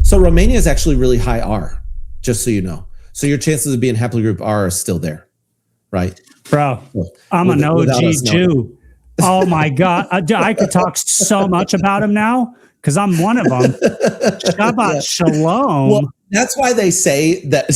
So Romania is actually really high R, just so you know. So your chances of being haplogroup R are still there, right? Bro, I'm an OG Jew. Oh my God. I could talk so much about him now because I'm one of them. Shabbat Shalom. Well, that's why they say that,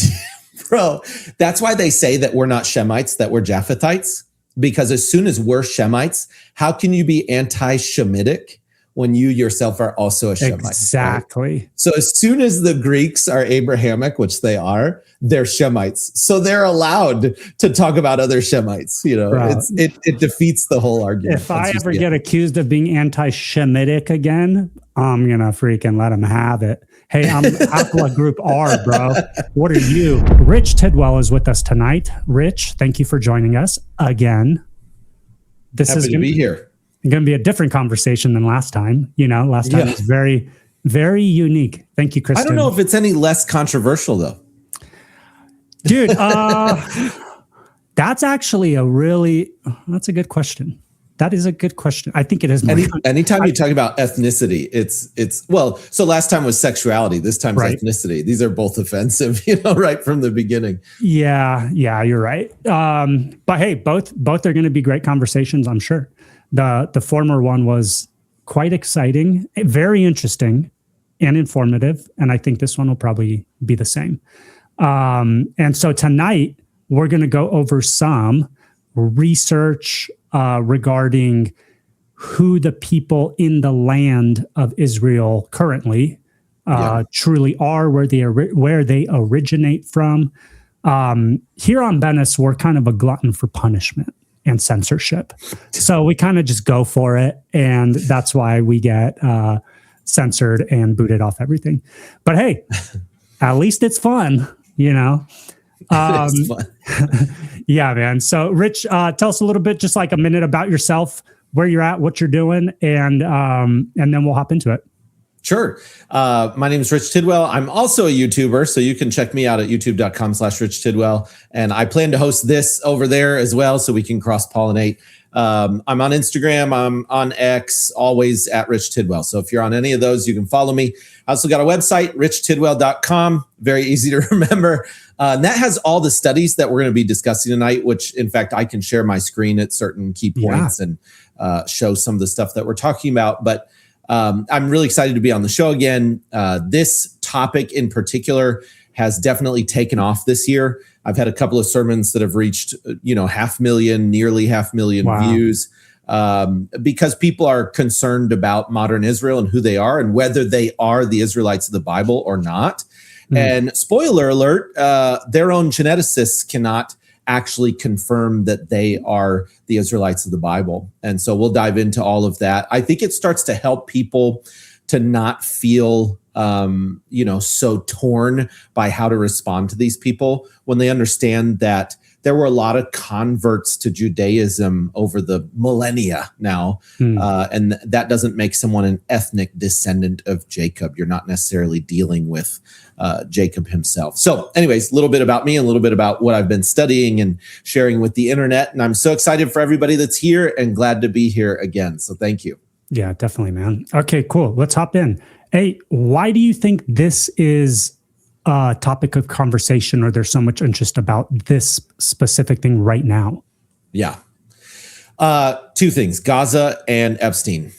bro, that's why they say that we're not Shemites, that we're Japhethites. Because as soon as we're Shemites, how can you be anti-Shemitic when you yourself are also a Shemite? Exactly. Right? So as soon as the Greeks are Abrahamic, which they are, they're Shemites. So they're allowed to talk about other Shemites. You know, it defeats the whole argument. If I ever get accused of being anti-Shemitic again, I'm going to freaking let them have it. Hey, I'm Haplogroup R, bro. What are you? Rich Tidwell is with us tonight. Rich, thank you for joining us again. Happy to be here. Going to be a different conversation than last time. You know, last time was very, very unique. Thank you, Kristen. I don't know if it's any less controversial, though. Dude, that's actually that's a good question. That is a good question. I think it is. Anytime you talk about ethnicity, it's well, so last time was sexuality. This time is ethnicity. These are both offensive, you know, right from the beginning. Yeah, you're right. But hey, both are going to be great conversations, I'm sure. The former one was quite exciting, very interesting and informative. And I think this one will probably be the same. And so tonight we're going to go over some research regarding who the people in the land of Israel currently truly are, where they originate from. Here on Bennis, we're kind of a glutton for punishment and censorship. So we kind of just go for it. And that's why we get censored and booted off everything. But hey, at least it's fun, you know? It's fun. Yeah, man. So Rich, tell us a little bit, just like a minute about yourself, where you're at, what you're doing, and then we'll hop into it. Sure. My name is Rich Tidwell. I'm also a YouTuber, so you can check me out at youtube.com/Rich Tidwell. And I plan to host this over there as well, so we can cross-pollinate. I'm on Instagram. I'm on X, always at Rich Tidwell. So if you're on any of those, you can follow me. I also got a website, richtidwell.com. Very easy to remember. And that has all the studies that we're going to be discussing tonight, which, in fact, I can share my screen at certain key points and show some of the stuff that we're talking about. But I'm really excited to be on the show again. This topic in particular has definitely taken off this year. I've had a couple of sermons that have reached, nearly 500,000 views, because people are concerned about modern Israel and who they are and whether they are the Israelites of the Bible or not. And spoiler alert, their own geneticists cannot actually confirm that they are the Israelites of the Bible. And so we'll dive into all of that. I think it starts to help people to not feel, so torn by how to respond to these people when they understand that there were a lot of converts to Judaism over the millennia now. And that doesn't make someone an ethnic descendant of Jacob. You're not necessarily dealing with Jacob himself. So anyways, a little bit about me and a little bit about what I've been studying and sharing with the internet. And I'm so excited for everybody that's here and glad to be here again. So thank you. Yeah, definitely, man. Okay, cool. Let's hop in. Hey, why do you think this is a topic of conversation, or there's so much interest about this specific thing right now? Yeah. Two things, Gaza and Epstein.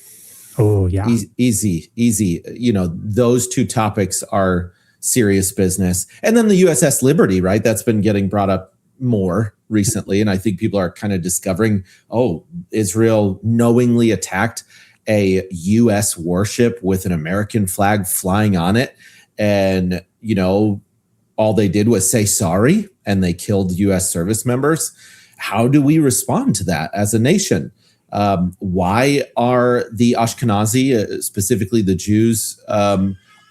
Oh, yeah. Easy. Those two topics are serious business. And then the USS Liberty, right? That's been getting brought up more recently. And I think people are kind of discovering, Israel knowingly attacked a U.S. warship with an American flag flying on it. And, all they did was say sorry, and they killed U.S. service members. How do we respond to that as a nation? Why are the Ashkenazi, specifically the Jews,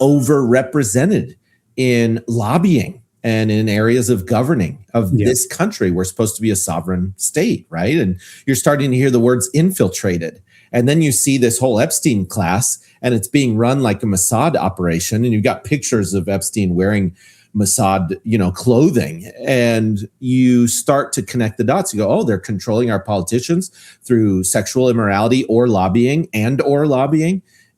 overrepresented in lobbying and in areas of governing of this country? We're supposed to be a sovereign state, right? And you're starting to hear the words infiltrated. And then you see this whole Epstein class, and it's being run like a Mossad operation. And you've got pictures of Epstein wearing Mossad, clothing. And you start to connect the dots. You go, they're controlling our politicians through sexual immorality or lobbying.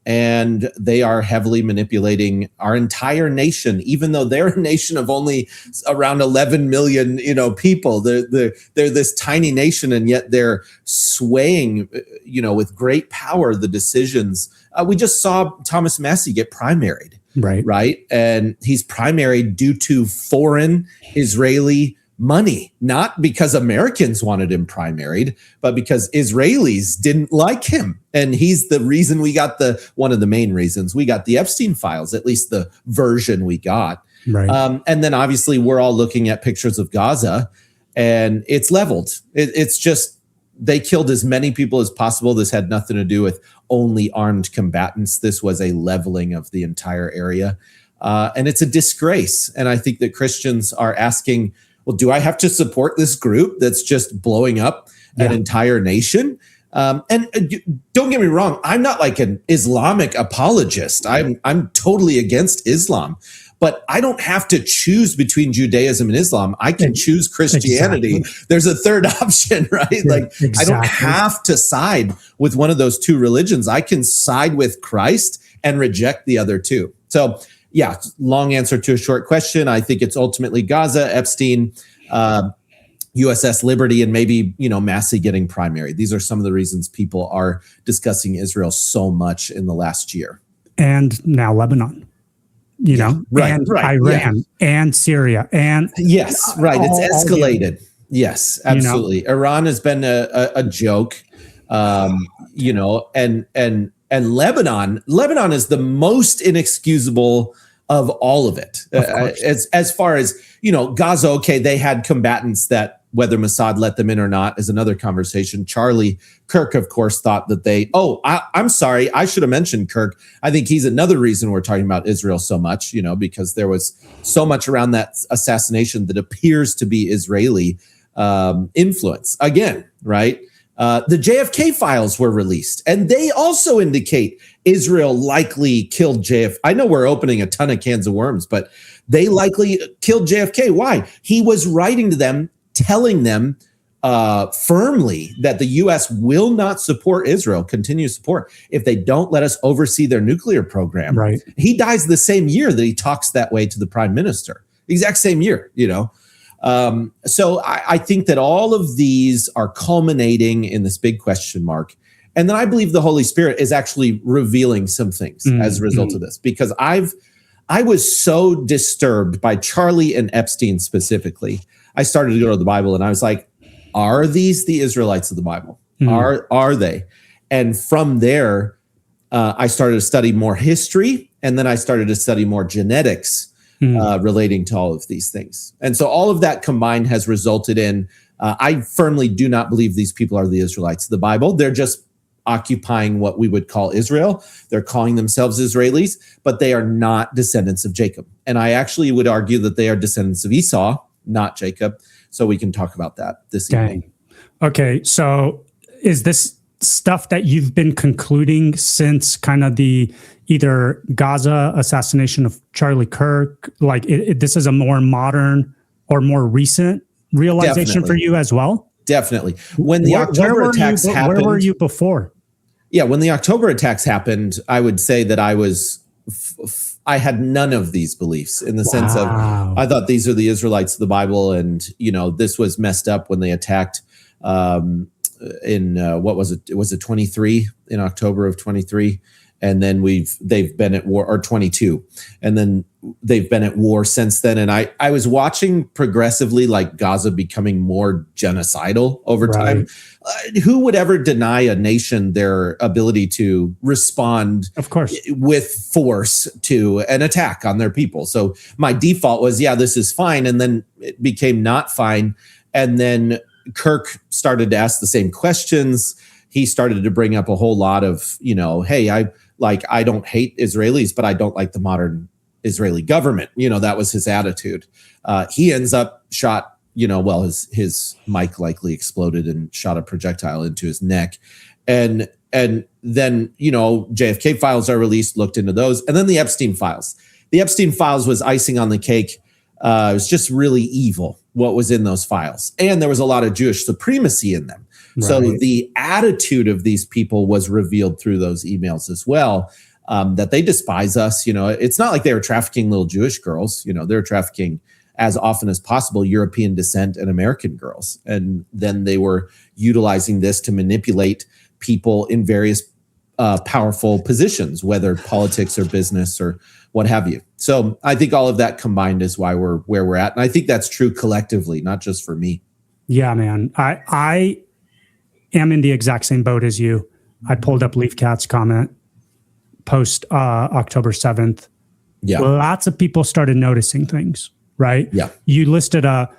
and they are heavily manipulating our entire nation, even though they're a nation of only around 11 million, people. They're this tiny nation, and yet they're swaying, with great power, the decisions. We just saw Thomas Massey get primaried, right? And he's primaried due to foreign Israeli money, not because Americans wanted him primaried, but because Israelis didn't like him. And he's the reason we got one of the main reasons we got the Epstein files, at least the version we got. Right. And then obviously we're all looking at pictures of Gaza, and it's leveled. It's just, they killed as many people as possible. This had nothing to do with only armed combatants. This was a leveling of the entire area. And it's a disgrace. And I think that Christians are asking, well, do I have to support this group that's just blowing up an entire nation? And don't get me wrong, I'm not like an Islamic apologist. I'm totally against Islam, but I don't have to choose between Judaism and Islam. I can choose Christianity. Exactly. There's a third option, right? Exactly. I don't have to side with one of those two religions. I can side with Christ and reject the other two. So yeah, long answer to a short question. I think it's ultimately Gaza, Epstein, USS Liberty, and maybe, Massey getting primary. These are some of the reasons people are discussing Israel so much in the last year. And now Lebanon, and Iran and Syria. And yes, right. It's escalated. Yes, absolutely. Iran has been a joke, and Lebanon is the most inexcusable of all of it. As far as, Gaza, okay, they had combatants that, whether Mossad let them in or not is another conversation. Charlie Kirk, of course, thought that I'm sorry, I should have mentioned Kirk. I think he's another reason we're talking about Israel so much, because there was so much around that assassination that appears to be Israeli influence. Again, right? The JFK files were released, and they also indicate Israel likely killed JFK. I know we're opening a ton of cans of worms, but they likely killed JFK. Why? He was writing to them, telling them firmly that the U.S. will not support Israel, continue support, if they don't let us oversee their nuclear program. Right. He dies the same year that he talks that way to the prime minister. Exact same year, So I think that all of these are culminating in this big question mark. And then I believe the Holy Spirit is actually revealing some things as a result of this, because I was so disturbed by Charlie and Epstein specifically. I started to go to the Bible and I was like, are these the Israelites of the Bible? Are they? And from there, I started to study more history, and then I started to study more genetics relating to all of these things. And so all of that combined has resulted in, I firmly do not believe these people are the Israelites of the Bible. They're just occupying what we would call Israel. They're calling themselves Israelis, but they are not descendants of Jacob. And I actually would argue that they are descendants of Esau, not Jacob. So we can talk about that this evening. Okay, so is this stuff that you've been concluding since kind of the either Gaza assassination of Charlie Kirk? Like this is a more modern or more recent realization for you as well? Definitely. When the October attacks happened, where were you before? Yeah, when the October attacks happened, I would say that I had none of these beliefs in the sense of, I thought these are the Israelites of the Bible, and this was messed up when they attacked in what was it? Was it 23 in October of 23? And then they've been at war, or 22, and then they've been at war since then. And I was watching progressively like Gaza becoming more genocidal over time. Who would ever deny a nation their ability to respond, of course, with force to an attack on their people? So my default was, yeah, this is fine. And then it became not fine. And then Kirk started to ask the same questions. He started to bring up a whole lot of, hey, I don't hate Israelis, but I don't like the modern Israeli government. That was his attitude. He ends up shot, his mic likely exploded and shot a projectile into his neck. And then, JFK files are released, looked into those. And then the Epstein files. The Epstein files was icing on the cake. It was just really evil what was in those files. And there was a lot of Jewish supremacy in them. Right. So the attitude of these people was revealed through those emails as well. that they despise us. It's not like they were trafficking little Jewish girls. They're trafficking as often as possible European descent and American girls. And then they were utilizing this to manipulate people in various powerful positions, whether politics or business or what have you. So I think all of that combined is why we're where we're at. And I think that's true collectively, not just for me. Yeah, man. I am in the exact same boat as you. I pulled up Leaf Cat's comment post October 7th. Yeah. Lots of people started noticing things, right? Yeah. You listed a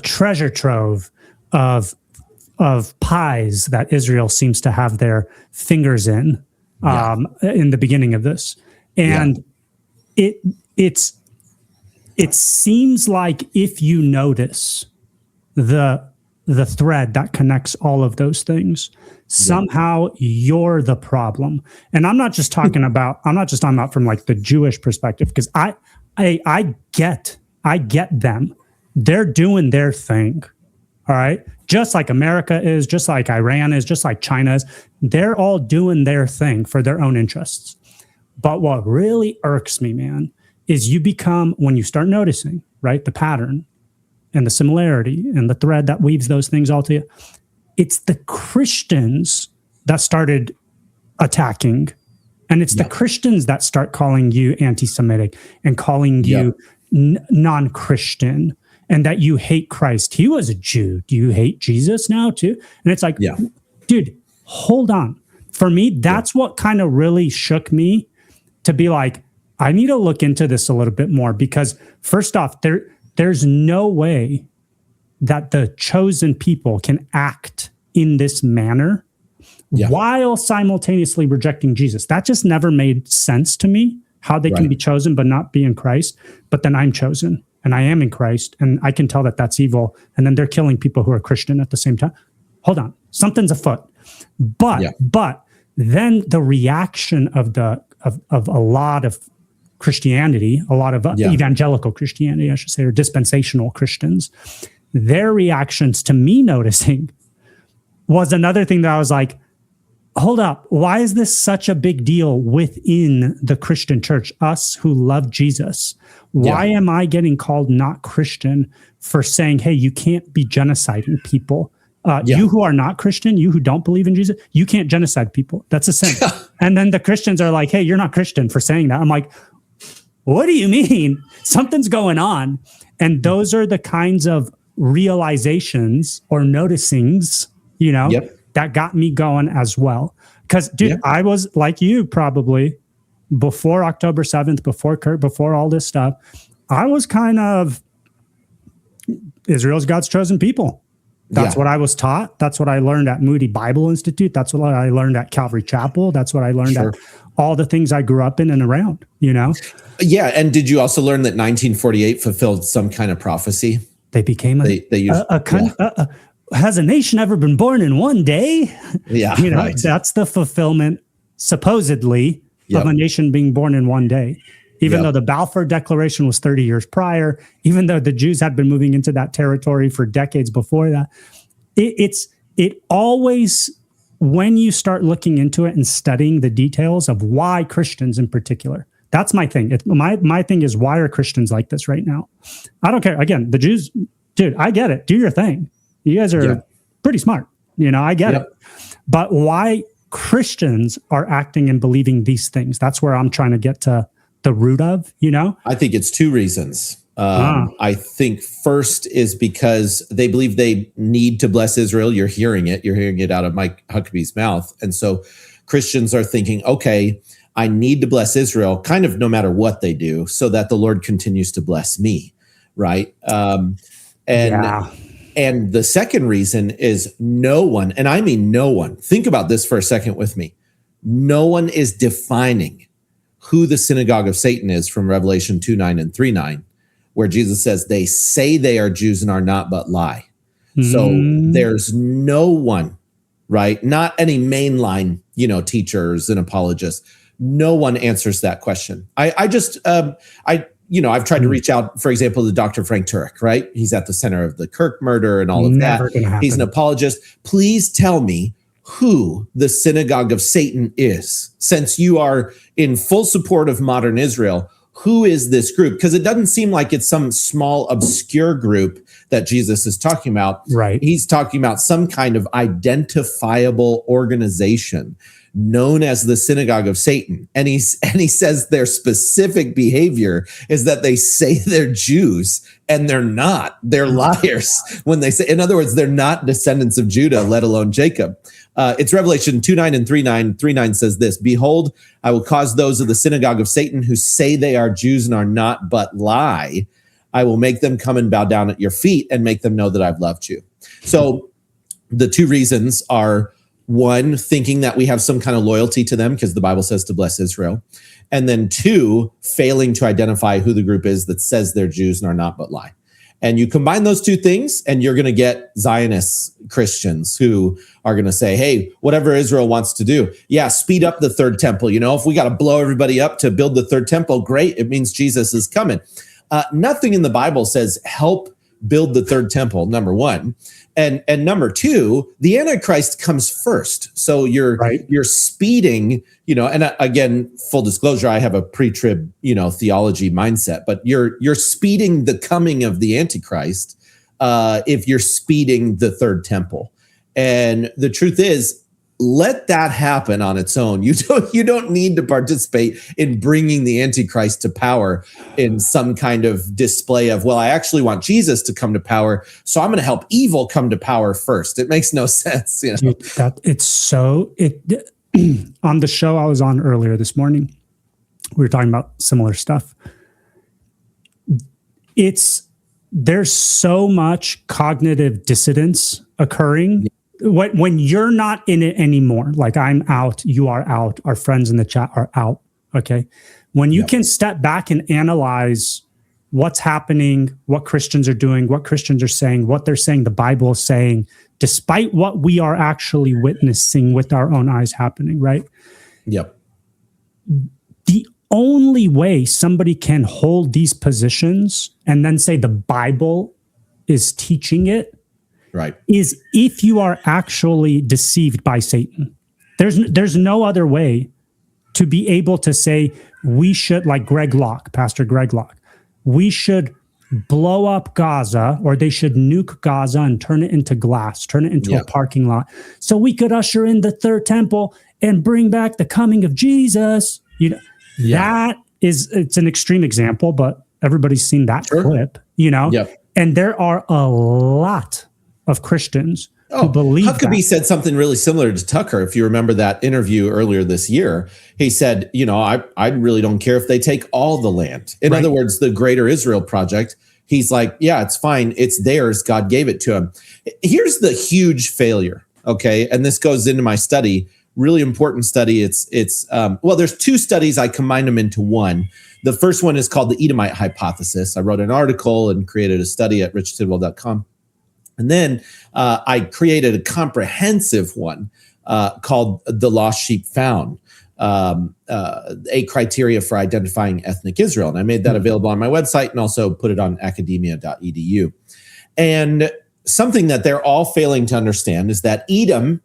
treasure trove of pies that Israel seems to have their fingers in the beginning of this. And it seems like if you notice the thread that connects all of those things, somehow you're the problem. And I'm not just talking about from like the Jewish perspective, because I get them. They're doing their thing. All right. Just like America is, just like Iran is, just like China is, they're all doing their thing for their own interests. But what really irks me, man, is when you start noticing, right, the pattern and the similarity and the thread that weaves those things all together, it's the Christians that started attacking. And it's the Christians that start calling you anti-Semitic and calling you non-Christian, and that you hate Christ. He was a Jew. Do you hate Jesus now too? And it's like, dude, hold on. For me, that's what kind of really shook me to be like, I need to look into this a little bit more, because first off, there's no way that the chosen people can act in this manner while simultaneously rejecting Jesus. That just never made sense to me, how they can be chosen but not be in Christ. But then I'm chosen and I am in Christ, and I can tell that that's evil. And then they're killing people who are Christian at the same time. Hold on, something's afoot. But then the reaction of a lot of Christianity, a lot of evangelical Christianity, I should say, or dispensational Christians, their reactions to me noticing was another thing that I was like, hold up, why is this such a big deal within the Christian church, us who love Jesus? Why am I getting called not Christian for saying, hey, you can't be genociding people? You who are not Christian, you who don't believe in Jesus, you can't genocide people. That's a sin. And then the Christians are like, hey, you're not Christian for saying that. I'm like, what do you mean? Something's going on. And those are the kinds of realizations or noticings, that got me going as well. Because, dude, I was like you probably before October 7th, before Kurt, before all this stuff. I was kind of Israel's God's chosen people. That's what I was taught. That's what I learned at Moody Bible Institute. That's what I learned at Calvary Chapel. That's what I learned at all the things I grew up in and around, Yeah. And did you also learn that 1948 fulfilled some kind of prophecy? They became has a nation ever been born in one day? Yeah. That's the fulfillment, supposedly, of a nation being born in one day. Even though the Balfour Declaration was 30 years prior, even though the Jews had been moving into that territory for decades before that, it always, when you start looking into it and studying the details of why Christians in particular, that's my thing. My thing is, why are Christians like this right now? I don't care. Again, the Jews, dude, I get it. Do your thing. You guys are pretty smart. I get it. But why Christians are acting and believing these things, that's where I'm trying to get to the root of, I think it's two reasons. I think first is because they believe they need to bless Israel. You're hearing it out of Mike Huckabee's mouth. And so Christians are thinking, okay, I need to bless Israel kind of no matter what they do, so that the Lord continues to bless me. Right. And the second reason is no one, and I mean no one, think about this for a second with me. No one is defining who the synagogue of Satan is from Revelation 2:9 and 3:9, where Jesus says they say they are Jews and are not, but lie. So there's no one, right? Not any mainline, teachers and apologists. No one answers that question. I've tried to reach out, for example, to Dr. Frank Turek, right? He's at the center of the Kirk murder and all of that. He's an apologist. Please tell me who the synagogue of Satan is. Since you are in full support of modern Israel, who is this group? Because it doesn't seem like it's some small, obscure group that Jesus is talking about. Right. He's talking about some kind of identifiable organization known as the synagogue of Satan. And he says their specific behavior is that they say they're Jews and they're not. They're liars when they say, in other words, they're not descendants of Judah, let alone Jacob. It's Revelation 2:9 and 3:9. 3:9 says this: "Behold, I will cause those of the synagogue of Satan who say they are Jews and are not, but lie. I will make them come and bow down at your feet and make them know that I've loved you." So the two reasons are, one, thinking that we have some kind of loyalty to them because the Bible says to bless Israel. And then two, failing to identify who the group is that says they're Jews and are not, but lie. And you combine those two things and you're going to get Zionist Christians who are going to say, hey, whatever Israel wants to do. Yeah, speed up the third temple. You know, if we got to blow everybody up to build the third temple, great. It means Jesus is coming. Nothing in the Bible says help build the third temple, number one. And number two, the Antichrist comes first. So you're speeding, you know, and again, full disclosure, I have a pre-trib, you know, theology mindset, but you're speeding the coming of the Antichrist if you're speeding the third temple. And the truth is, let that happen on its own. You don't need to participate in bringing the Antichrist to power in some kind of display of, well, I actually want Jesus to come to power, so I'm going to help evil come to power first. It makes no sense. You know? Dude, on the show I was on earlier this morning, we were talking about similar stuff. There's so much cognitive dissonance occurring. When you're not in it anymore, like I'm out, you are out, our friends in the chat are out, okay? When you can step back and analyze what's happening, what Christians are doing, what Christians are saying, what they're saying, the Bible is saying, despite what we are actually witnessing with our own eyes happening, right? Yep. The only way somebody can hold these positions and then say the Bible is teaching it, right, is if you are actually deceived by Satan. There's no other way to be able to say we should, like Pastor Greg Locke, we should blow up Gaza, or they should nuke Gaza and turn it into glass, turn it into a parking lot, so we could usher in the third temple and bring back the coming of Jesus. You know, it's an extreme example, but everybody's seen that clip, you know, and there are a lot of Christians who believe Huckabee said something really similar to Tucker. If you remember that interview earlier this year, he said, you know, I really don't care if they take all the land. In other words, the Greater Israel Project, he's like, yeah, it's fine. It's theirs. God gave it to him. Here's the huge failure. Okay. And this goes into my study, really important study. Well, there's two studies. I combined them into one. The first one is called the Edomite hypothesis. I wrote an article and created a study at richtidwell.com. And then I created a comprehensive one called The Lost Sheep Found, 8 criteria for identifying ethnic Israel. And I made that available on my website and also put it on academia.edu. And something that they're all failing to understand is that Edom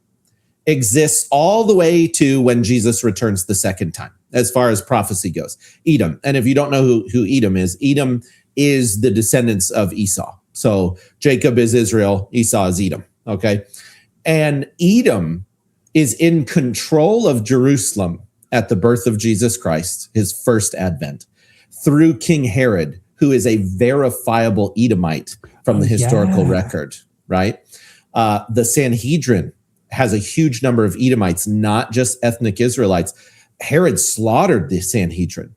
exists all the way to when Jesus returns the second time, as far as prophecy goes. Edom. And if you don't know who Edom is the descendants of Esau. So Jacob is Israel, Esau is Edom, okay? And Edom is in control of Jerusalem at the birth of Jesus Christ, his first advent, through King Herod, who is a verifiable Edomite from the historical record, right? The Sanhedrin has a huge number of Edomites, not just ethnic Israelites. Herod slaughtered the Sanhedrin,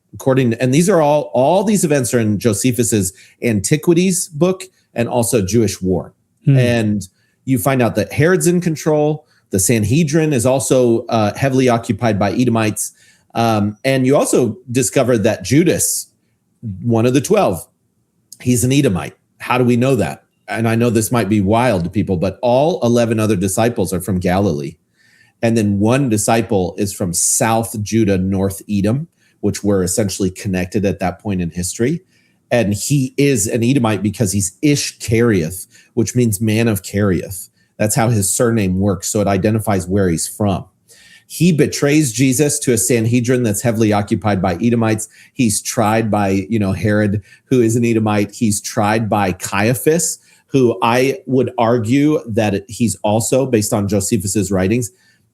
and these are all these events are in Josephus's Antiquities book, and also Jewish War. And you find out that Herod's in control. The Sanhedrin is also heavily occupied by Edomites. And you also discover that Judas, one of the 12, he's an Edomite. How do we know that? And I know this might be wild to people, but all 11 other disciples are from Galilee. And then one disciple is from South Judah, North Edom, which were essentially connected at that point in history. And he is an Edomite because he's Ish Kariath, which means man of Kariath. That's how his surname works. So it identifies where he's from. He betrays Jesus to a Sanhedrin that's heavily occupied by Edomites. He's tried by, Herod, who is an Edomite. He's tried by Caiaphas, who I would argue that he's also, based on Josephus's writings,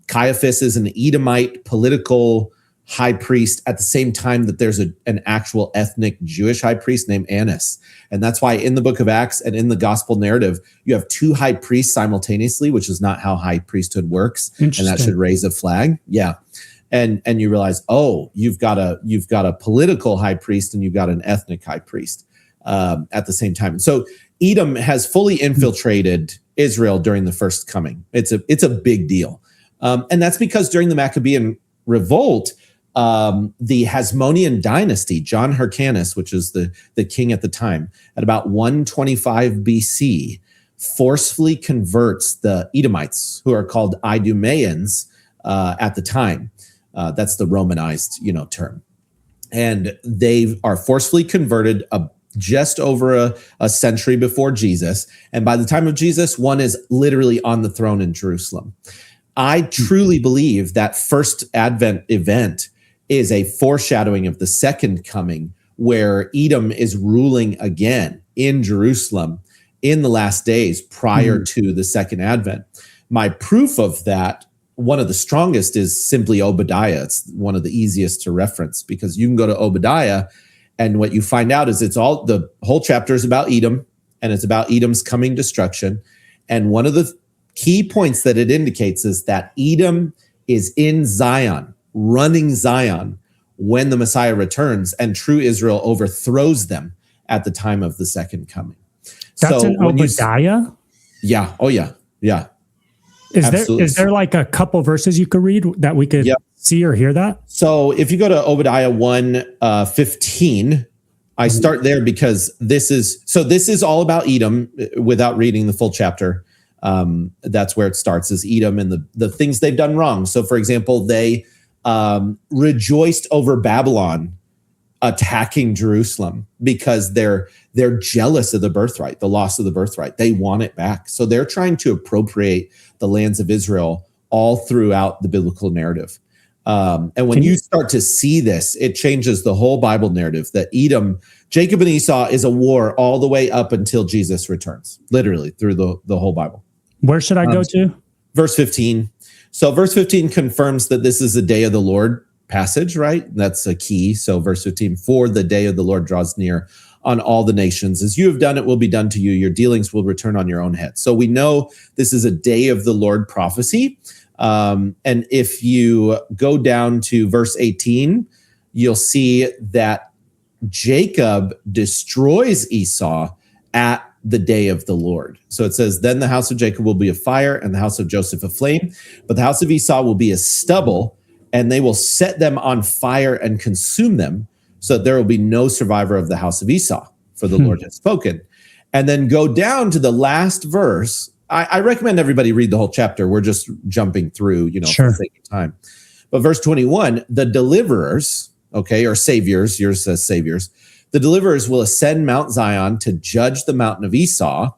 Caiaphas is an Edomite political high priest at the same time that there's an actual ethnic Jewish high priest named Annas. And that's why in the book of Acts and in the gospel narrative, you have two high priests simultaneously, which is not how high priesthood works. And that should raise a flag. Yeah. And you realize, you've got a political high priest and you've got an ethnic high priest at the same time. And so Edom has fully infiltrated Israel during the first coming. It's a big deal. And that's because during the Maccabean revolt, the Hasmonean dynasty, John Hyrcanus, which is the king at the time, at about 125 BC, forcefully converts the Edomites, who are called Idumeans at the time. That's the Romanized, term. And they are forcefully converted just over a century before Jesus. And by the time of Jesus, one is literally on the throne in Jerusalem. I truly believe that first Advent event is a foreshadowing of the second coming, where Edom is ruling again in Jerusalem in the last days prior to the second Advent. My proof of that, one of the strongest, is simply Obadiah. It's one of the easiest to reference because you can go to Obadiah and what you find out is the whole chapter is about Edom, and it's about Edom's coming destruction. And one of the key points that it indicates is that Edom is in Zion, running Zion when the Messiah returns, and true Israel overthrows them at the time of the second coming. That's in Obadiah? Yeah. Oh, yeah. Yeah. Is there like a couple verses you could read that we could see or hear that? So if you go to Obadiah 1:15, I start there because this is all about Edom without reading the full chapter. That's where it starts, is Edom and the things they've done wrong. So for example, they rejoiced over Babylon attacking Jerusalem because they're jealous of the birthright, the loss of the birthright. They want it back. So they're trying to appropriate the lands of Israel all throughout the biblical narrative. And when you start to see this, it changes the whole Bible narrative that Edom, Jacob and Esau is a war all the way up until Jesus returns, literally through the whole Bible. Where should I go to? Verse 15. So verse 15 confirms that this is the day of the Lord passage, right? That's a key. So verse 15, for the day of the Lord draws near on all the nations. As you have done, it will be done to you. Your dealings will return on your own head. So we know this is a day of the Lord prophecy. And if you go down to verse 18, you'll see that Jacob destroys Esau at the day of the Lord. So it says, then the house of Jacob will be a fire and the house of Joseph a flame, but the house of Esau will be as stubble, and they will set them on fire and consume them, so that there will be no survivor of the house of Esau, for the Lord has spoken. And then go down to the last verse. I recommend everybody read the whole chapter. We're just jumping through, for the sake of time. But verse 21, the deliverers, or saviors, yours says saviors, the deliverers will ascend Mount Zion to judge the mountain of Esau,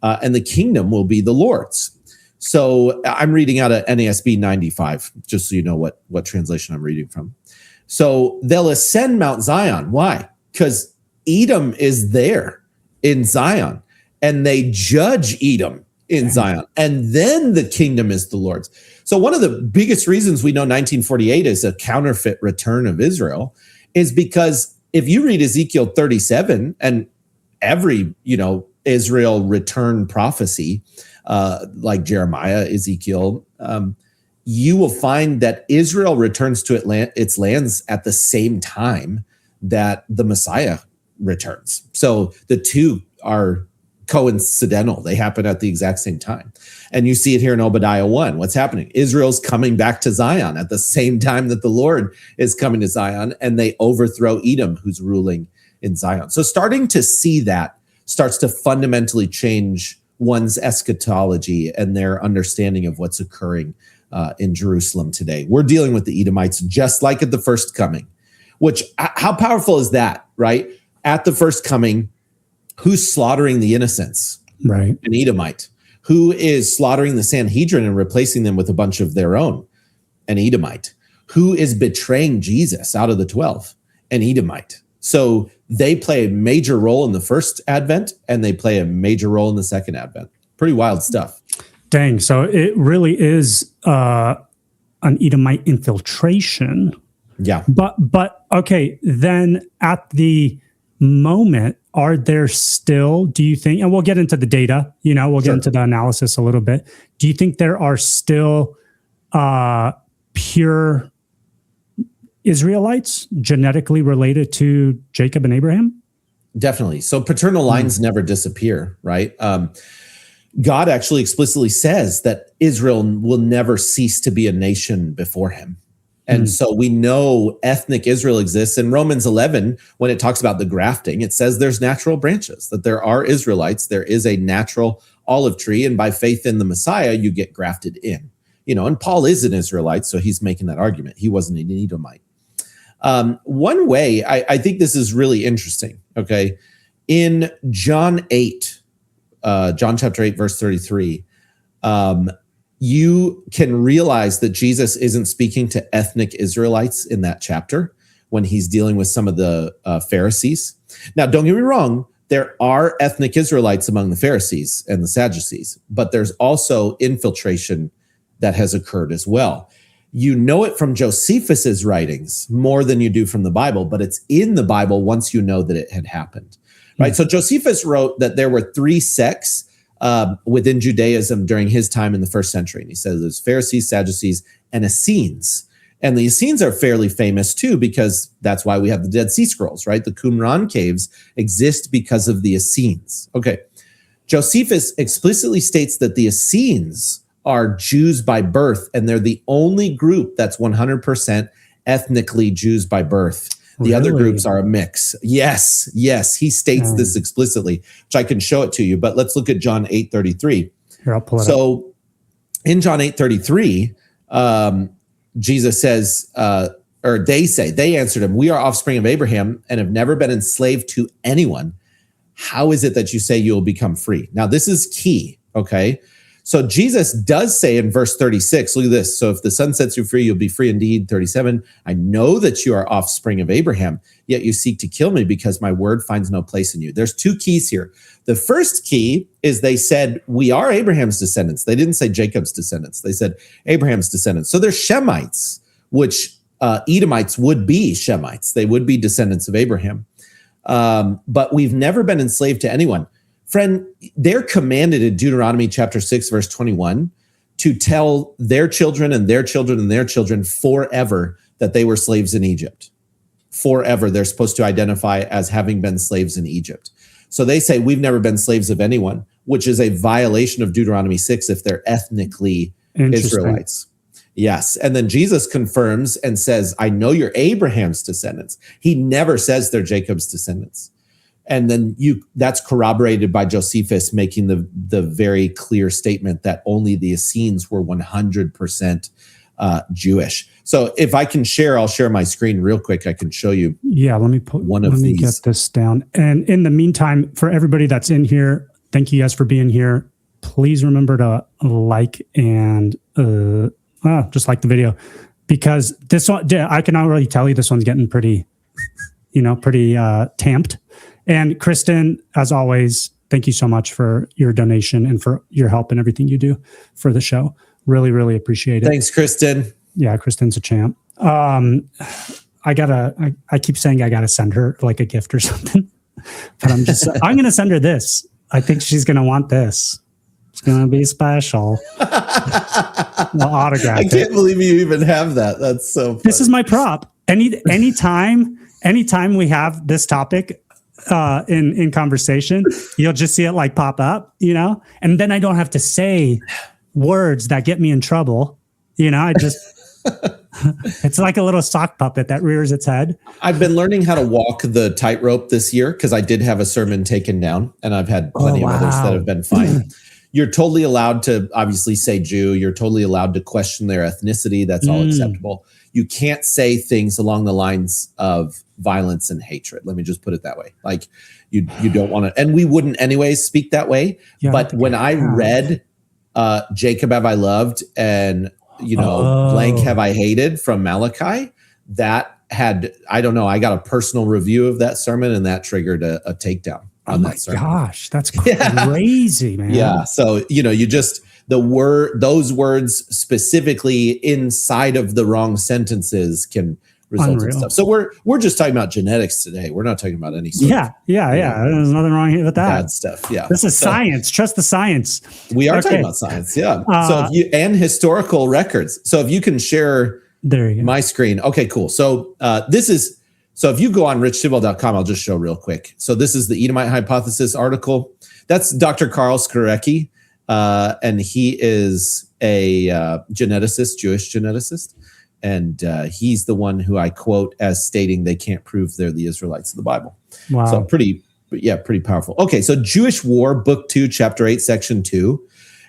and the kingdom will be the Lord's. So I'm reading out of NASB 95, just so you know what translation I'm reading from. So they'll ascend Mount Zion. Why? Because Edom is there in Zion, and they judge Edom in Zion, and then the kingdom is the Lord's. So one of the biggest reasons we know 1948 is a counterfeit return of Israel is because if you read Ezekiel 37 and every, Israel return prophecy, like Jeremiah, Ezekiel, you will find that Israel returns to its lands at the same time that the Messiah returns. So the two are coincidental. They happen at the exact same time. And you see it here in Obadiah 1. What's happening? Israel's coming back to Zion at the same time that the Lord is coming to Zion, and they overthrow Edom, who's ruling in Zion. So starting to see that starts to fundamentally change one's eschatology and their understanding of what's occurring in Jerusalem today. We're dealing with the Edomites just like at the first coming, which, how powerful is that, right? At the first coming, who's slaughtering the innocents? Right. An Edomite. Who is slaughtering the Sanhedrin and replacing them with a bunch of their own? An Edomite. Who is betraying Jesus out of the 12? An Edomite. So they play a major role in the first advent, and they play a major role in the second advent. Pretty wild stuff. Dang. So it really is an Edomite infiltration. Yeah. But okay, then at the moment, are there still, do you think, and we'll get into the data, we'll get into the analysis a little bit. Do you think there are still pure Israelites genetically related to Jacob and Abraham? Definitely. So paternal lines never disappear, right? God actually explicitly says that Israel will never cease to be a nation before him. And so we know ethnic Israel exists. In Romans 11, when it talks about the grafting, it says there's natural branches, that there are Israelites, there is a natural olive tree, and by faith in the Messiah, you get grafted in. And Paul is an Israelite, so he's making that argument. He wasn't an Edomite. One way, I think this is really interesting, okay? In John 8, John chapter 8, verse 33, you can realize that Jesus isn't speaking to ethnic Israelites in that chapter when he's dealing with some of the Pharisees. Now, don't get me wrong, there are ethnic Israelites among the Pharisees and the Sadducees, but there's also infiltration that has occurred as well. You know it from Josephus's writings more than you do from the Bible, but it's in the Bible once you know that it had happened, right? So Josephus wrote that there were 3 sects within Judaism during his time in the first century. And he says there's Pharisees, Sadducees, and Essenes. And the Essenes are fairly famous too, because that's why we have the Dead Sea Scrolls, right? The Qumran caves exist because of the Essenes. Okay. Josephus explicitly states that the Essenes are Jews by birth, and they're the only group that's 100% ethnically Jews by birth. The other groups are a mix. Yes, he states this explicitly, which I can show it to you, but let's look at John 8:33. Here, I'll pull it up. So in John 8:33, Jesus says, or they answered him, "We are offspring of Abraham and have never been enslaved to anyone. How is it that you say you will become free?" Now, this is key, okay? So Jesus does say in verse 36, look at this. So if the Son sets you free, you'll be free indeed. 37, I know that you are offspring of Abraham, yet you seek to kill me because my word finds no place in you. There's 2 keys here. The first key is they said, we are Abraham's descendants. They didn't say Jacob's descendants. They said Abraham's descendants. So they're Shemites, which Edomites would be Shemites. They would be descendants of Abraham. But we've never been enslaved to anyone. Friend, they're commanded in Deuteronomy chapter 6, verse 21, to tell their children and their children and their children forever that they were slaves in Egypt. Forever, they're supposed to identify as having been slaves in Egypt. So they say, we've never been slaves of anyone, which is a violation of Deuteronomy 6 if they're ethnically Israelites. Yes. And then Jesus confirms and says, I know you're Abraham's descendants. He never says they're Jacob's descendants. And then that's corroborated by Josephus making the very clear statement that only the Essenes were 100% Jewish. So if I can share, I'll share my screen real quick. I can show you. Yeah, let me get this down. And in the meantime, for everybody that's in here, thank you guys for being here. Please remember to like and just like the video, because this one, I can already tell you this one's getting pretty tamped. And Kristen, as always, thank you so much for your donation and for your help and everything you do for the show. Really, really appreciate it. Thanks, Kristen. Yeah, Kristen's a champ. I keep saying I gotta send her like a gift or something, but I'm gonna send her this. I think she's gonna want this. It's gonna be special. I'll autograph it. I can't believe you even have that. That's so funny. This is my prop. Anytime we have this topic in conversation, you'll just see it like pop up, and then I don't have to say words that get me in trouble. I just, it's like a little sock puppet that rears its head. I've been learning how to walk the tightrope this year because I did have a sermon taken down, and I've had plenty of others that have been fine. You're totally allowed to obviously say Jew. You're totally allowed to question their ethnicity. That's all acceptable. You can't say things along the lines of violence and hatred. Let me just put it that way. Like you don't want to, and we wouldn't anyways speak that way. Yeah, but when I read Jacob have I loved, and blank have I hated from Malachi. That had, I don't know, I got a personal review of that sermon, and that triggered a takedown on that sermon. Gosh, that's crazy, man. Yeah. So, you just, those words specifically inside of the wrong sentences can result in stuff. So we're just talking about genetics today. We're not talking about any sort of, There's nothing wrong here with that. Bad stuff. Yeah. This is science. Trust the science. We are talking about science. Yeah. And historical records. So if you can share my screen. Okay, cool. So so if you go on richtidwell.com, I'll just show real quick. So this is the Edomite hypothesis article. That's Dr. Karl Skorecki. And he is a geneticist, Jewish geneticist. And he's the one who I quote as stating they can't prove they're the Israelites of the Bible. Wow. So pretty powerful. Okay, so Jewish War, Book 2, Chapter 8, Section 2.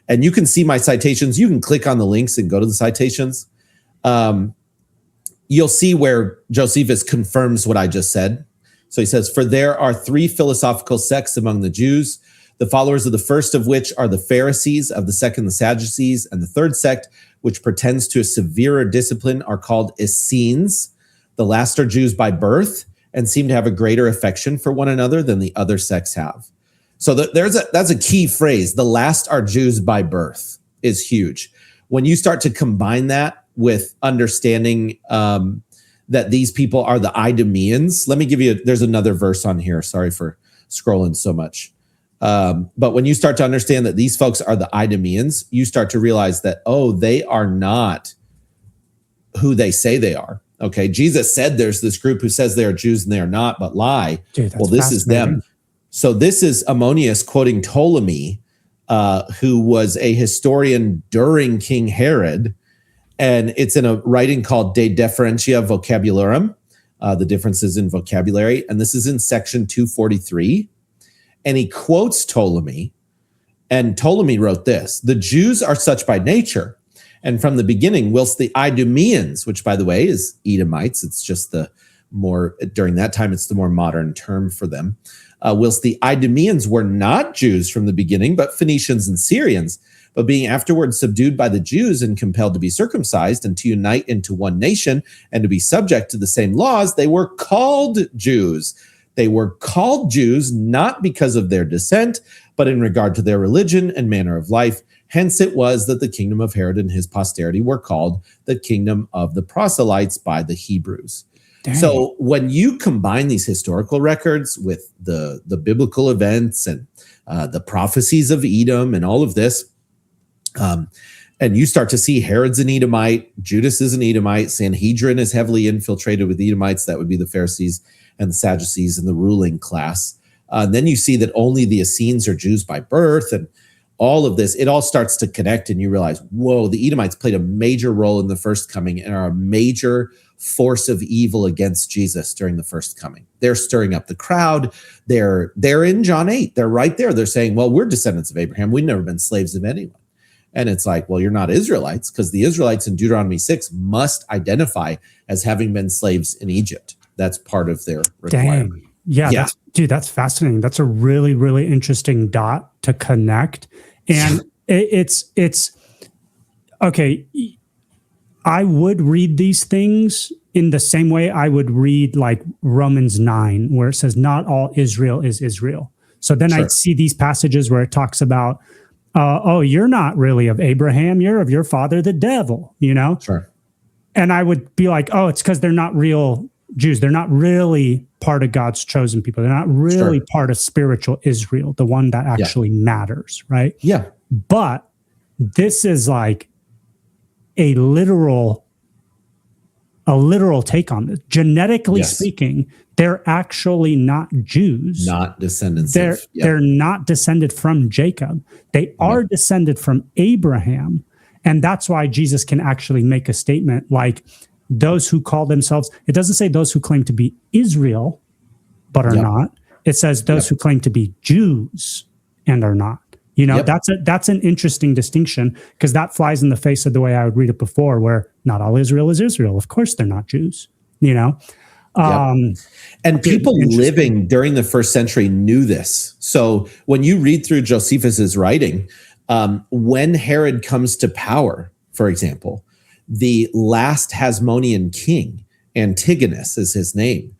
And you can see my citations. You can click on the links and go to the citations. You'll see where Josephus confirms what I just said. So he says, "For there are 3 philosophical sects among the Jews, the followers of the first of which are the Pharisees, of the second the Sadducees, and the third sect, which pretends to a severer discipline, are called Essenes. The last are Jews by birth and seem to have a greater affection for one another than the other sects have." So that's a key phrase. The last are Jews by birth is huge. When you start to combine that with understanding that these people are the Idumeans, let me give you, there's another verse on here. Sorry for scrolling so much. But when you start to understand that these folks are the Idumeans, you start to realize that, they are not who they say they are. Okay. Jesus said there's this group who says they are Jews and they are not, but lie. Dude, well, this is them. So this is Ammonius quoting Ptolemy, who was a historian during King Herod. And it's in a writing called De Differentia Vocabularum, the differences in vocabulary. And this is in section 243. And he quotes Ptolemy, and Ptolemy wrote this: "The Jews are such by nature, and from the beginning, whilst the Idumeans," which by the way is Edomites, it's just during that time, it's the more modern term for them, "whilst the Idumeans were not Jews from the beginning, but Phoenicians and Syrians, but being afterwards subdued by the Jews and compelled to be circumcised and to unite into one nation and to be subject to the same laws, they were called Jews. They were called Jews not because of their descent, but in regard to their religion and manner of life. Hence it was that the kingdom of Herod and his posterity were called the kingdom of the proselytes by the Hebrews." Dang. So when you combine these historical records with the biblical events and the prophecies of Edom and all of this, and you start to see Herod's an Edomite, Judas is an Edomite, Sanhedrin is heavily infiltrated with Edomites, that would be the Pharisees and the Sadducees and the ruling class. Then you see that only the Essenes are Jews by birth, and all of this, it all starts to connect, and you realize, whoa, the Edomites played a major role in the first coming and are a major force of evil against Jesus during the first coming. They're stirring up the crowd. They're in John 8. They're right there. They're saying, well, we're descendants of Abraham. We've never been slaves of anyone. And it's like, well, you're not Israelites, because the Israelites in Deuteronomy 6 must identify as having been slaves in Egypt. That's part of their requirement. Dang. Yeah. That's fascinating. That's a really, really interesting dot to connect. And it's okay. I would read these things in the same way I would read like Romans 9, where it says not all Israel is Israel. So then I'd see these passages where it talks about, you're not really of Abraham. You're of your father, the devil, Sure. And I would be like, it's because they're not real Jews. They're not really part of God's chosen people. They're not really part of spiritual Israel, the one that actually matters, right? Yeah. But this is like a literal take on this. Genetically speaking, they're actually not Jews. Not descendants. They're not descended from Jacob. They are descended from Abraham. And that's why Jesus can actually make a statement like, those who call themselves, it doesn't say those who claim to be Israel, but are not. It says those who claim to be Jews and are not. That's an interesting distinction, because that flies in the face of the way I would read it before, where not all Israel is Israel. Of course, they're not Jews, And people living during the first century knew this. So when you read through Josephus's writing, When Herod comes to power, for example, the last Hasmonean king, Antigonus is his name,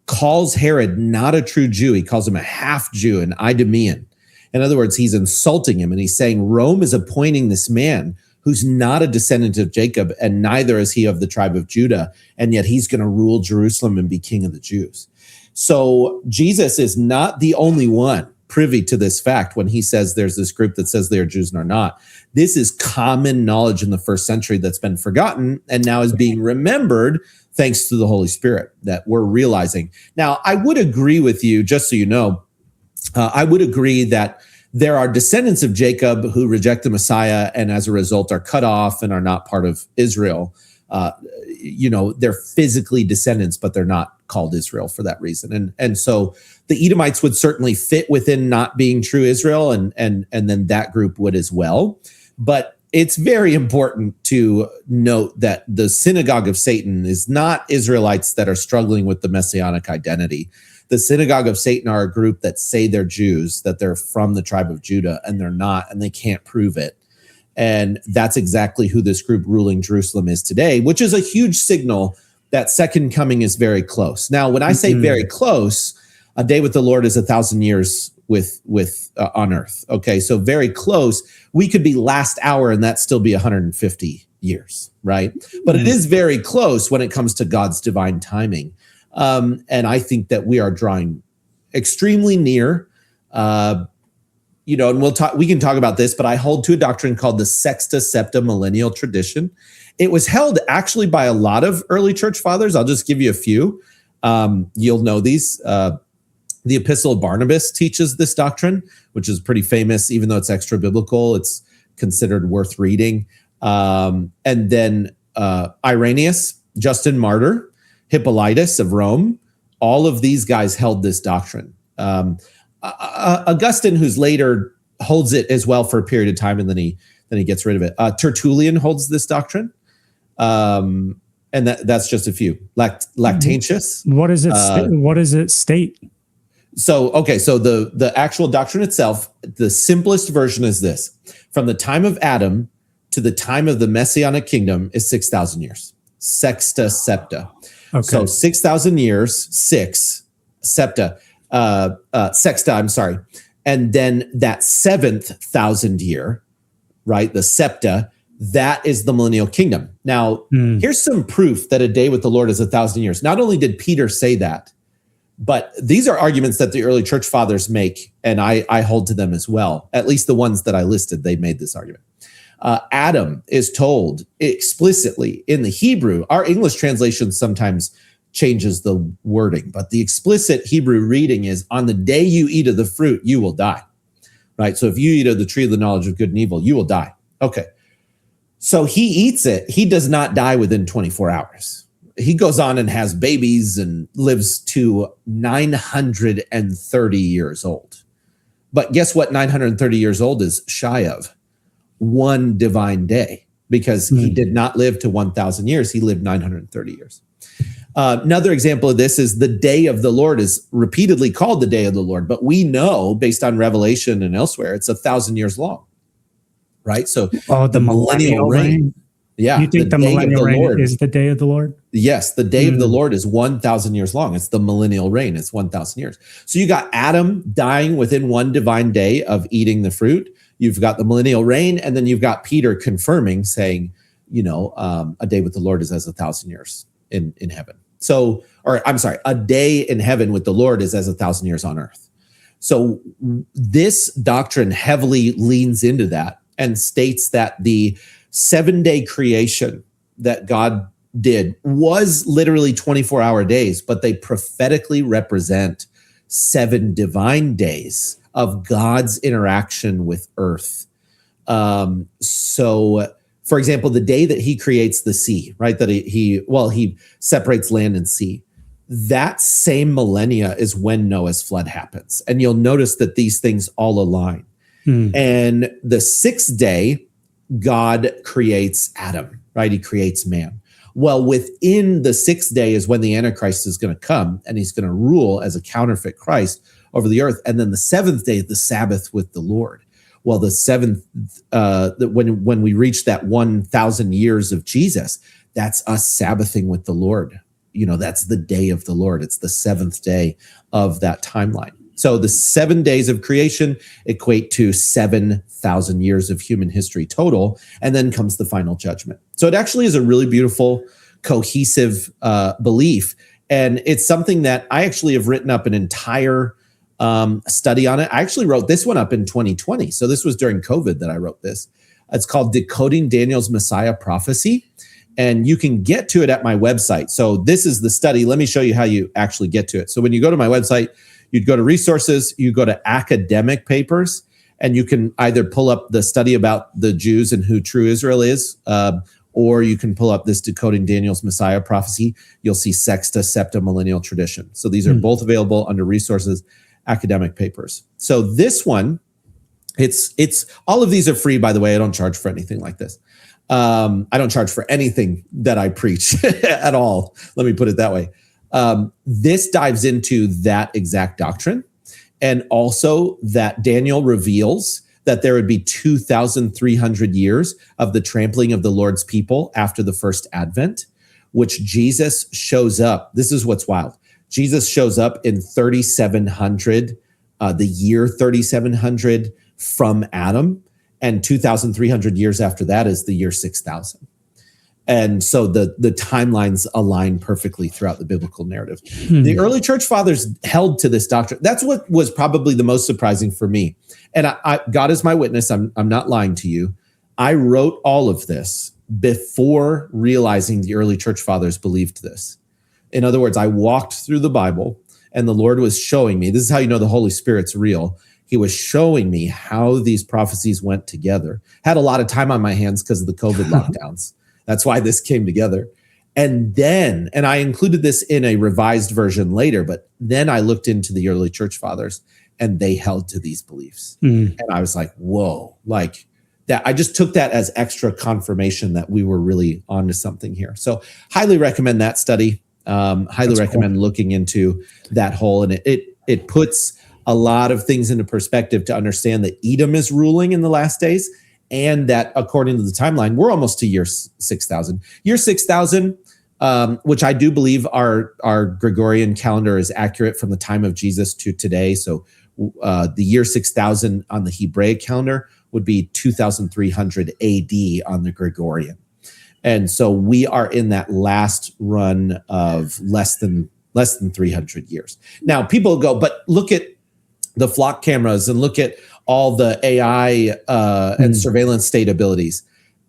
calls Herod not a true Jew. He calls him a half Jew, an Idumean. In other words, he's insulting him, and he's saying Rome is appointing this man who's not a descendant of Jacob, and neither is he of the tribe of Judah, and yet he's going to rule Jerusalem and be king of the Jews. So Jesus is not the only one privy to this fact when he says there's this group that says they are Jews and are not. This is common knowledge in the first century that's been forgotten and now is being remembered thanks to the Holy Spirit that we're realizing. Now, I would agree with you, just so you know, I would agree that there are descendants of Jacob who reject the Messiah and as a result are cut off and are not part of Israel. They're physically descendants, but they're not called Israel for that reason. And so the Edomites would certainly fit within not being true Israel, and then that group would as well. But it's very important to note that the synagogue of Satan is not Israelites that are struggling with the messianic identity. The synagogue of Satan are a group that say they're Jews, that they're from the tribe of Judah, and they're not, and they can't prove it. And that's exactly who this group ruling Jerusalem is today, which is a huge signal that second coming is very close. Now, when I say very close, a day with the Lord is 1,000 years with on earth. Okay, so very close. We could be last hour and that still be 150 years, right? But it is very close when it comes to God's divine timing. And I think that we are drawing extremely near. And we can talk about this, but I hold to a doctrine called the Sexta Septa Millennial tradition. It was held actually by a lot of early church fathers. I'll just give you a few. You'll know these. The Epistle of Barnabas teaches this doctrine, which is pretty famous, even though it's extra biblical. It's considered worth reading. And then Irenaeus, Justin Martyr, Hippolytus of Rome, all of these guys held this doctrine. Augustine, who's later holds it as well for a period of time, and then he gets rid of it. Tertullian holds this doctrine, and that's just a few. Lactantius. What does it state? So the actual doctrine itself, the simplest version is this: from the time of Adam to the time of the Messianic kingdom is 6,000 years. Sexta septa. Okay. So 6,000 years, sexta. I'm sorry. And then that 7,000 year, right? The septa, that is the millennial kingdom. Now, here's some proof that a day with the Lord is 1,000 years. Not only did Peter say that, but these are arguments that the early church fathers make, and I hold to them as well. At least the ones that I listed, they made this argument. Adam is told explicitly in the Hebrew. Our English translation sometimes changes the wording, but the explicit Hebrew reading is, on the day you eat of the fruit, you will die, right? So if you eat of the tree of the knowledge of good and evil, you will die. Okay. So he eats it. He does not die within 24 hours. He goes on and has babies and lives to 930 years old. But guess what 930 years old is shy of? One divine day, because he did not live to 1,000 years. He lived 930 years. Another example of this is the day of the Lord is repeatedly called the day of the Lord, but we know based on Revelation and elsewhere, it's 1,000 years long, right? So the millennial reign. Yeah. You think the millennial reign is the day of the Lord? Yes. The day of the Lord is 1,000 years long. It's the millennial reign. It's 1,000 years. So you got Adam dying within one divine day of eating the fruit. You've got the millennial reign. And then you've got Peter confirming, saying, a day with the Lord is as 1,000 years in heaven. So, or I'm sorry, a day in heaven with the Lord is as 1,000 years on earth. So this doctrine heavily leans into that and states that the 7-day creation that God did was literally 24-hour days, but they prophetically represent 7 divine days of God's interaction with earth. So, for example, the day that he creates the sea, right? That he separates land and sea. That same millennia is when Noah's flood happens. And you'll notice that these things all align. And the 6th day, God creates Adam, right? He creates man. Well, within the 6th day is when the Antichrist is going to come, and he's going to rule as a counterfeit Christ over the earth. And then the 7th day is the Sabbath with the Lord. Well, the seventh, when we reach that 1,000 years of Jesus, that's us Sabbathing with the Lord. That's the day of the Lord. It's the seventh day of that timeline. So the 7 days of creation equate to 7,000 years of human history total, and then comes the final judgment. So it actually is a really beautiful, cohesive belief, and it's something that I actually have written up an entire study on it. I actually wrote this one up in 2020, so this was during COVID that I wrote this. It's called Decoding Daniel's Messiah Prophecy, and you can get to it at my website. So this is the study. Let me show you how you actually get to it. So when you go to my website, you'd go to resources, you go to academic papers, and you can either pull up the study about the Jews and who true Israel is, or you can pull up this Decoding Daniel's Messiah Prophecy. You'll see Sexta, Septa, Millennial Tradition. So these are both available under resources, academic papers. So this one, it's all of these are free, by the way. I don't charge for anything like this. I don't charge for anything that I preach at all. Let me put it that way. This dives into that exact doctrine, and also that Daniel reveals that there would be 2,300 years of the trampling of the Lord's people after the first advent, which Jesus shows up. This is what's wild. Jesus shows up in 3,700, the year 3,700 from Adam, and 2,300 years after that is the year 6,000. And so the timelines align perfectly throughout the biblical narrative. The early church fathers held to this doctrine. That's what was probably the most surprising for me. And God is my witness. I'm not lying to you. I wrote all of this before realizing the early church fathers believed this. In other words, I walked through the Bible, and the Lord was showing me. This is how you know the Holy Spirit's real. He was showing me how these prophecies went together. Had a lot of time on my hands because of the COVID lockdowns. That's why this came together. And I included this in a revised version later, but then I looked into the early church fathers, and they held to these beliefs. And I was like, whoa, like that. I just took that as extra confirmation that we were really onto something here. So highly recommend that study. Highly recommend looking into that whole, and it puts a lot of things into perspective to understand that Edom is ruling in the last days. And that according to the timeline, we're almost to year 6,000. Year 6,000, which I do believe our Gregorian calendar is accurate from the time of Jesus to today. So the year 6,000 on the Hebraic calendar would be 2,300 AD on the Gregorian. And so we are in that last run of less than 300 years. Now people go, but look at the flock cameras and look at all the AI and surveillance state abilities.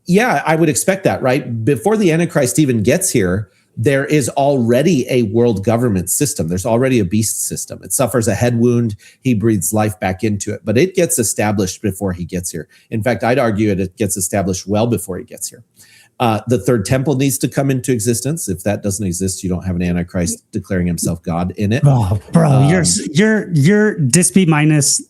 Yeah, I would expect that, right? Before the Antichrist even gets here, there is already a world government system. There's already a beast system. It suffers a head wound. He breathes life back into it, but it gets established before he gets here. In fact, I'd argue it gets established well before he gets here. The third temple needs to come into existence. If that doesn't exist, you don't have an Antichrist declaring himself God in it. Oh, bro, you're dispute minus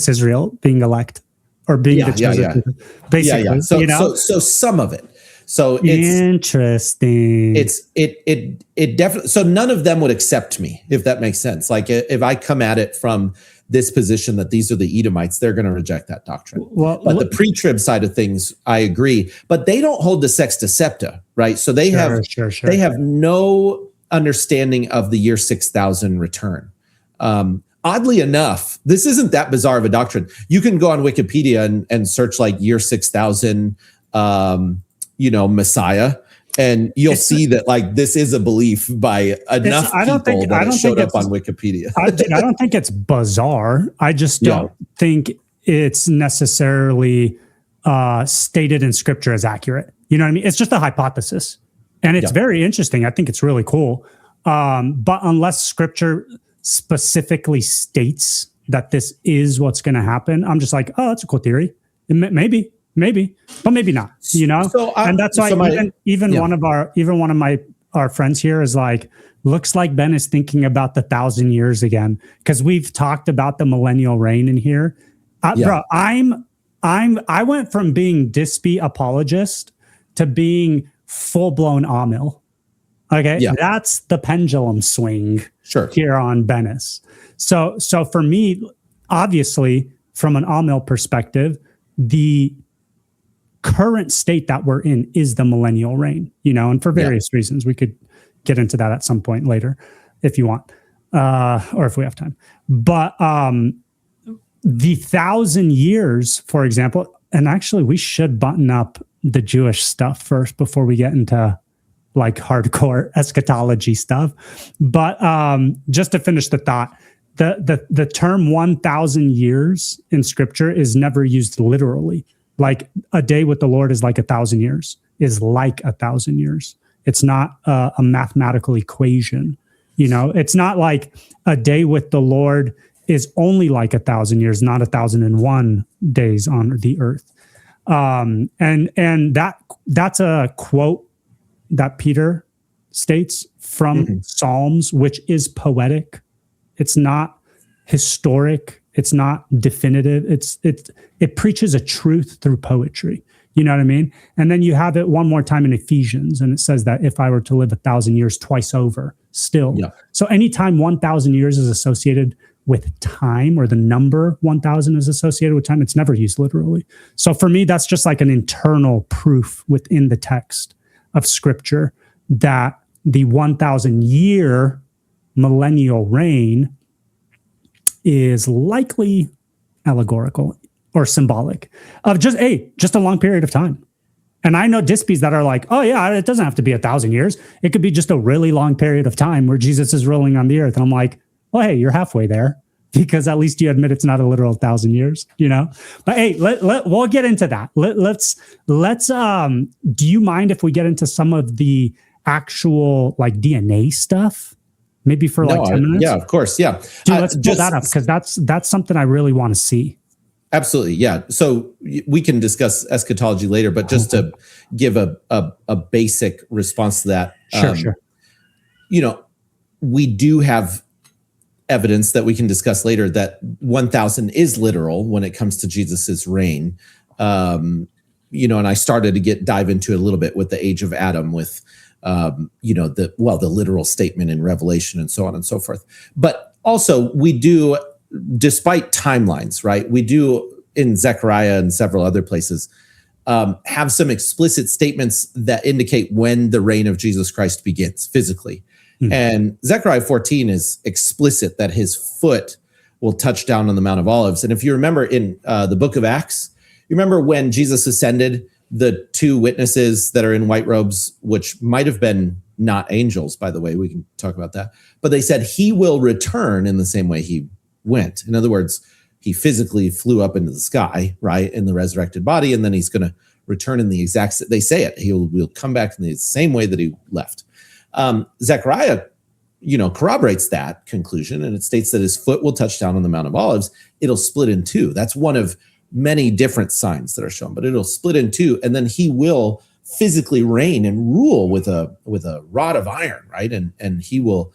Israel being elect or being the chosen. Basically, So some of it. So it's interesting. It definitely. So none of them would accept me, if that makes sense. Like if I come at it from this position that these are the Edomites, they're going to reject that doctrine. But the pre-trib side of things, I agree. But they don't hold the Sexta Septa, right? So they they have no understanding of the year 6,000 return. Oddly enough, this isn't that bizarre of a doctrine. You can go on Wikipedia and search like year 6,000, Messiah, and you'll see that like this is a belief by enough people that it showed up on Wikipedia. I don't think it's bizarre. I just don't think it's necessarily stated in Scripture as accurate. You know what I mean? It's just a hypothesis, and it's very interesting. I think it's really cool. But unless Scripture specifically states that this is what's going to happen, I'm just like, oh, that's a cool theory. Maybe, but maybe not. And that's why one of our friends here is like, looks like Ben is thinking about the 1,000 years again, because we've talked about the millennial reign in here. Bro, I went from being dispy apologist to being full blown Amil. Okay, that's the pendulum swing here on Bennis. So for me, obviously, from an Amil perspective, the current state that we're in is the millennial reign, and for various reasons. We could get into that at some point later if you want, or if we have time. But the 1,000 years, for example, and actually we should button up the Jewish stuff first before we get into like hardcore eschatology stuff. But just to finish the thought, the term 1,000 years in Scripture is never used literally. Like a day with the Lord is like 1,000 years, is like 1,000 years. It's not a mathematical equation. It's not like a day with the Lord is only like 1,000 years, not 1,001 days on the earth. And that's a quote that Peter states from Psalms, which is poetic. It's not historic. It's not definitive. It preaches a truth through poetry. You know what I mean? And then you have it one more time in Ephesians, and it says that if I were to live 1,000 years twice over, still. Yeah. So anytime 1,000 years is associated with time, or the number 1,000 is associated with time, it's never used literally. So for me, that's just like an internal proof within the text of Scripture that the 1,000 year millennial reign is likely allegorical or symbolic of just a long period of time. And I know dispies that are like, oh yeah, it doesn't have to be 1,000 years. It could be just a really long period of time where Jesus is ruling on the earth. And I'm like, well, hey, you're halfway there, because at least you admit it's not a literal 1,000 years, But hey, we'll get into that. Let's. Do you mind if we get into some of the actual like DNA stuff? Maybe for 10 minutes? Yeah, of course. Yeah. Dude, let's pull that up, because that's something I really want to see. Absolutely. Yeah. So we can discuss eschatology later, but just to give a basic response to that. Sure. We do have evidence that we can discuss later that 1,000 is literal when it comes to Jesus's reign. And I started to dive into it a little bit with the age of Adam, with the literal statement in Revelation and so on and so forth. But also we do, despite timelines, right? We do in Zechariah and several other places have some explicit statements that indicate when the reign of Jesus Christ begins physically. And Zechariah 14 is explicit that his foot will touch down on the Mount of Olives. And if you remember in the book of Acts, you remember when Jesus ascended, the two witnesses that are in white robes, which might have been not angels, by the way, we can talk about that, but they said he will return in the same way he went. In other words, he physically flew up into the sky, right, in the resurrected body, and then he's going to return in the exact, they say it, will come back in the same way that he left. Zechariah, corroborates that conclusion, and it states that his foot will touch down on the Mount of Olives. It'll split in two. That's one of many different signs that are shown, but it'll split in two, and then he will physically reign and rule with a rod of iron, right? And he will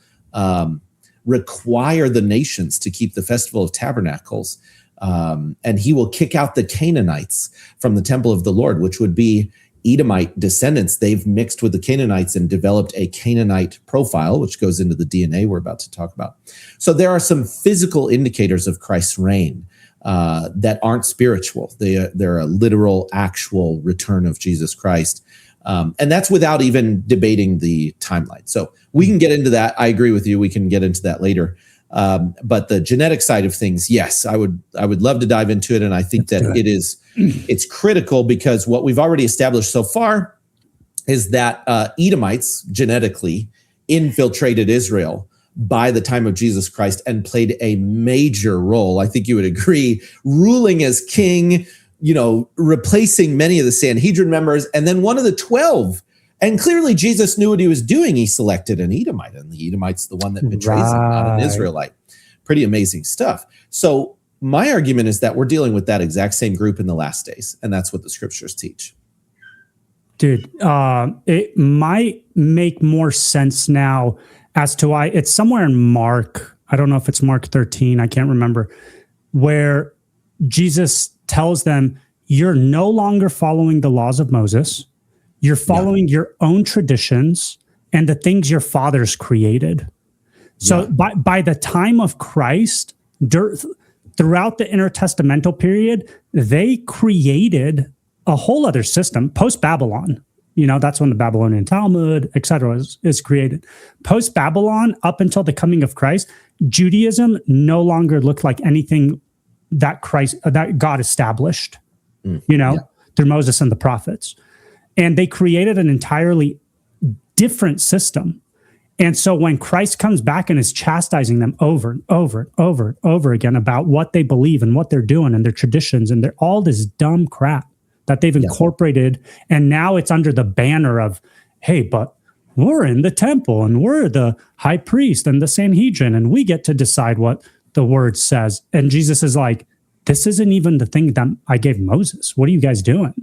require the nations to keep the Festival of Tabernacles, and he will kick out the Canaanites from the temple of the Lord, which would be Edomite descendants. They've mixed with the Canaanites and developed a Canaanite profile, which goes into the DNA we're about to talk about. So there are some physical indicators of Christ's reign that aren't spiritual. They're a literal, actual return of Jesus Christ. And that's without even debating the timeline. So we can get into that. I agree with you. We can get into that later. But the genetic side of things, yes, I would love to dive into it. And I think that it's critical, because what we've already established so far is that Edomites genetically infiltrated Israel by the time of Jesus Christ and played a major role. I think you would agree, ruling as king, replacing many of the Sanhedrin members, and then one of the 12. And clearly Jesus knew what he was doing. He selected an Edomite, and the Edomite's the one that betrays him, not an Israelite. Pretty amazing stuff. So my argument is that we're dealing with that exact same group in the last days, and that's what the scriptures teach. Dude, it might make more sense now as to why it's somewhere in Mark. I don't know if it's Mark 13. I can't remember, where Jesus tells them, you're no longer following the laws of Moses. You're following your own traditions and the things your fathers created. So by the time of Christ, throughout the intertestamental period, they created a whole other system post-Babylon. That's when the Babylonian Talmud, etc., is created. Post-Babylon, up until the coming of Christ, Judaism no longer looked like anything that God established, through Moses and the prophets. And they created an entirely different system. And so when Christ comes back and is chastising them over and over and over and over again about what they believe and what they're doing and their traditions and all this dumb crap that they've incorporated, and now it's under the banner of, hey, but we're in the temple and we're the high priest and the Sanhedrin and we get to decide what the word says. And Jesus is like, this isn't even the thing that I gave Moses. What are you guys doing?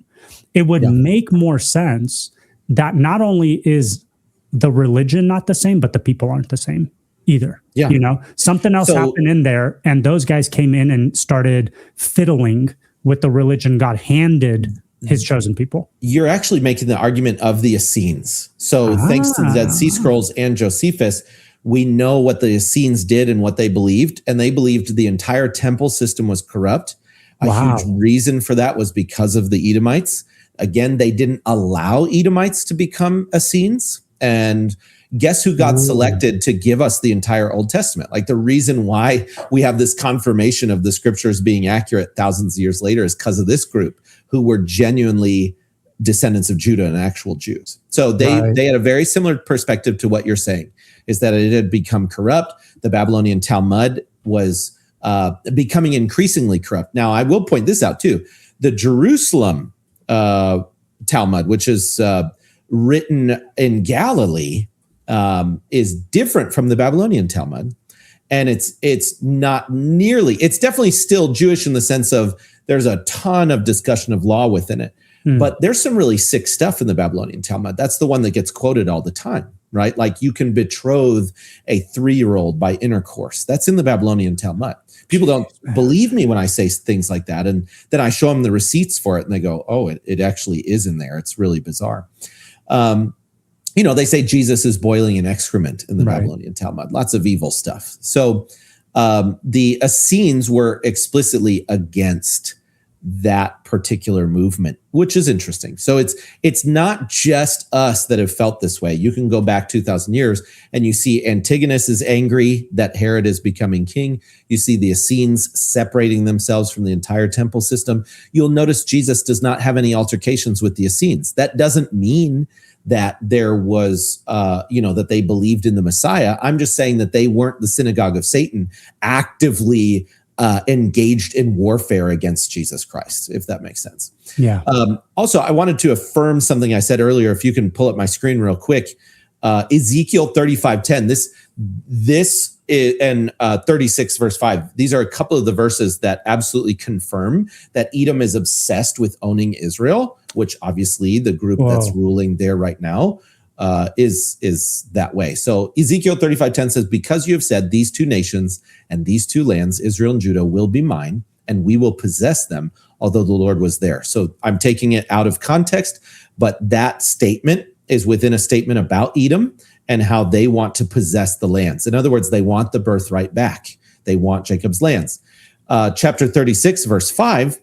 It would make more sense that not only is the religion not the same, but the people aren't the same either. Yeah. Something else happened in there, and those guys came in and started fiddling with the religion God handed his chosen people. You're actually making the argument of the Essenes. So thanks to the Dead Sea Scrolls and Josephus, we know what the Essenes did and what they believed. And they believed the entire temple system was corrupt. A huge reason for that was because of the Edomites. Again, they didn't allow Edomites to become Essenes. And guess who got selected to give us the entire Old Testament? Like, the reason why we have this confirmation of the scriptures being accurate thousands of years later is because of this group who were genuinely descendants of Judah and actual Jews. So they had a very similar perspective to what you're saying, is that it had become corrupt. The Babylonian Talmud was becoming increasingly corrupt. Now, I will point this out too. The Jerusalem Talmud, which is written in Galilee, is different from the Babylonian Talmud. And it's not nearly, it's definitely still Jewish in the sense of there's a ton of discussion of law within it. But there's some really sick stuff in the Babylonian Talmud. That's the one that gets quoted all the time, right? Like, you can betroth a 3-year-old by intercourse. That's in the Babylonian Talmud. People don't believe me when I say things like that. And then I show them the receipts for it and they go, oh, it actually is in there. It's really bizarre. They say Jesus is boiling in excrement in the Babylonian Talmud. Lots of evil stuff. So the Essenes were explicitly against that particular movement, which is interesting. So it's not just us that have felt this way. You can go back 2,000 years and you see Antigonus is angry that Herod is becoming king. You see the Essenes separating themselves from the entire temple system. You'll notice Jesus does not have any altercations with the Essenes. That doesn't mean that there was, that they believed in the Messiah. I'm just saying that they weren't the synagogue of Satan actively engaged in warfare against Jesus Christ, if that makes sense. Yeah. Also, I wanted to affirm something I said earlier. If you can pull up my screen real quick, Ezekiel 35:10. This is, and 36 verse 5. These are a couple of the verses that absolutely confirm that Edom is obsessed with owning Israel, which obviously the group that's ruling there right now is that way. So Ezekiel 35:10 says, because you have said these two nations and these two lands, Israel and Judah, will be mine, and we will possess them, although the Lord was there. So I'm taking it out of context, but that statement is within a statement about Edom and how they want to possess the lands. In other words, they want the birthright back. They want Jacob's lands. Chapter 36, verse 5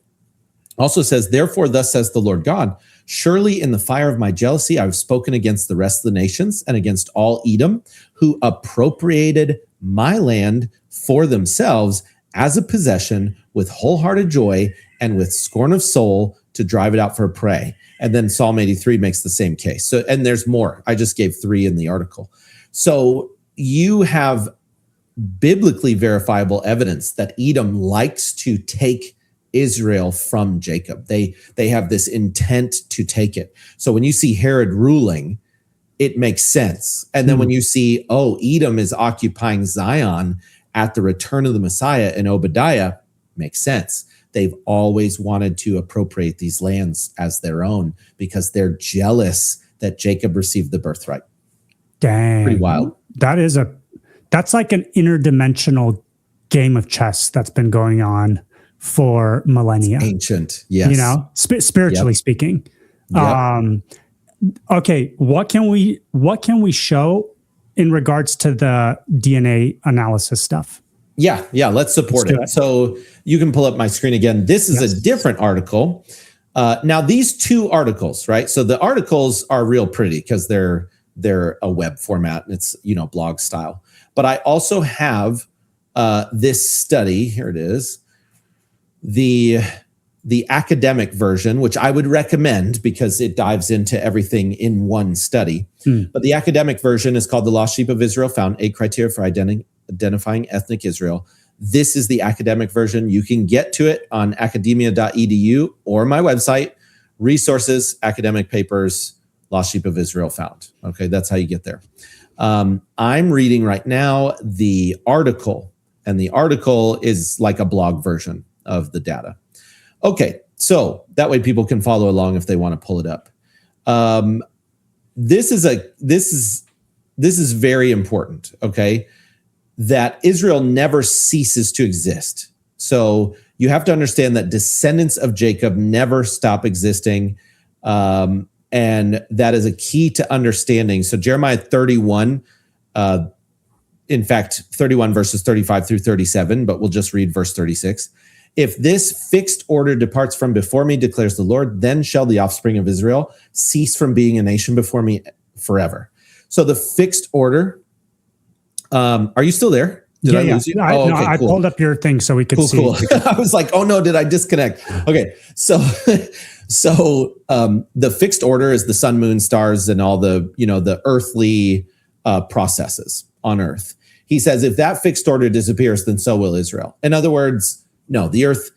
also says, therefore, thus says the Lord God, surely in the fire of my jealousy, I've spoken against the rest of the nations and against all Edom, who appropriated my land for themselves as a possession with wholehearted joy and with scorn of soul to drive it out for a prey. And then Psalm 83 makes the same case. So, and there's more. I just gave 3 in the article. So you have biblically verifiable evidence that Edom likes to take Israel from Jacob. They have this intent to take it. So when you see Herod ruling, it makes sense. And then when you see, Edom is occupying Zion at the return of the Messiah in Obadiah, makes sense. They've always wanted to appropriate these lands as their own because they're jealous that Jacob received the birthright. Dang. Pretty wild. That's like an interdimensional game of chess that's been going on for millennia. It's ancient, yes. Spiritually speaking. Yep. Okay, what can we show in regards to the DNA analysis stuff? Yeah, let's support it. So you can pull up my screen again. This is a different article. Now these two articles, right? So the articles are real pretty because they're a web format and it's, blog style. But I also have this study. Here it is. The academic version, which I would recommend because it dives into everything in one study. But the academic version is called The Lost Sheep of Israel Found, 8 Criteria for Identifying Ethnic Israel. This is the academic version. You can get to it on academia.edu or my website, resources, academic papers, Lost Sheep of Israel Found. Okay, that's how you get there. I'm reading right now the article, and the article is like a blog version of the data. Okay, so that way people can follow along if they want to pull it up. This is very important, okay? That Israel never ceases to exist. So you have to understand that descendants of Jacob never stop existing, and that is a key to understanding. So Jeremiah 31, in fact, 31 verses 35 through 37, but we'll just read verse 36. If this fixed order departs from before me, declares the Lord, then shall the offspring of Israel cease from being a nation before me forever. So the fixed order, are you still there? Did I lose you? I pulled up your thing so we could see. Cool. I was like, oh no, did I disconnect? Okay, so the fixed order is the sun, moon, stars, and all the earthly processes on earth. He says, if that fixed order disappears, then so will Israel. In other words, no, the earth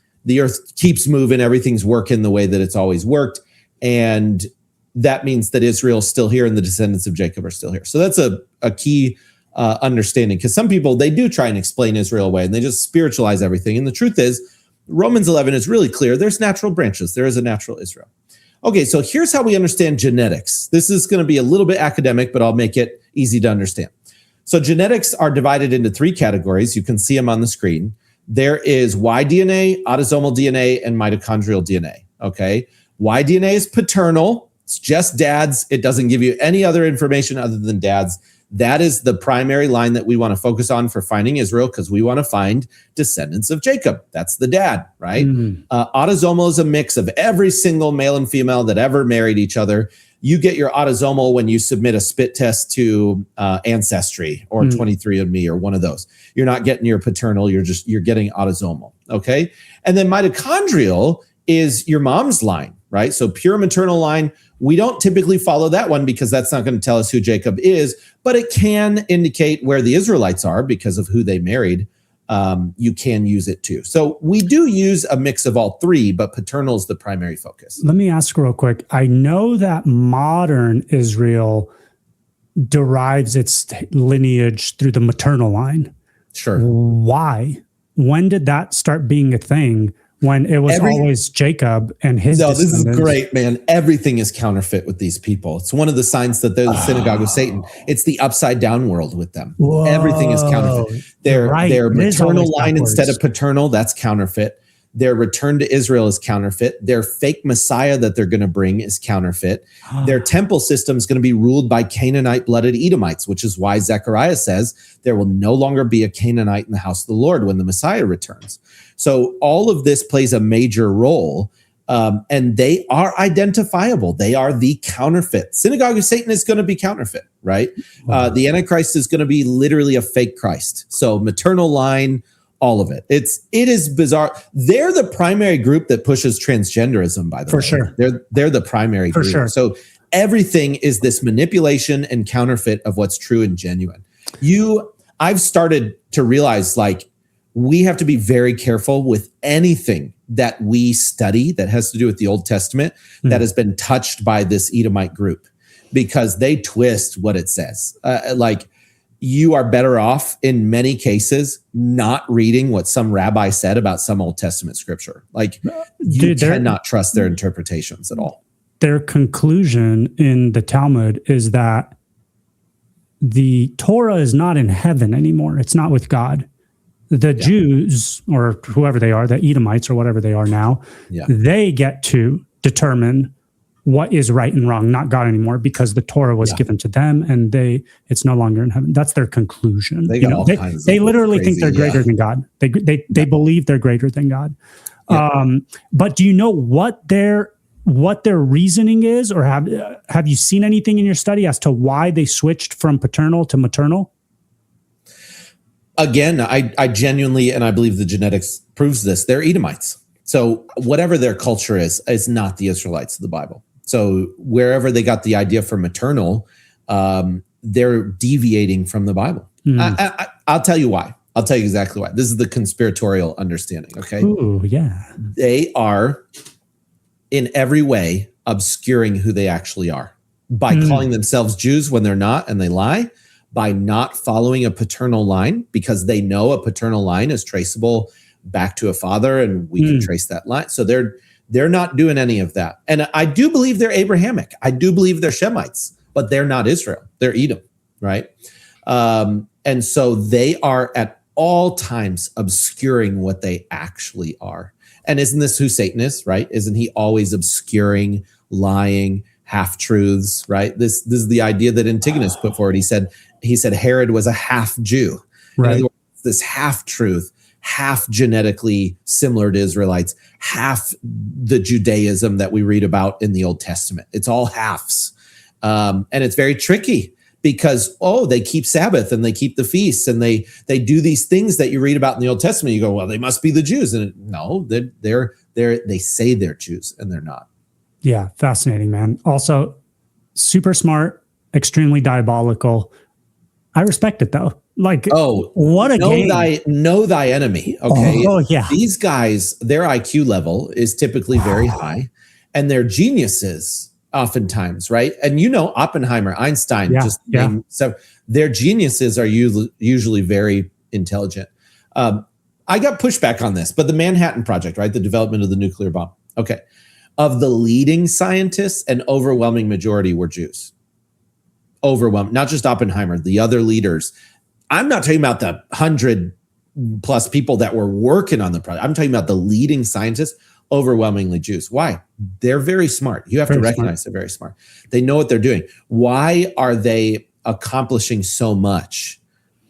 keeps moving. Everything's working the way that it's always worked. And that means that Israel's still here and the descendants of Jacob are still here. So that's a key understanding, because some people, they do try and explain Israel away and they just spiritualize everything. And the truth is, Romans 11 is really clear. There's natural branches. There is a natural Israel. Okay, so here's how we understand genetics. This is going to be a little bit academic, but I'll make it easy to understand. So genetics are divided into 3 categories. You can see them on the screen. There is Y DNA, autosomal DNA, and mitochondrial DNA, okay? Y DNA is paternal. It's just dads. It doesn't give you any other information other than dads. That is the primary line that we want to focus on for finding Israel, because we want to find descendants of Jacob. That's the dad, right? Autosomal is a mix of every single male and female that ever married each other. You get your autosomal when you submit a spit test to Ancestry or 23andMe or one of those. You're not getting your paternal, you're getting autosomal, okay? And then mitochondrial is your mom's line, right? So pure maternal line, we don't typically follow that one because that's not going to tell us who Jacob is, but it can indicate where the Israelites are because of who they married. You can use it too. So we do use a mix of all 3, but paternal is the primary focus. Let me ask real quick. I know that modern Israel derives its lineage through the maternal line. Sure. Why? When did that start being a thing? When it was always Jacob and his descendants? This is great, man. Everything is counterfeit with these people. It's one of the signs that they're the synagogue of Satan. It's the upside down world with them. Whoa. Everything is counterfeit. Their maternal line instead of paternal, that's counterfeit. Their return to Israel is counterfeit. Their fake Messiah that they're going to bring is counterfeit. Their temple system is going to be ruled by Canaanite-blooded Edomites, which is why Zechariah says there will no longer be a Canaanite in the house of the Lord when the Messiah returns. So all of this plays a major role, and they are identifiable. They are the counterfeit. Synagogue of Satan is going to be counterfeit, right? The Antichrist is going to be literally a fake Christ. So maternal line, all of it. It is bizarre. They're the primary group that pushes transgenderism, by the way. For sure. They're the primary group. Sure. So everything is this manipulation and counterfeit of what's true and genuine. I've started to realize, like, we have to be very careful with anything that we study that has to do with the Old Testament that has been touched by this Edomite group, because they twist what it says. Like, you are better off in many cases not reading what some rabbi said about some Old Testament scripture. Like, you cannot trust their interpretations at all. Their conclusion in the Talmud is that the Torah is not in heaven anymore. It's not with God. The Jews, or whoever they are, the Edomites or whatever they are now, they get to determine what is right and wrong, not God anymore, because the Torah was given to them and it's no longer in heaven. That's their conclusion. They got all kinds they of literally crazy, think they're greater than God. They believe they're greater than God. Yeah. But do you know what their reasoning is, or have you seen anything in your study as to why they switched from paternal to maternal? Again, I genuinely, and I believe the genetics proves this, they're Edomites. So whatever their culture is not the Israelites of the Bible. So wherever they got the idea for maternal, they're deviating from the Bible. I'll tell you why. I'll tell you exactly why. This is the conspiratorial understanding, okay? Ooh, yeah. They are, in every way, obscuring who they actually are by calling themselves Jews when they're not, and they lie, by not following a paternal line, because they know a paternal line is traceable back to a father, and we can trace that line. So they're not doing any of that. And I do believe they're Abrahamic. I do believe they're Shemites, but they're not Israel. They're Edom, right? And so they are at all times obscuring what they actually are. And isn't this who Satan is, right? Isn't he always obscuring, lying, half-truths, right? This is the idea that Antigonus put forward. He said Herod was a half-Jew. Right. In other words, this half-truth, half genetically similar to Israelites, half the Judaism that we read about in the Old Testament. It's all halves. And it's very tricky because, they keep Sabbath and they keep the feasts and they do these things that you read about in the Old Testament. You go, well, they must be the Jews. And no, they say they're Jews and they're not. Yeah, fascinating, man. Also, super smart, extremely diabolical. I respect it though. Like, what a game. Know thy enemy. Okay. Oh, yeah. These guys, their IQ level is typically very high, and their geniuses oftentimes, right? And Oppenheimer, Einstein, so their geniuses are usually very intelligent. I got pushback on this, but the Manhattan Project, right? The development of the nuclear bomb. Okay. Of the leading scientists, an overwhelming majority were Jews. Overwhelming, not just Oppenheimer, the other leaders. I'm not talking about the 100+ people that were working on the project. I'm talking about the leading scientists, overwhelmingly Jews. Why? They're very smart. You have to recognize they're very smart. They know what they're doing. Why are they accomplishing so much,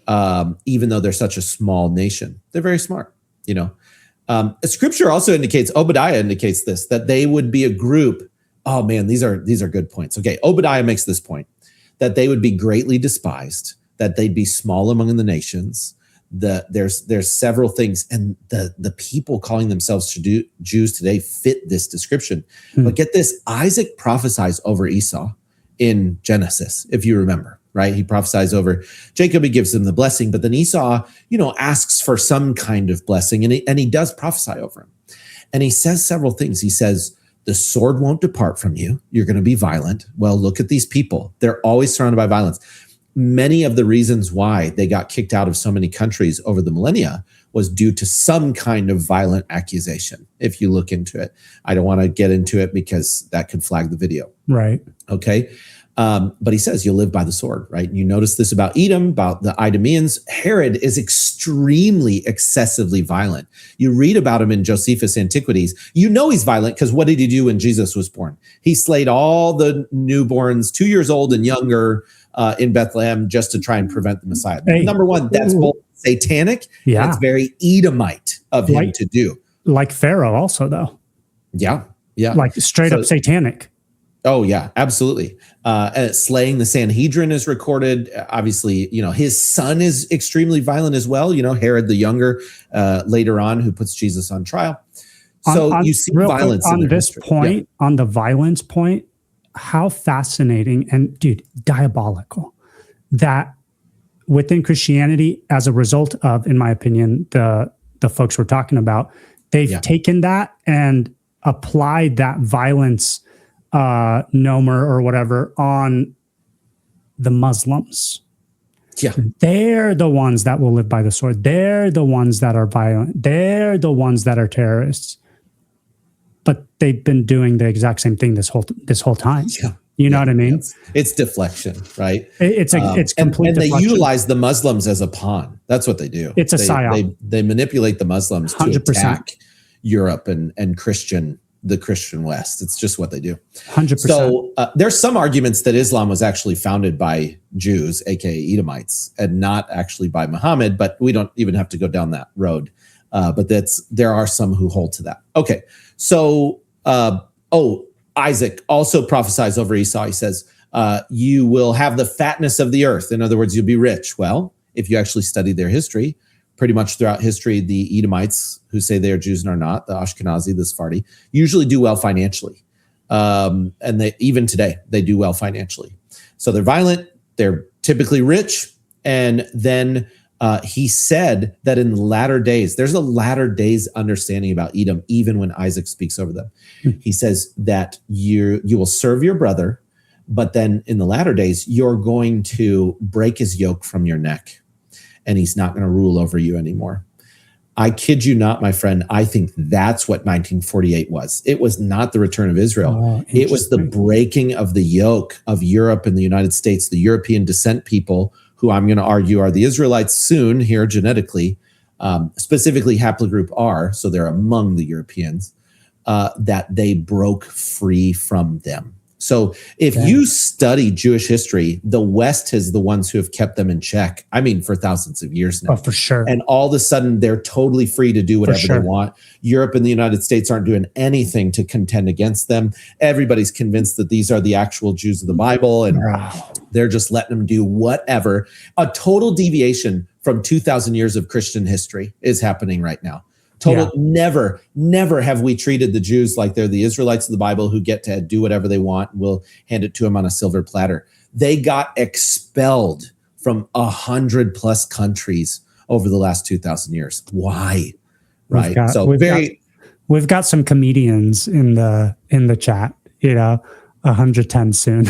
even though they're such a small nation? They're very smart. Scripture also indicates, Obadiah indicates this, that they would be a group. Oh man, these are good points. Okay, Obadiah makes this point, that they would be greatly despised, that they'd be small among the nations. There's several things, and the people calling themselves Jews today fit this description. But get this, Isaac prophesies over Esau in Genesis, if you remember, right? He prophesies over Jacob, he gives him the blessing, but then Esau, asks for some kind of blessing, and he does prophesy over him. And he says several things. He says, the sword won't depart from you. You're going to be violent. Well, look at these people. They're always surrounded by violence. Many of the reasons why they got kicked out of so many countries over the millennia was due to some kind of violent accusation. If you look into it, I don't want to get into it because that could flag the video. Right. Okay. But he says you'll live by the sword, right? You notice this about Edom, about the Idumeans. Herod is extremely, excessively violent. You read about him in Josephus' Antiquities. He's violent because what did he do when Jesus was born? He slayed all the newborns 2 years old and younger in Bethlehem just to try and prevent the Messiah. Hey, number one, that's both satanic. Yeah. And it's very Edomite of him to do. Like Pharaoh also, though. Yeah. Yeah. Like straight up satanic. Oh, yeah, absolutely. Slaying the Sanhedrin is recorded. Obviously, his son is extremely violent as well. Herod the Younger later on, who puts Jesus on trial. So you see violence on this point, on the violence point. How fascinating and, dude, diabolical that within Christianity, as a result of, in my opinion, the folks we're talking about, they've taken that and applied that violence nomer or whatever on the Muslims. Yeah. They're the ones that will live by the sword. They're the ones that are violent. They're the ones that are terrorists. But they've been doing the exact same thing this whole time. Yeah. You know what I mean? It's deflection, right? It's complete and deflection. They utilize the Muslims as a pawn. That's what they do. It's a psyop. They manipulate the Muslims 100%. To attack Europe and Christian the Christian West. It's just what they do. 100%. So there's some arguments that Islam was actually founded by Jews, aka Edomites, and not actually by Muhammad, but we don't even have to go down that road. But there are some who hold to that. Okay, so Isaac also prophesies over Esau. He says, you will have the fatness of the earth. In other words, you'll be rich. Well, if you actually study their history, pretty much throughout history, the Edomites, who say they are Jews and are not, the Ashkenazi, the Sephardi, usually do well financially. And even today, they do well financially. So they're violent, they're typically rich. And then he said that in the latter days, there's a latter days understanding about Edom, even when Isaac speaks over them. He says that you will serve your brother, but then in the latter days, you're going to break his yoke from your neck, and he's not going to rule over you anymore. I kid you not, my friend. I think that's what 1948 was. It was not the return of Israel. It was the breaking of the yoke of Europe and the United States, the European descent people, who I'm going to argue are the Israelites soon here genetically, specifically Haplogroup R, so they're among the Europeans, that they broke free from them. So if you study Jewish history, the West is the ones who have kept them in check. I mean, for thousands of years now. Oh, for sure. And all of a sudden, they're totally free to do whatever they want. Europe and the United States aren't doing anything to contend against them. Everybody's convinced that these are the actual Jews of the Bible, and they're just letting them do whatever. A total deviation from 2,000 years of Christian history is happening right now. Never have we treated the Jews like they're the Israelites of the Bible who get to do whatever they want. We'll hand it to them on a silver platter. They got expelled from 100+ countries over the last 2,000 years. Why? Right. We've got some comedians in the chat, 110 soon.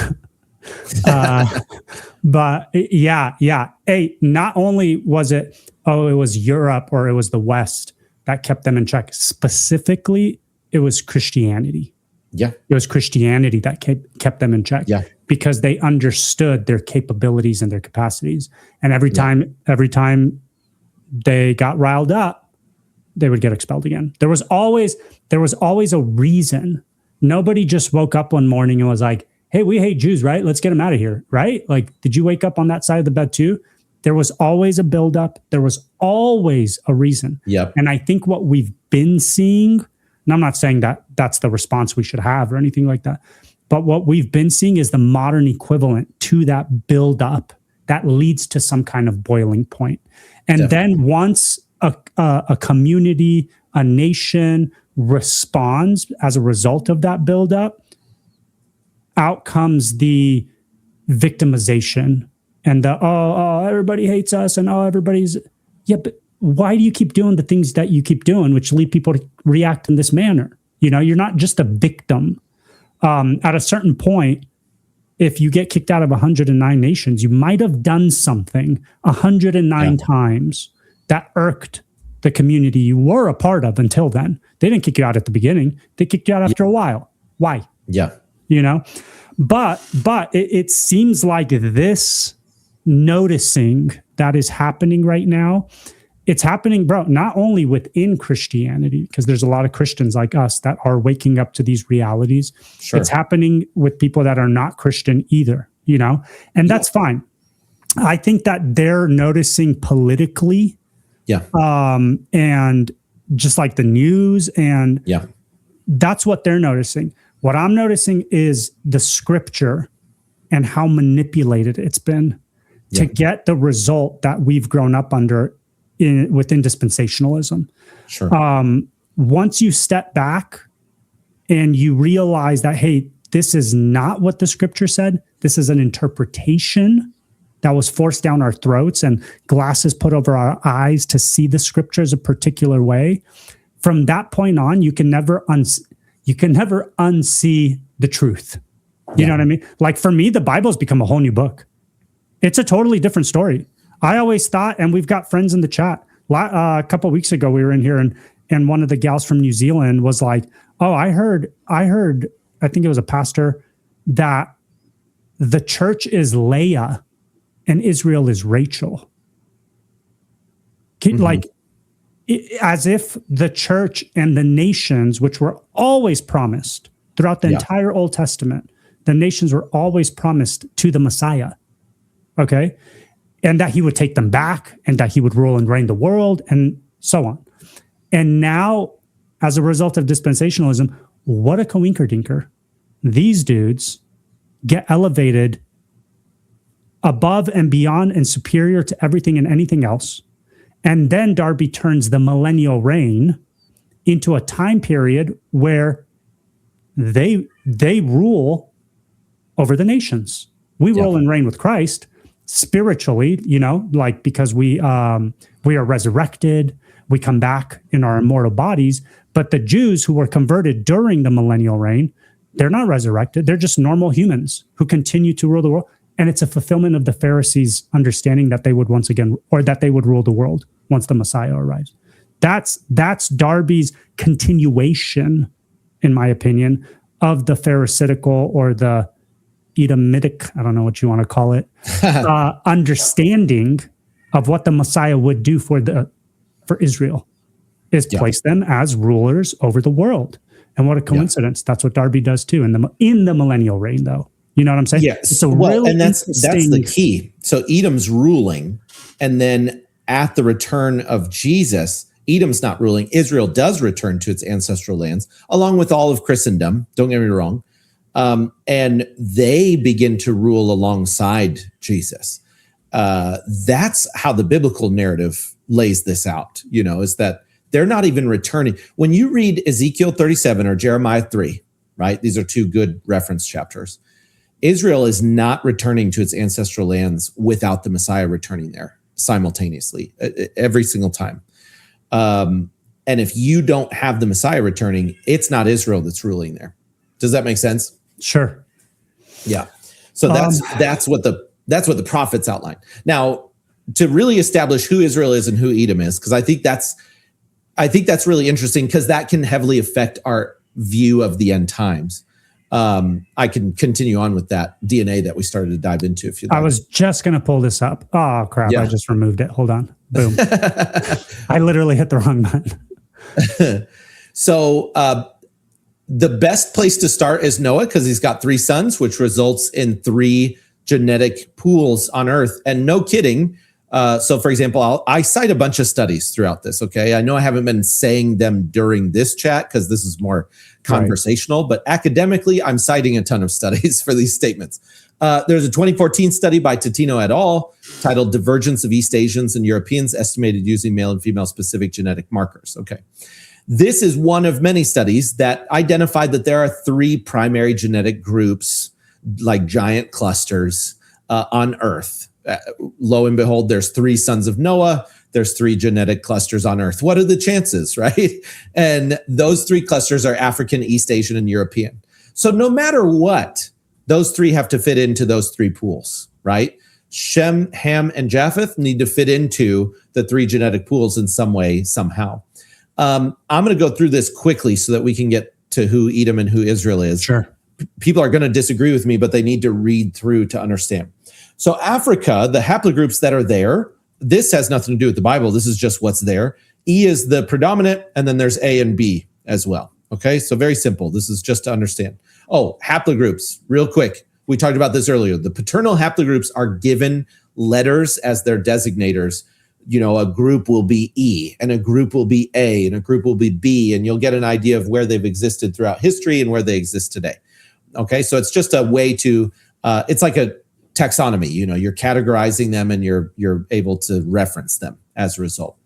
But yeah. Hey, not only was it was Europe or it was the West that kept them in check. Specifically, it was Christianity. Yeah. It was Christianity that kept them in check. Yeah. Because they understood their capabilities and their capacities. And every time they got riled up, they would get expelled again. There was always a reason. Nobody just woke up one morning and was like, hey, we hate Jews, right? Let's get them out of here, right? Like, did you wake up on that side of the bed too? There was always a buildup. There was always a reason. Yep. And I think what we've been seeing, and I'm not saying that that's the response we should have or anything like that, but what we've been seeing is the modern equivalent to that buildup that leads to some kind of boiling point. And then once a community, a nation responds as a result of that buildup, out comes the victimization. And everybody hates us, and everybody's... Yeah, but why do you keep doing the things that you keep doing, which lead people to react in this manner? You're not just a victim. At a certain point, if you get kicked out of 109 nations, you might have done something 109 times that irked the community you were a part of until then. They didn't kick you out at the beginning. They kicked you out after a while. Why? Yeah. But it seems like this noticing that is happening right now, it's happening, bro, not only within Christianity, because there's a lot of Christians like us that are waking up to these realities. Sure. It's happening with people that are not Christian either, and that's fine. I think that they're noticing politically, and just like the news, and that's what they're noticing. What I'm noticing is the scripture and how manipulated it's been to get the result that we've grown up under within dispensationalism. Sure. Once you step back and you realize that, hey, this is not what the scripture said. This is an interpretation that was forced down our throats and glasses put over our eyes to see the scriptures a particular way. From that point on, you can never unsee the truth. You know what I mean? Like for me, the Bible's become a whole new book. It's a totally different story. I always thought, and we've got friends in the chat. A couple of weeks ago, we were in here, and one of the gals from New Zealand was like, "Oh, I heard. I think it was a pastor that the church is Leah, and Israel is Rachel." Like, as if the church and the nations, which were always promised throughout the entire Old Testament, the nations were always promised to the Messiah, okay? And that he would take them back and that he would rule and reign the world and so on. And now, as a result of dispensationalism, what a coinkerdinker. These dudes get elevated above and beyond and superior to everything and anything else. And then Darby turns the millennial reign into a time period where they rule over the nations. We rule and reign with Christ spiritually, like because we are resurrected, we come back in our immortal bodies. But the Jews who were converted during the millennial reign, they're not resurrected. They're just normal humans who continue to rule the world. And it's a fulfillment of the Pharisees' understanding that they would once again, or that they would rule the world once the Messiah arrives. That's Darby's continuation, in my opinion, of the Pharisaical or the Edomitic, I don't know what you want to call it, understanding of what the Messiah would do for Israel, is place them as rulers over the world. And what a coincidence! That's what Darby does too in the millennial reign, though. You know what I'm saying? Yes. And that's the key. So Edom's ruling, and then at the return of Jesus, Edom's not ruling. Israel does return to its ancestral lands, along with all of Christendom. Don't get me wrong. And they begin to rule alongside Jesus. That's how the biblical narrative lays this out, is that they're not even returning. When you read Ezekiel 37 or Jeremiah 3, right? These are two good reference chapters. Israel is not returning to its ancestral lands without the Messiah returning there simultaneously every single time. And if you don't have the Messiah returning, it's not Israel that's ruling there. Does that make sense? Sure. Yeah. So that's what the prophets outline. Now, to really establish who Israel is and who Edom is, because I think that's really interesting, because that can heavily affect our view of the end times. I can continue on with that DNA that we started to dive into. If you like. I was just going to pull this up. Oh, crap. Yeah. I just removed it. Hold on. Boom. I literally hit the wrong button. So the best place to start is Noah, because he's got 3 sons, which results in 3 genetic pools on Earth. And no kidding. So, for example, I cite a bunch of studies throughout this, okay? I know I haven't been saying them during this chat because this is more conversational, but academically, I'm citing a ton of studies for these statements. There's a 2014 study by Totino et al. Titled Divergence of East Asians and Europeans Estimated Using Male and Female Specific Genetic Markers, okay? This is one of many studies that identified that there are 3 primary genetic groups, like giant clusters, on Earth. Lo and behold, there's 3 sons of Noah. There's 3 genetic clusters on Earth. What are the chances, right? And those 3 clusters are African, East Asian, and European. So no matter what, those 3 have to fit into those 3 pools, right? Shem, Ham, and Japheth need to fit into the 3 genetic pools in some way, somehow. I'm going to go through this quickly so that we can get to who Edom and who Israel is. Sure. People are going to disagree with me, but they need to read through to understand. So Africa, the haplogroups that are there, this has nothing to do with the Bible. This is just what's there. E is the predominant, and then there's A and B as well. Okay, so very simple. This is just to understand. Oh, haplogroups, real quick. We talked about this earlier. The paternal haplogroups are given letters as their designators. A group will be E, and a group will be A, and a group will be B, and you'll get an idea of where they've existed throughout history and where they exist today. Okay, so it's just a way to, it's like a taxonomy. You're categorizing them and you're able to reference them as a result.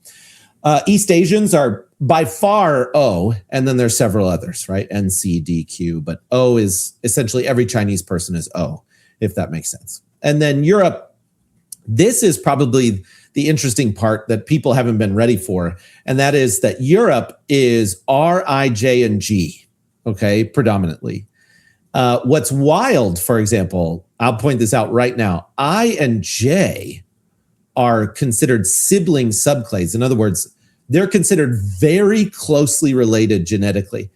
East Asians are by far O, and then there's several others, right? N, C, D, Q, but O is essentially every Chinese person is O, if that makes sense. And then Europe, this is probably the interesting part that people haven't been ready for, and that is that Europe is R, I, J, and G, okay, predominantly. What's wild, for example, I'll point this out right now. I and J are considered sibling subclades. In other words, they're considered very closely related genetically.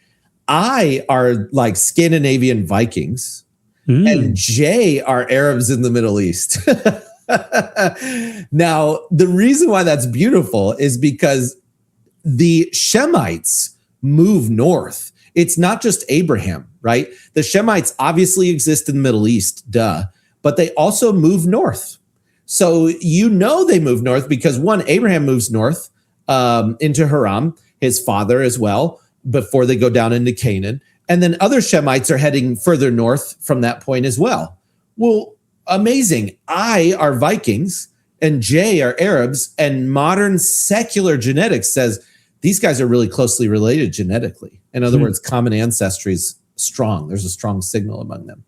I are like Scandinavian Vikings, and J are Arabs in the Middle East. Now, the reason why that's beautiful is because the Shemites move north. It's not just Abraham, right? The Shemites obviously exist in the Middle East, but they also move north. So they move north because one, Abraham moves north into Haran, his father as well, before they go down into Canaan. And then other Shemites are heading further north from that point as well. Well, amazing. I are Vikings and J are Arabs, and modern secular genetics says these guys are really closely related genetically. In other words, common ancestry is strong. There's a strong signal among them.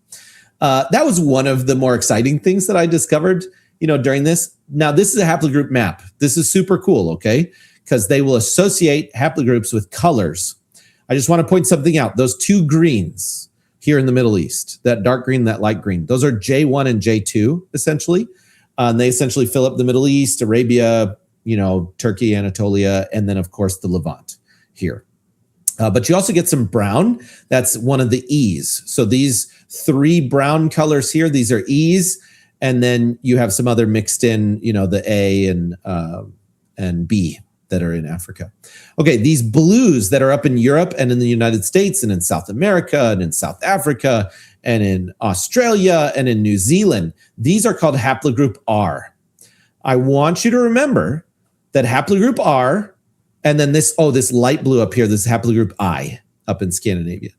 That was one of the more exciting things that I discovered, during this. Now, this is a haplogroup map. This is super cool, okay? Because they will associate haplogroups with colors. I just want to point something out. Those two greens here in the Middle East, that dark green, that light green, those are J1 and J2, essentially. And they essentially fill up the Middle East, Arabia, Turkey, Anatolia, and then, of course, the Levant here. But you also get some brown. That's one of the E's. So these three brown colors here, these are E's. And then you have some other mixed in, the A and B that are in Africa. Okay, these blues that are up in Europe and in the United States and in South America and in South Africa and in Australia and in New Zealand, these are called haplogroup R. I want you to remember that haplogroup R, and then this light blue up here, this is haplogroup I up in Scandinavia.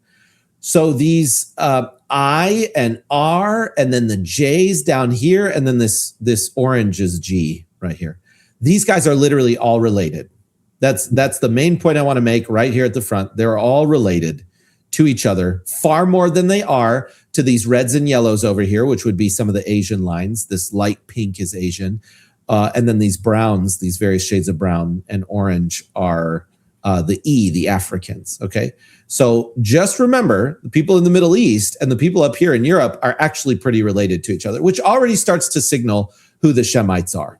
So these I and R, and then the J's down here, and then this orange is G right here. These guys are literally all related. That's the main point I want to make right here at the front. They're all related to each other, far more than they are to these reds and yellows over here, which would be some of the Asian lines. This light pink is Asian. And then these browns, these various shades of brown and orange are the E, the Africans, okay? So just remember, the people in the Middle East and the people up here in Europe are actually pretty related to each other, which already starts to signal who the Shemites are.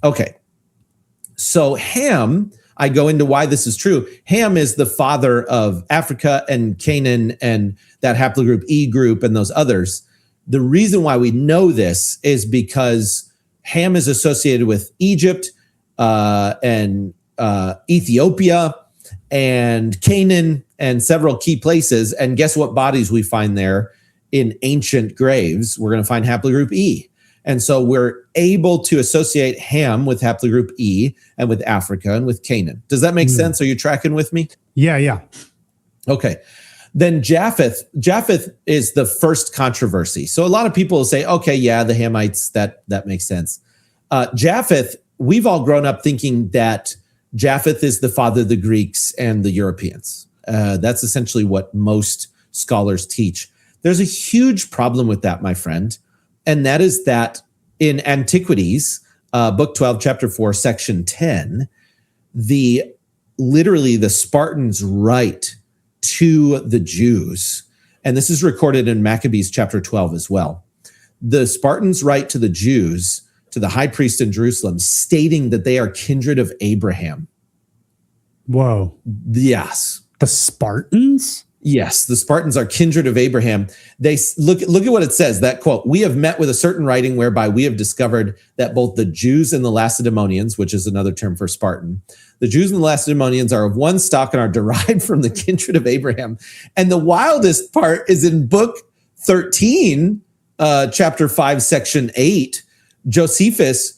Okay, so Ham, I go into why this is true. Ham is the father of Africa and Canaan and that haplogroup E group and those others. The reason why we know this is because Ham is associated with Egypt and Ethiopia and Canaan and several key places. And guess what bodies we find there in ancient graves? We're going to find haplogroup E. And so we're able to associate Ham with haplogroup E and with Africa and with Canaan. Does that make sense? Are you tracking with me? Yeah. Okay. Then Japheth is the first controversy. So a lot of people will say, okay, yeah, the Hamites, that makes sense. Japheth, we've all grown up thinking that Japheth is the father of the Greeks and the Europeans. That's essentially what most scholars teach. There's a huge problem with that, my friend. And that is that in Antiquities, book 12, chapter 4, section 10, literally the Spartans write to the Jews, and this is recorded in Maccabees chapter 12 as well. The Spartans write to the Jews, to the high priest in Jerusalem, stating that they are kindred of Abraham. Whoa. Yes. The Spartans? Yes, the Spartans are kindred of Abraham. They look at what it says, that quote, "We have met with a certain writing whereby we have discovered that both the Jews and the Lacedaemonians," which is another term for Spartan, "the Jews and the Lacedaemonians are of one stock and are derived from the kindred of Abraham." And the wildest part is in book 13, chapter 5, section 8, Josephus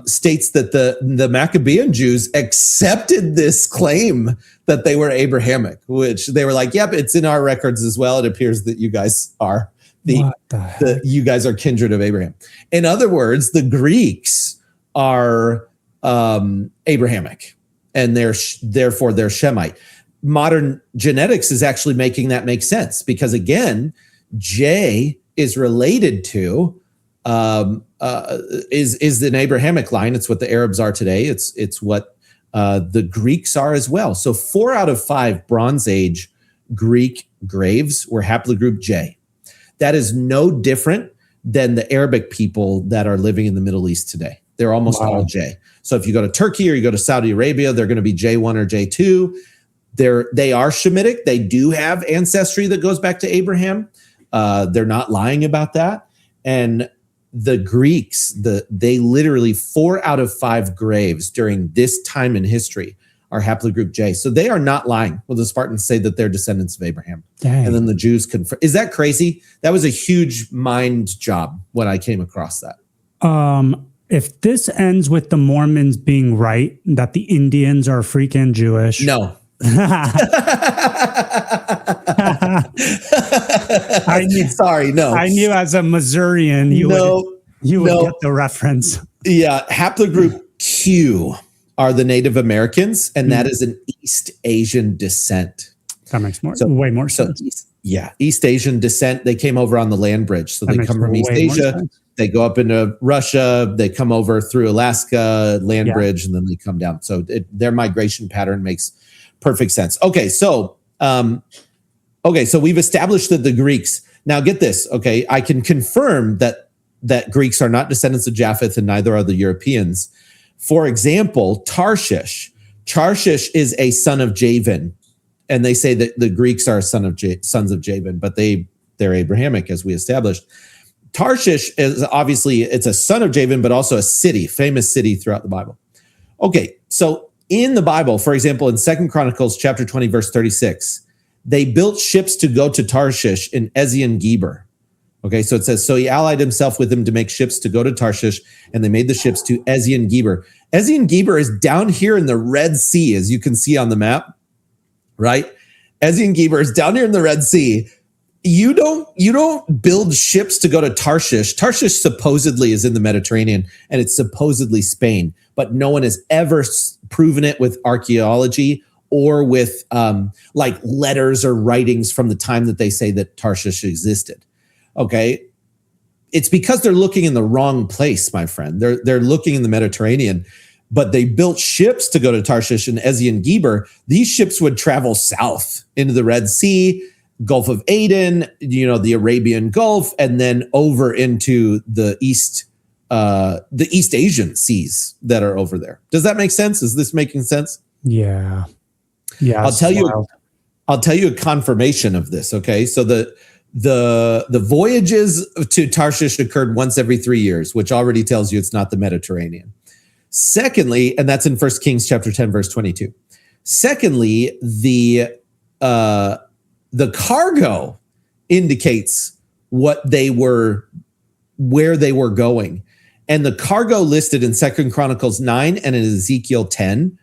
states that the Maccabean Jews accepted this claim that they were Abrahamic, which they were like, yep, it's in our records as well. It appears that you guys are you guys are kindred of Abraham. In other words, the Greeks are Abrahamic, and therefore they're Shemite. Modern genetics is actually making that make sense because, again, J is related to is an Abrahamic line. It's what the Arabs are today. It's what the Greeks are as well. So 4 out of 5 Bronze Age Greek graves were haplogroup J. That is no different than the Arabic people that are living in the Middle East today. They're almost all J. So if you go to Turkey or you go to Saudi Arabia, they're going to be J1 or J2. They are Shemitic. They do have ancestry that goes back to Abraham. They're not lying about that. And the Greeks, they literally 4 out of 5 graves during this time in history are haplogroup J. So they are not lying when the Spartans say that they're descendants of Abraham. Dang. And then the Jews confirm. Is that crazy? That was a huge mind job when I came across that. If this ends with the Mormons being right, that the Indians are freaking Jewish. No. Sorry, no. I knew as a Missourian you would get the reference. Yeah, haplogroup Q are the Native Americans, and that is an East Asian descent. That makes way more sense. East Asian descent. They came over on the land bridge, so they come from East Asia. They go up into Russia. They come over through Alaska land bridge, and then they come down. So their migration pattern makes perfect sense. Okay, so we've established that the Greeks. Now get this. Okay, I can confirm that Greeks are not descendants of Japheth, and neither are the Europeans. For example, Tarshish. Tarshish is a son of Javan, and they say that the Greeks are sons of Javan, but they're Abrahamic, as we established. Tarshish is obviously, it's a son of Javan, but also a city, famous city throughout the Bible. Okay, so in the Bible, for example, in 2 Chronicles chapter 20, verse 36, they built ships to go to Tarshish in Ezion Geber. Okay, so it says, so he allied himself with him to make ships to go to Tarshish, and they made the ships to Ezion Geber. Ezion Geber is down here in the Red Sea, as you can see on the map, right? Ezion Geber is down here in the Red Sea. You don't build ships to go to Tarshish. Tarshish supposedly is in the Mediterranean, and it's supposedly Spain, but no one has ever proven it with archaeology or with like letters or writings from the time that they say that Tarshish existed. Okay, it's because they're looking in the wrong place, my friend. They're looking in the Mediterranean, but they built ships to go to Tarshish and Ezion Geber. These ships would travel south into the Red Sea, Gulf of Aden, the Arabian Gulf, and then over into the East Asian seas that are over there. Does that make sense? Is this making sense? Yeah. I'll tell you a confirmation of this. Okay, so the voyages to Tarshish occurred once every 3 years, which already tells you it's not the Mediterranean. Secondly, and that's in 1 Kings chapter 10, verse 22. Secondly, the cargo indicates where they were going. And the cargo listed in 2 Chronicles 9 and in Ezekiel 10,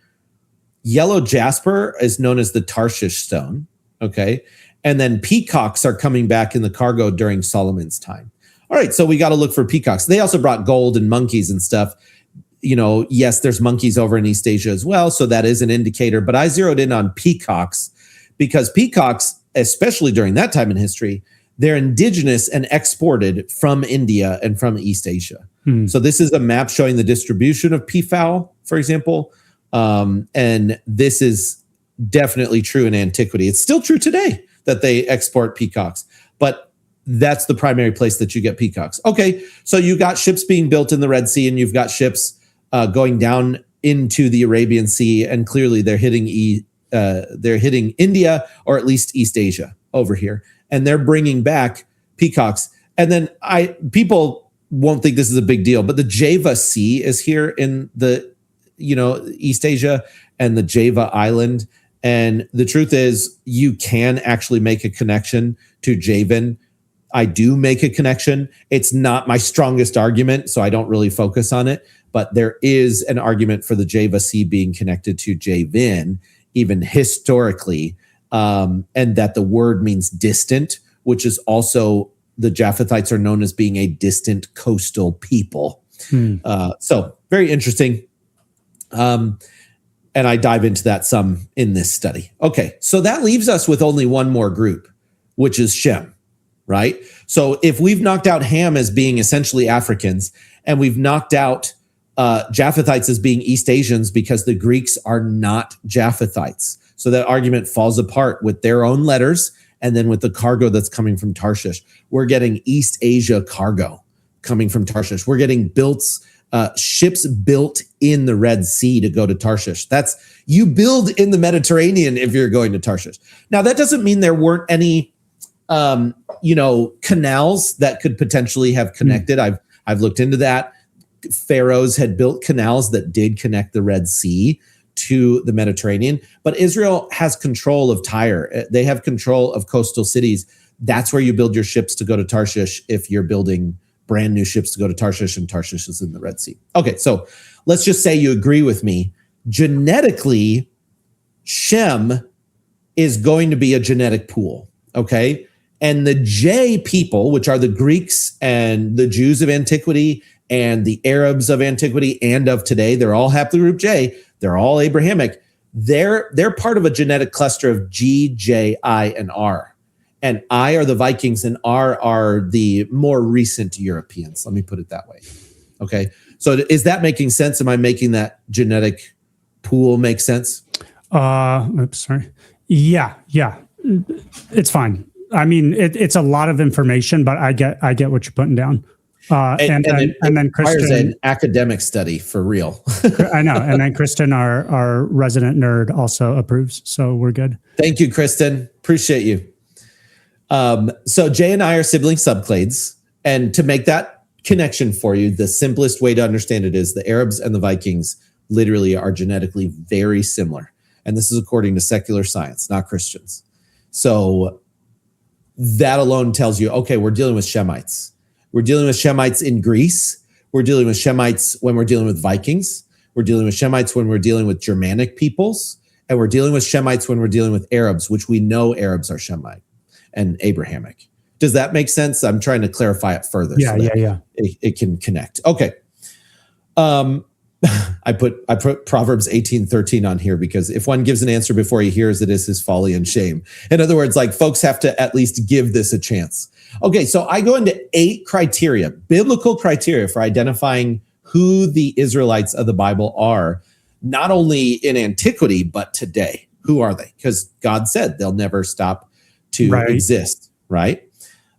yellow jasper is known as the Tarshish stone. Okay. And then peacocks are coming back in the cargo during Solomon's time. All right. So we got to look for peacocks. They also brought gold and monkeys and stuff. Yes, there's monkeys over in East Asia as well. So that is an indicator. But I zeroed in on peacocks because peacocks, especially during that time in history, they're indigenous and exported from India and from East Asia. So this is a map showing the distribution of peafowl, for example. And this is definitely true in antiquity. It's still true today that they export peacocks, but that's the primary place that you get peacocks. Okay, so you got ships being built in the Red Sea, and you've got ships going down into the Arabian Sea, and clearly they're hitting India, or at least East Asia over here, and they're bringing back peacocks. And then people won't think this is a big deal, but the Java Sea is here in the East Asia and the Java Island. And the truth is, you can actually make a connection to Javan. I do make a connection. It's not my strongest argument, so I don't really focus on it. But there is an argument for the Java Sea being connected to Javan, even historically, and that the word means distant, which is also, the Japhethites are known as being a distant coastal people. So very interesting. And I dive into that some in this study. Okay, so that leaves us with only one more group, which is Shem, right? So if we've knocked out Ham as being essentially Africans, and we've knocked out Japhethites as being East Asians because the Greeks are not Japhethites. So that argument falls apart with their own letters and then with the cargo that's coming from Tarshish. We're getting East Asia cargo coming from Tarshish. We're getting ships built in the Red Sea to go to Tarshish. You build in the Mediterranean if you're going to Tarshish. Now, that doesn't mean there weren't any, canals that could potentially have connected. I've looked into that. Pharaohs had built canals that did connect the Red Sea to the Mediterranean, but Israel has control of Tyre. They have control of coastal cities. That's where you build your ships to go to Tarshish if you're building brand new ships to go to Tarshish, and Tarshish is in the Red Sea. Okay, so let's just say you agree with me. Genetically, Shem is going to be a genetic pool, okay? And the J people, which are the Greeks and the Jews of antiquity and the Arabs of antiquity and of today, they're all haplogroup J, they're all Abrahamic. They're part of a genetic cluster of G, J, I, and R. And I are the Vikings and R are the more recent Europeans. Let me put it that way. Okay. So is that making sense? Am I making that genetic pool make sense? Oops, sorry. Yeah. It's fine. I mean, it's a lot of information, but I get what you're putting down. And then Kristen, an academic study for real. I know. And then Kristen, our resident nerd, also approves. So we're good. Thank you, Kristen. Appreciate you. So Jay and I are sibling subclades. And to make that connection for you, the simplest way to understand it is the Arabs and the Vikings literally are genetically very similar. And this is according to secular science, not Christians. So that alone tells you, okay, we're dealing with Shemites. We're dealing with Shemites in Greece. We're dealing with Shemites when we're dealing with Vikings. We're dealing with Shemites when we're dealing with Germanic peoples. And we're dealing with Shemites when we're dealing with Arabs, which we know Arabs are Shemite and Abrahamic. Does that make sense? I'm trying to clarify it further. Yeah. It can connect. Okay. I put Proverbs 18:13 on here because if one gives an answer before he hears it is his folly and shame. In other words, like folks have to at least give this a chance. Okay, so I go into 8 criteria, biblical criteria for identifying who the Israelites of the Bible are, not only in antiquity, but today. Who are they? Because God said they'll never stop to exist, right?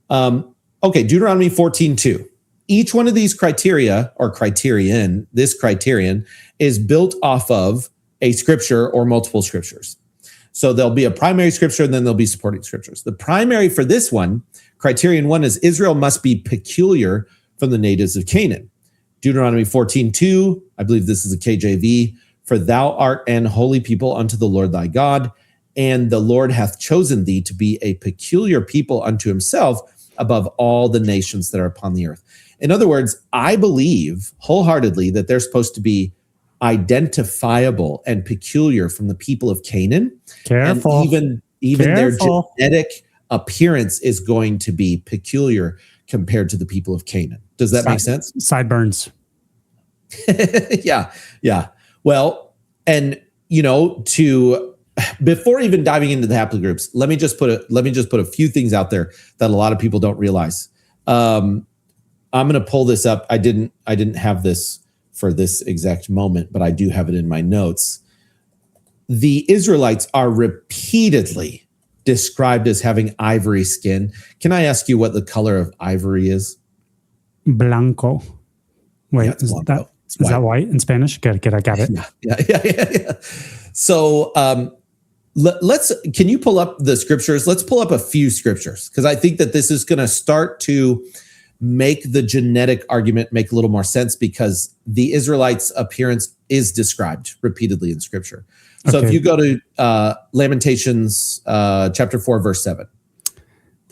Okay, Deuteronomy 14:2. Each one of these criteria or criterion, this criterion is built off of a scripture or multiple scriptures. So there'll be a primary scripture and then there'll be supporting scriptures. The primary for this one, criterion 1, is Israel must be peculiar from the natives of Canaan. Deuteronomy 14:2, I believe this is a KJV, for thou art an holy people unto the Lord thy God, and the Lord hath chosen thee to be a peculiar people unto himself above all the nations that are upon the earth. In other words, I believe wholeheartedly that they're supposed to be identifiable and peculiar from the people of Canaan. Careful. And even their genetic appearance is going to be peculiar compared to the people of Canaan. Does that make sense? Sideburns. Yeah. Well, and before even diving into the haplogroups, let me just put a few things out there that a lot of people don't realize. I'm going to pull this up. I didn't have this for this exact moment, but I do have it in my notes. The Israelites are repeatedly described as having ivory skin. Can I ask you what the color of ivory is? Blanco. Wait, yeah, is that white in Spanish? Good. I got it. Yeah. So can you pull up the scriptures? Let's pull up a few scriptures because I think that this is going to start to make the genetic argument make a little more sense because the Israelites' appearance is described repeatedly in scripture. So if you go to Lamentations chapter 4, verse 7,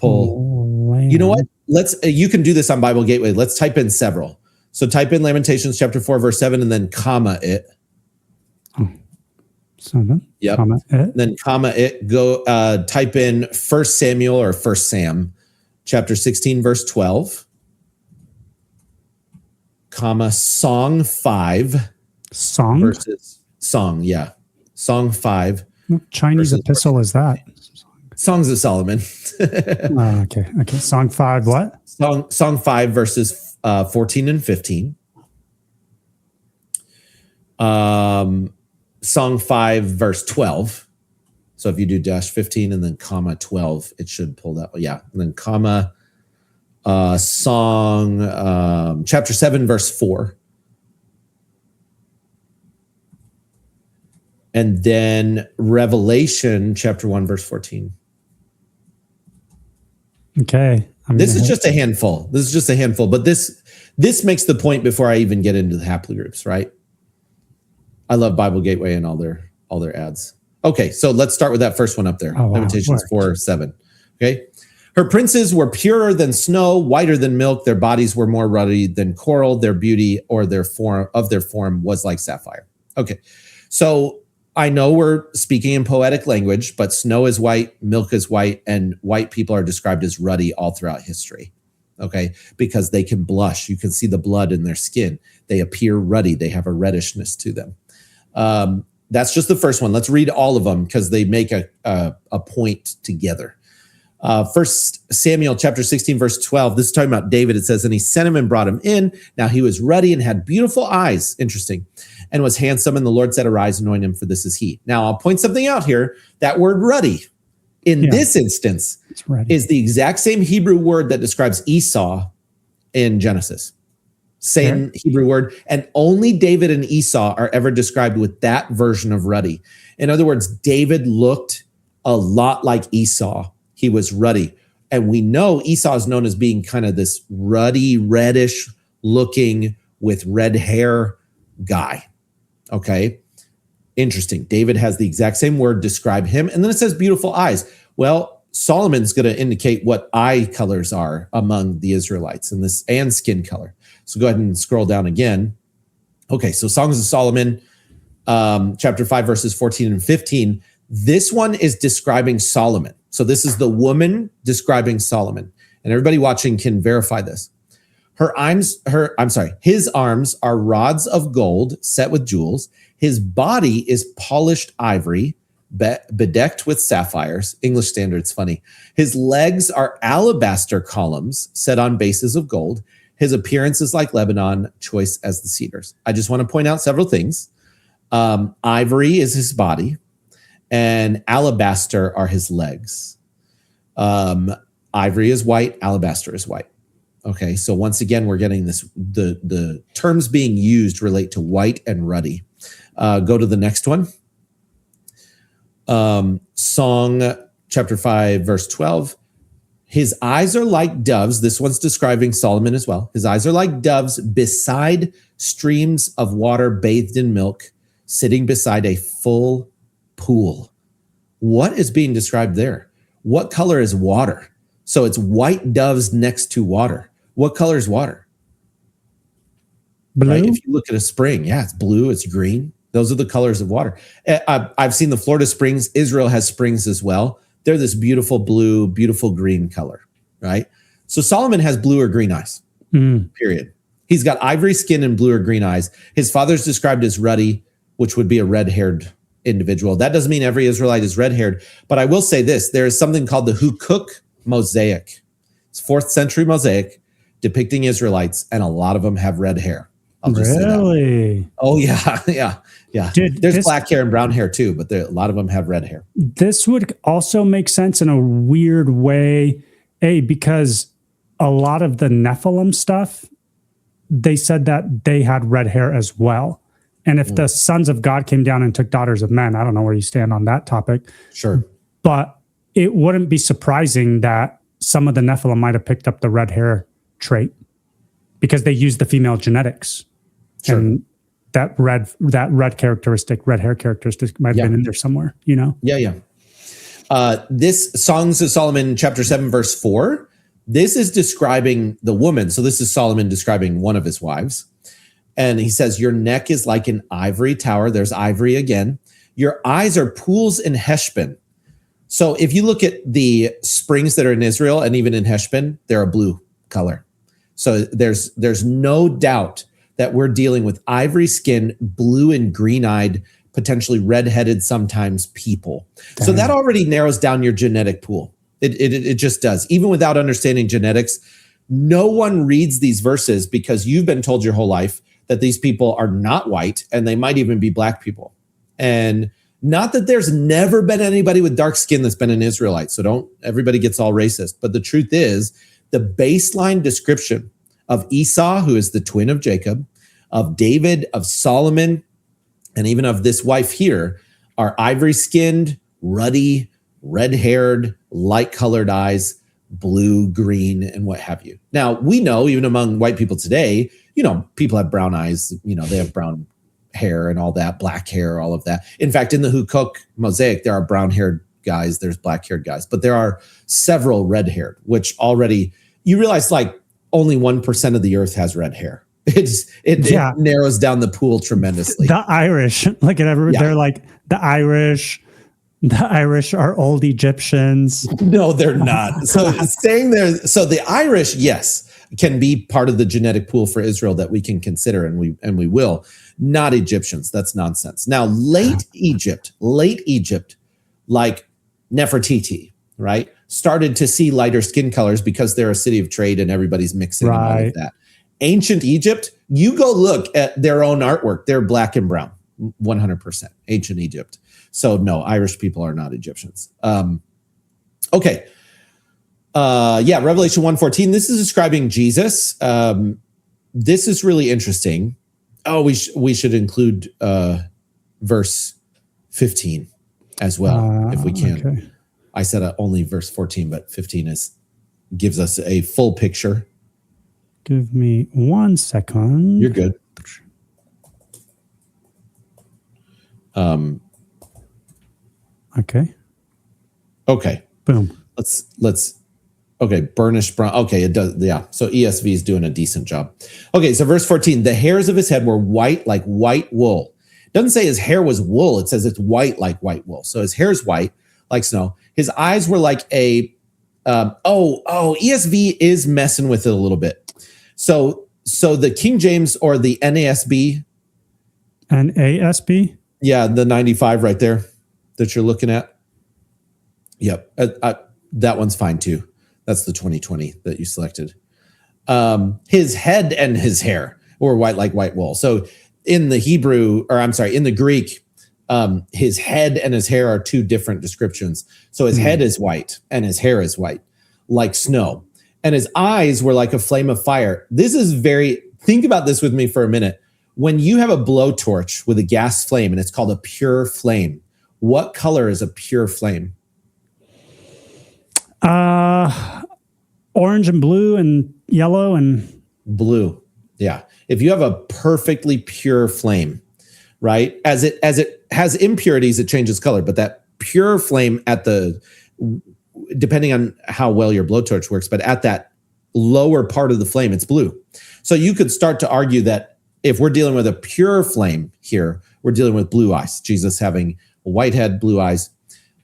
you know what? You can do this on Bible Gateway. Let's type in several. So type in Lamentations chapter 4, verse 7, and then comma it. 7. Yep. Comma it. Then comma it. Go type in 1 Samuel or 1 Sam chapter 16, verse 12. Comma Song 5. Song versus Song, yeah. Song 5. What Chinese epistle is that? Songs of Solomon. Okay. Song 5 what? Song 5 verses 14 and 15. Song 5 verse 12. So if you do dash 15 and then comma 12, it should pull that. Yeah. And then comma Song chapter 7 verse 4. And then Revelation chapter 1 verse 14. Okay. This is just a handful. But this This makes the point before I even get into the haplogroups, right? I love Bible Gateway and all their ads. Okay, so let's start with that first one up there. Oh, wow. Lamentations 4:7. Okay. Her princes were purer than snow, whiter than milk. Their bodies were more ruddy than coral. Their beauty or their form was like sapphire. Okay. So I know we're speaking in poetic language, but snow is white, milk is white, and white people are described as ruddy all throughout history. Okay. Because they can blush. You can see the blood in their skin. They appear ruddy. They have a reddishness to them. That's just the first one. Let's read all of them because they make a point together. First Samuel chapter 16, verse 12. This is talking about David. It says, and he sent him and brought him in. Now he was ruddy and had beautiful eyes. Interesting. And was handsome. And the Lord said, arise, anoint him, for this is he. Now I'll point something out here. That word ruddy in this instance is the exact same Hebrew word that describes Esau in Genesis. Same Hebrew word. And only David and Esau are ever described with that version of ruddy. In other words, David looked a lot like Esau. He was ruddy. And we know Esau is known as being kind of this ruddy, reddish looking with red hair guy. Okay. Interesting. David has the exact same word describe him. And then it says beautiful eyes. Well, Solomon's going to indicate what eye colors are among the Israelites and skin color. So go ahead and scroll down again. Okay. So Songs of Solomon, chapter 5, verses 14 and 15. This one is describing Solomon. So this is the woman describing Solomon. And everybody watching can verify this. His arms are rods of gold set with jewels. His body is polished ivory, bedecked with sapphires. English Standard's funny. His legs are alabaster columns set on bases of gold. His appearance is like Lebanon, choice as the cedars. I just want to point out several things. Ivory is his body, and alabaster are his legs. Ivory is white, alabaster is white. Okay, so once again, we're getting this, the terms being used relate to white and ruddy. Go to the next one. Song chapter 5, verse 12. His eyes are like doves. This one's describing Solomon as well. His eyes are like doves beside streams of water bathed in milk, sitting beside a full pool. What is being described there? What color is water? So it's white doves next to water. What color is water? Blue. Right? If you look at a spring, it's blue, it's green. Those are the colors of water. I've seen the Florida springs. Israel has springs as well. They're this beautiful blue, beautiful green color, right? So Solomon has blue or green eyes, period. He's got ivory skin and blue or green eyes. His father's described as ruddy, which would be a red-haired individual. That doesn't mean every Israelite is red-haired, but I will say this. There is something called the Hukuk mosaic. It's 4th century mosaic depicting Israelites, and a lot of them have red hair. I'll just say that. Oh, yeah. Dude, there's black hair and brown hair too, but a lot of them have red hair. This would also make sense in a weird way, because a lot of the Nephilim stuff, they said that they had red hair as well. And if the sons of God came down and took daughters of men, I don't know where you stand on that topic. Sure. But it wouldn't be surprising that some of the Nephilim might have picked up the red hair trait because they used the female genetics. Sure. And that red hair characteristic might have been in there somewhere, you know? Yeah. This Songs of Solomon, chapter 7, verse 4, this is describing the woman. So this is Solomon describing one of his wives. And he says, your neck is like an ivory tower. There's ivory again. Your eyes are pools in Heshbon. So if you look at the springs that are in Israel and even in Heshbon, they're a blue color. So there's no doubt that we're dealing with ivory skin, blue and green-eyed, potentially red-headed sometimes people. Damn. So that already narrows down your genetic pool. It just does. Even without understanding genetics, no one reads these verses because you've been told your whole life that these people are not white and they might even be black people. And not that there's never been anybody with dark skin that's been an Israelite. So everybody gets all racist. But the truth is, the baseline description of Esau, who is the twin of Jacob, of David, of Solomon, and even of this wife here, are ivory-skinned, ruddy, red-haired, light-colored eyes, blue, green, and what have you. Now, we know even among white people today, people have brown eyes, they have brown hair and all that, black hair, all of that. In fact, in the Hukok mosaic, there are brown-haired guys, there's black-haired guys, but there are several red-haired, which already, you realize only 1% of the earth has red hair. It narrows down the pool tremendously. The Irish, they're like the Irish are old Egyptians. No, they're not. So staying there, so the Irish, yes, can be part of the genetic pool for Israel that we can consider, and we will. Not Egyptians. That's nonsense. Now, late Egypt, like Nefertiti, right, started to see lighter skin colors because they're a city of trade and everybody's mixing and all of that. Ancient Egypt, you go look at their own artwork. They're black and brown, 100%. Ancient Egypt. So no, Irish people are not Egyptians. Okay. Revelation 1:14. This is describing Jesus. This is really interesting. Oh, we should include verse 15 as well, if we can. Okay. I said only verse 14, but 15 gives us a full picture. Give me 1 second. You're good. Okay. Boom. Let's. Okay, burnished brown. Okay, it does. Yeah. So ESV is doing a decent job. Okay, so verse 14. The hairs of his head were white like white wool. It doesn't say his hair was wool. It says it's white like white wool. So his hair is white like snow. His eyes were like a. ESV is messing with it a little bit. So the King James or the NASB. NASB? Yeah, the 95 right there that you're looking at. Yep, that one's fine too. That's the 2020 that you selected. His head and his hair were white like white wool. So in the Greek, his head and his hair are two different descriptions. So his head is white and his hair is white, like snow. And his eyes were like a flame of fire. Think about this with me for a minute. When you have a blowtorch with a gas flame and it's called a pure flame, what color is a pure flame? Orange and blue and yellow and blue. Yeah. If you have a perfectly pure flame, right? As it has impurities, it changes color, but that pure flame depending on how well your blowtorch works, but at that lower part of the flame, it's blue. So you could start to argue that if we're dealing with a pure flame here, we're dealing with blue eyes. Jesus having a white head, blue eyes.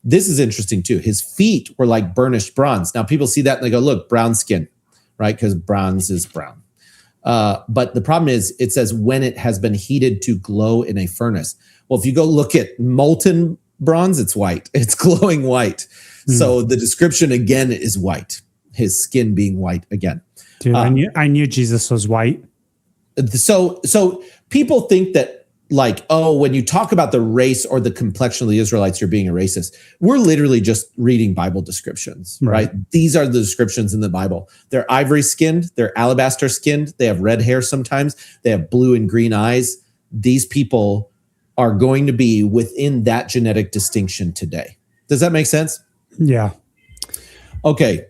This is interesting too. His feet were like burnished bronze. Now people see that and they go, look, brown skin, right? Because bronze is brown. But the problem is it says when it has been heated to glow in a furnace. Well, if you go look at molten bronze, it's white. It's glowing white. So the description again is white. His skin being white again. Dude, I knew Jesus was white. So people think that when you talk about the race or the complexion of the Israelites, you're being a racist. We're literally just reading Bible descriptions, right? These are the descriptions in the Bible. They're ivory skinned, they're alabaster skinned, they have red hair sometimes, they have blue and green eyes. These people are going to be within that genetic distinction today. Does that make sense? Yeah. Okay,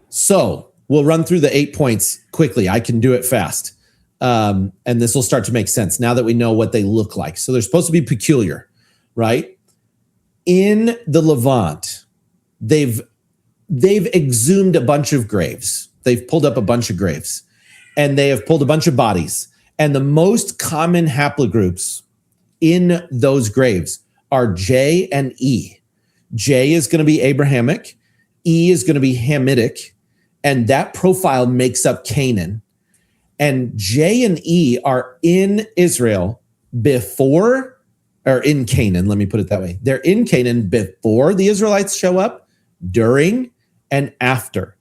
so we'll run through the 8 points quickly. I can do it fast. And this will start to make sense now that we know what they look like. So they're supposed to be peculiar, right? In the Levant, they've exhumed a bunch of graves. They've pulled up a bunch of graves, and they have pulled a bunch of bodies. And the most common haplogroups in those graves are J and E. J is going to be Abrahamic. E is going to be Hamitic. And that profile makes up Canaan. And J and E are in Israel or in Canaan, let me put it that way. They're in Canaan before the Israelites show up, during, and after.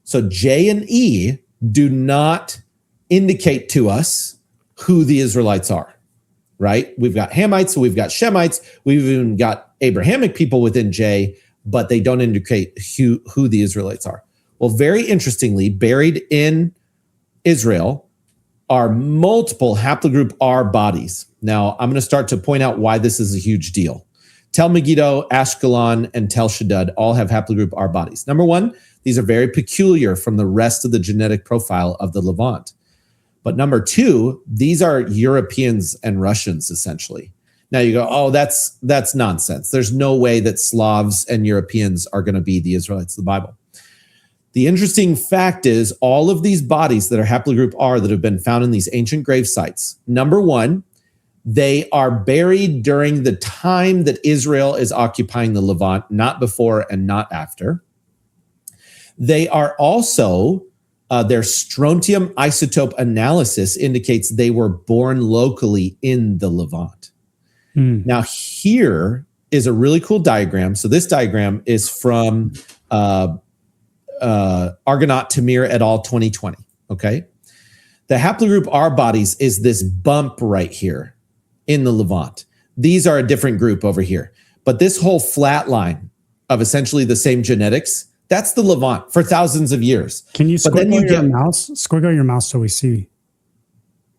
So J and E do not indicate to us who the Israelites are, right? We've got Hamites, we've got Shemites, we've even got Abrahamic people within J, but they don't indicate who the Israelites are. Well, very interestingly, buried in Israel are multiple haplogroup R bodies. Now, I'm going to start to point out why this is a huge deal. Tel Megiddo, Ashkelon, and Tel Shaddad all have haplogroup R bodies. Number one, these are very peculiar from the rest of the genetic profile of the Levant. But number two, these are Europeans and Russians, essentially. Now you go, oh, that's nonsense. There's no way that Slavs and Europeans are going to be the Israelites of the Bible. The interesting fact is all of these bodies that are haplogroup R that have been found in these ancient grave sites, number one, they are buried during the time that Israel is occupying the Levant, not before and not after. They are also, their strontium isotope analysis indicates they were born locally in the Levant. Now, here is a really cool diagram. So this diagram is from Argonaut Tamir et al. 2020, okay? The haplogroup R bodies is this bump right here in the Levant. These are a different group over here. But this whole flat line of essentially the same genetics, that's the Levant for thousands of years. Can you squiggle your mouse so we see?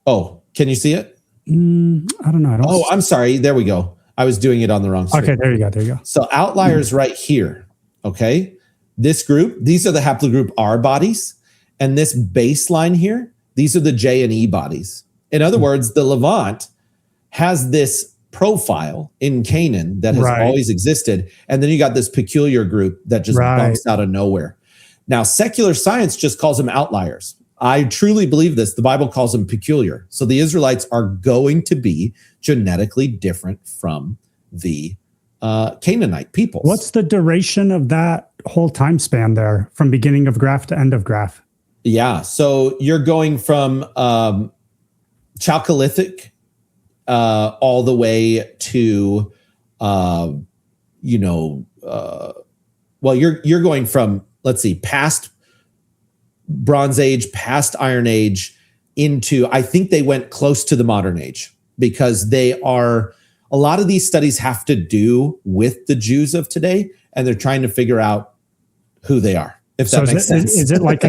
Oh, can you see it? I don't know. I'm sorry. There we go. I was doing it on the wrong screen. Okay, there you go. So outliers right here, okay? This group, these are the haplogroup R bodies. And this baseline here, these are the J and E bodies. In other words, the Levant has this profile in Canaan that has always existed. And then you got this peculiar group that just bumps out of nowhere. Now, secular science just calls them outliers. I truly believe this. The Bible calls them peculiar. So the Israelites are going to be genetically different from the Canaanite peoples. What's the duration of that whole time span there from beginning of graph to end of graph? Yeah. So you're going from Chalcolithic all the way to, you're going from, let's see, past Bronze Age, past Iron Age into, I think they went close to the modern age because a lot of these studies have to do with the Jews of today, and they're trying to figure out who they are, if that makes sense. Is it like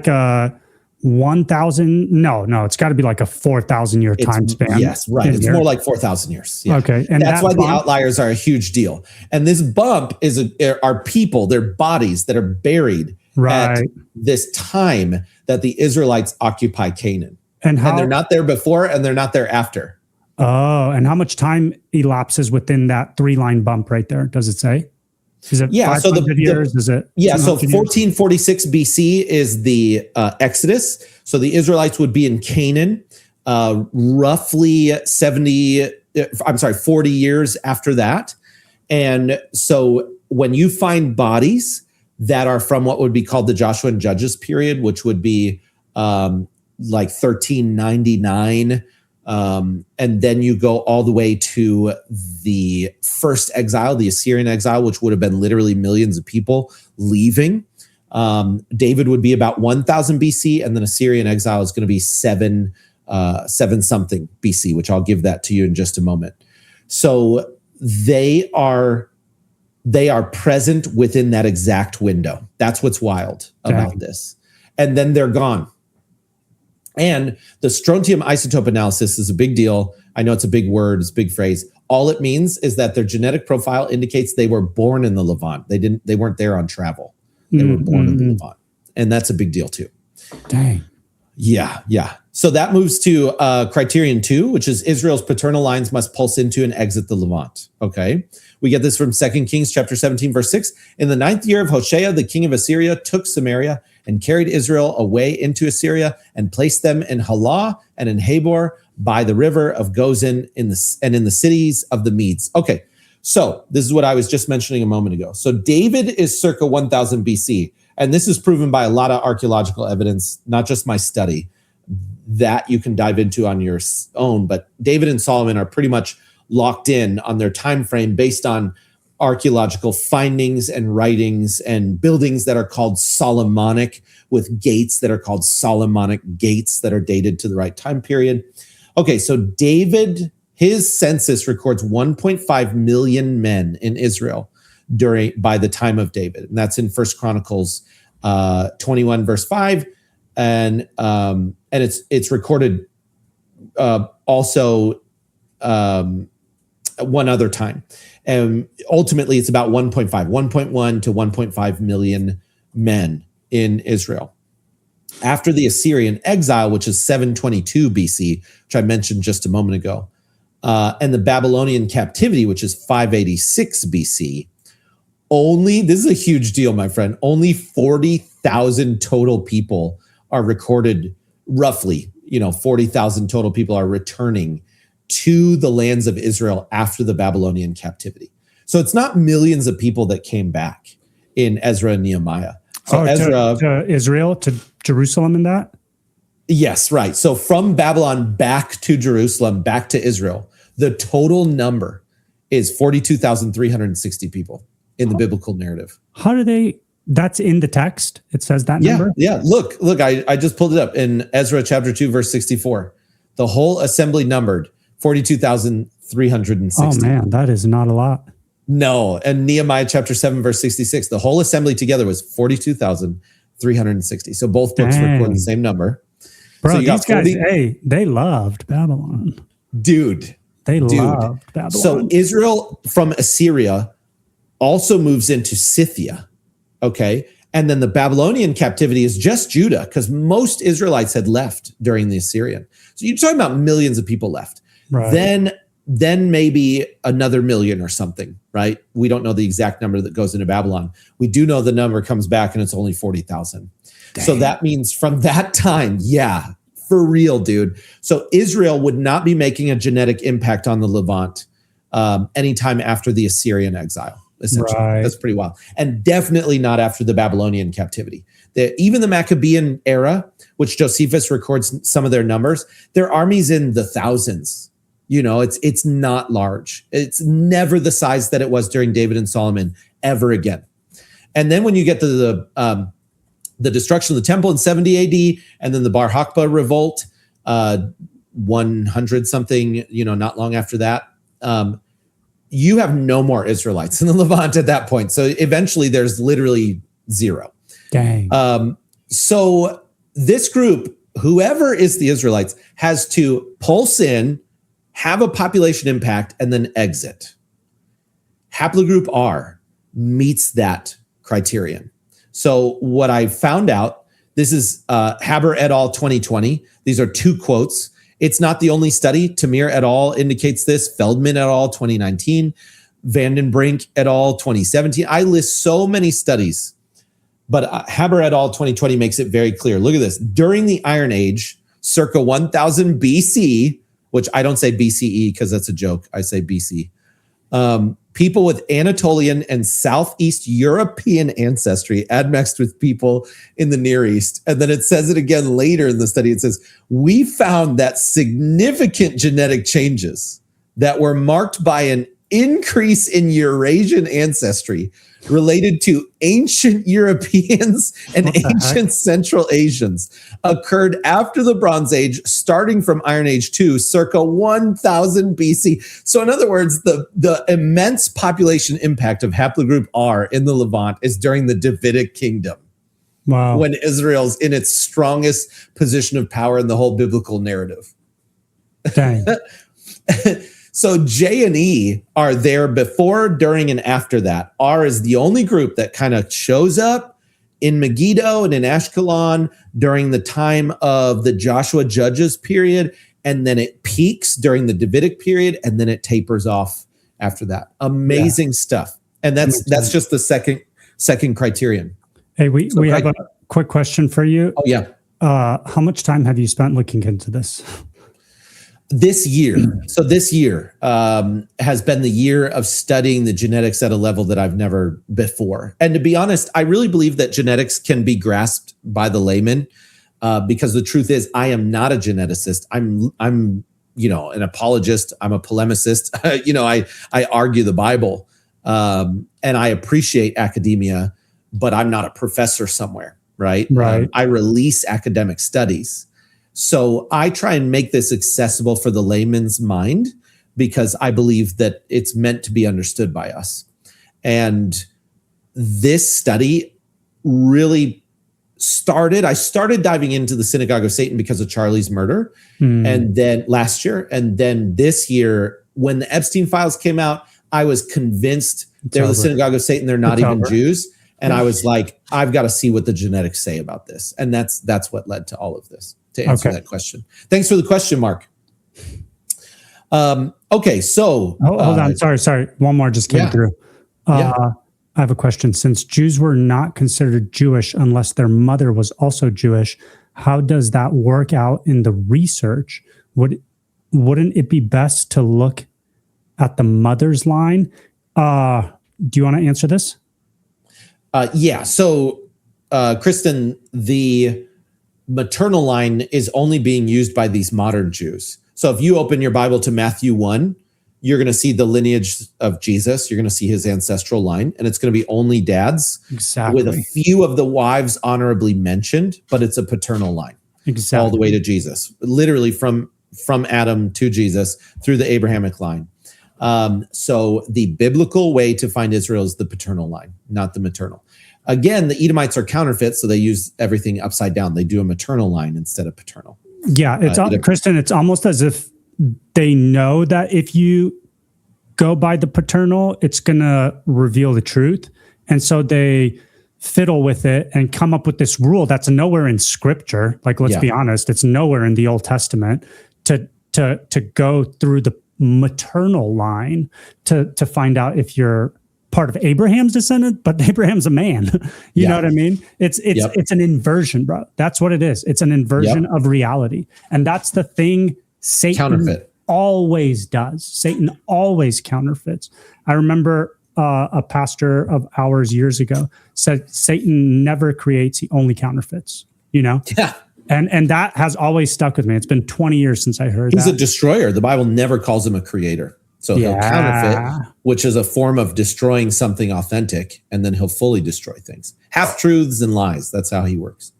a 1,000? No, it's got to be like a 4,000 year time span. Yes, right. It's more like 4,000 years. Yeah. Okay. And that's why the outliers are a huge deal. And this bump are people, their bodies that are buried at this time that the Israelites occupy Canaan. And they're not there before and they're not there after. Oh, and how much time elapses within that 3-line bump right there? Does it say? Is it 500 years? Is it? Yeah, so 1446 BC is the Exodus. So the Israelites would be in Canaan roughly 40 years after that. And so when you find bodies that are from what would be called the Joshua and Judges period, which would be like 1399, and then you go all the way to the first exile, the Assyrian exile, which would have been literally millions of people leaving. David would be about 1000 BC, and then Assyrian exile is going to be 7 something BC, which I'll give that to you in just a moment. So they are present within that exact window. That's what's wild about this. And then they're gone. And the strontium isotope analysis is a big deal. I know it's a big word, it's a big phrase. All it means is that their genetic profile indicates they were born in the Levant. They weren't there on travel. They were born in the Levant. And that's a big deal too. Dang. Yeah. So that moves to criterion 2, which is Israel's paternal lines must pulse into and exit the Levant. Okay. We get this from 2 Kings chapter 17, verse 6. In the 9th year of Hoshea, the king of Assyria took Samaria and carried Israel away into Assyria and placed them in Halah and in Habor by the river of Gozan in the cities of the Medes. Okay. So this is what I was just mentioning a moment ago. So David is circa 1000 BC. And this is proven by a lot of archaeological evidence, not just my study, that you can dive into on your own. But David and Solomon are pretty much locked in on their time frame based on archaeological findings and writings and buildings that are called Solomonic, with gates that are called Solomonic gates that are dated to the right time period. Okay, so David, his census records 1.5 million men in Israel by the time of David, and that's in 1 Chronicles 21 verse 5, and it's recorded also one other time. And ultimately, it's about 1.1 to 1.5 million men in Israel. After the Assyrian exile, which is 722 BC, which I mentioned just a moment ago, and the Babylonian captivity, which is 586 BC, this is a huge deal, my friend, only 40,000 total people are recorded, roughly, 40,000 total people are returning to the lands of Israel after the Babylonian captivity. So it's not millions of people that came back in Ezra and Nehemiah. So Ezra, to Israel, to Jerusalem and that? Yes, right. So from Babylon back to Jerusalem, back to Israel, the total number is 42,360 people in the biblical narrative. How do they, that's in the text? It says that number? Yeah. Look, I just pulled it up in Ezra chapter 2, verse 64. The whole assembly numbered 42,360. Oh man, that is not a lot. No. And Nehemiah chapter 7, verse 66, the whole assembly together was 42,360. So both books record the same number. Bro, so these guys, they loved Babylon. Dude. They loved Babylon. So Israel from Assyria also moves into Scythia. Okay. And then the Babylonian captivity is just Judah, because most Israelites had left during the Assyrian. So you're talking about millions of people left. Right. Then maybe another million or something, right? We don't know the exact number that goes into Babylon. We do know the number comes back and it's only 40,000. So that means from that time, for real, dude. So Israel would not be making a genetic impact on the Levant anytime after the Assyrian exile, essentially. Right. That's pretty wild. And definitely not after the Babylonian captivity. Even the Maccabean era, which Josephus records some of their numbers, their armies in the thousands. It's not large. It's never the size that it was during David and Solomon ever again. And then when you get to the destruction of the temple in 70 AD, and then the Bar Hakba revolt, 100 something, not long after that, you have no more Israelites in the Levant at that point. So eventually there's literally zero. Dang. So this group, whoever is the Israelites, has to pulse in, have a population impact, and then exit. Haplogroup R meets that criterion. So what I found out, this is Haber et al. 2020. These are two quotes. It's not the only study. Tamir et al. Indicates this. Feldman et al. 2019. Vandenbrink et al. 2017. I list so many studies, but Haber et al. 2020 makes it very clear. Look at this. During the Iron Age, circa 1000 BC, which I don't say BCE because that's a joke. I say BC. People with Anatolian and Southeast European ancestry admixed with people in the Near East. And then it says it again later in the study. It says, we found that significant genetic changes that were marked by an increase in Eurasian ancestry related to ancient Europeans and ancient Central Asians occurred after the Bronze Age, starting from Iron Age 2, circa 1000 BC. So in other words, the immense population impact of Haplogroup R in the Levant is during the Davidic kingdom. Wow. When Israel's in its strongest position of power in the whole biblical narrative. Dang. So J and E are there before, during, and after that. R is the only group that kind of shows up in Megiddo and in Ashkelon during the time of the Joshua Judges period, and then it peaks during the Davidic period, and then it tapers off after that. Amazing stuff. And that's just the second criterion. Hey, we have a quick question for you. Oh, yeah. How much time have you spent looking into this? This year has been the year of studying the genetics at a level that I've never before. And to be honest, I really believe that genetics can be grasped by the layman because the truth is I am not a geneticist. I'm an apologist. I'm a polemicist. I argue the Bible and I appreciate academia, but I'm not a professor somewhere, right? Right. I release academic studies. So I try and make this accessible for the layman's mind because I believe that it's meant to be understood by us. And this study really I started diving into the Synagogue of Satan because of Charlie's murder. And then last year, and then this year, when the Epstein files came out, I was convinced they're the synagogue of Satan. They're not even Jews. And I was like, I've got to see what the genetics say about this. And that's what led to all of this, to answer that question. Thanks for the question, Mark. Okay, so hold on. Sorry. One more just came through. I have a question. Since Jews were not considered Jewish unless their mother was also Jewish, how does that work out in the research? Wouldn't it be best to look at the mother's line? Do you want to answer this? So, Kristen, the maternal line is only being used by these modern Jews. So if you open your Bible to Matthew 1, you're going to see the lineage of Jesus. You're going to see his ancestral line, and it's going to be only dads, with a few of the wives honorably mentioned, but it's a paternal line, all the way to Jesus, literally from Adam to Jesus through the Abrahamic line. So the biblical way to find Israel is the paternal line, not the maternal. Again, the Edomites are counterfeit, so they use everything upside down. They do a maternal line instead of paternal. Yeah, Kristen, it's almost as if they know that if you go by the paternal, it's going to reveal the truth. And so they fiddle with it and come up with this rule that's nowhere in Scripture. Like, let's be honest, it's nowhere in the Old Testament to go through the maternal line to find out if you're part of Abraham's descendant, but Abraham's a man. You know what I mean? It's an inversion, bro. That's what it is. It's an inversion of reality. And that's the thing Satan always does. Satan always counterfeits. I remember a pastor of ours years ago said Satan never creates, he only counterfeits, Yeah. And that has always stuck with me. It's been 20 years since I heard He's a destroyer. The Bible never calls him a creator. So he'll counterfeit, which is a form of destroying something authentic, and then he'll fully destroy things. Half-truths and lies. That's how he works.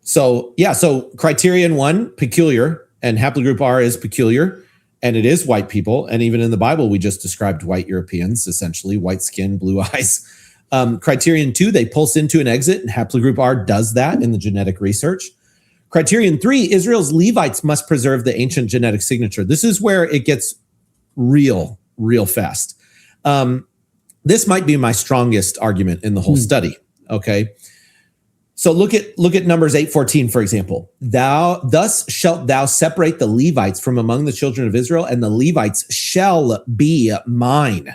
So criterion 1, peculiar, and haplogroup R is peculiar, and it is white people. And even in the Bible, we just described white Europeans, essentially, white skin, blue eyes. Criterion 2, they pulse into and exit, and haplogroup R does that in the genetic research. Criterion 3, Israel's Levites must preserve the ancient genetic signature. This is where it gets real fast. This might be my strongest argument in the whole study. Okay. So look at Numbers 8:14, for example. Thus shalt thou separate the Levites from among the children of Israel, and the Levites shall be mine.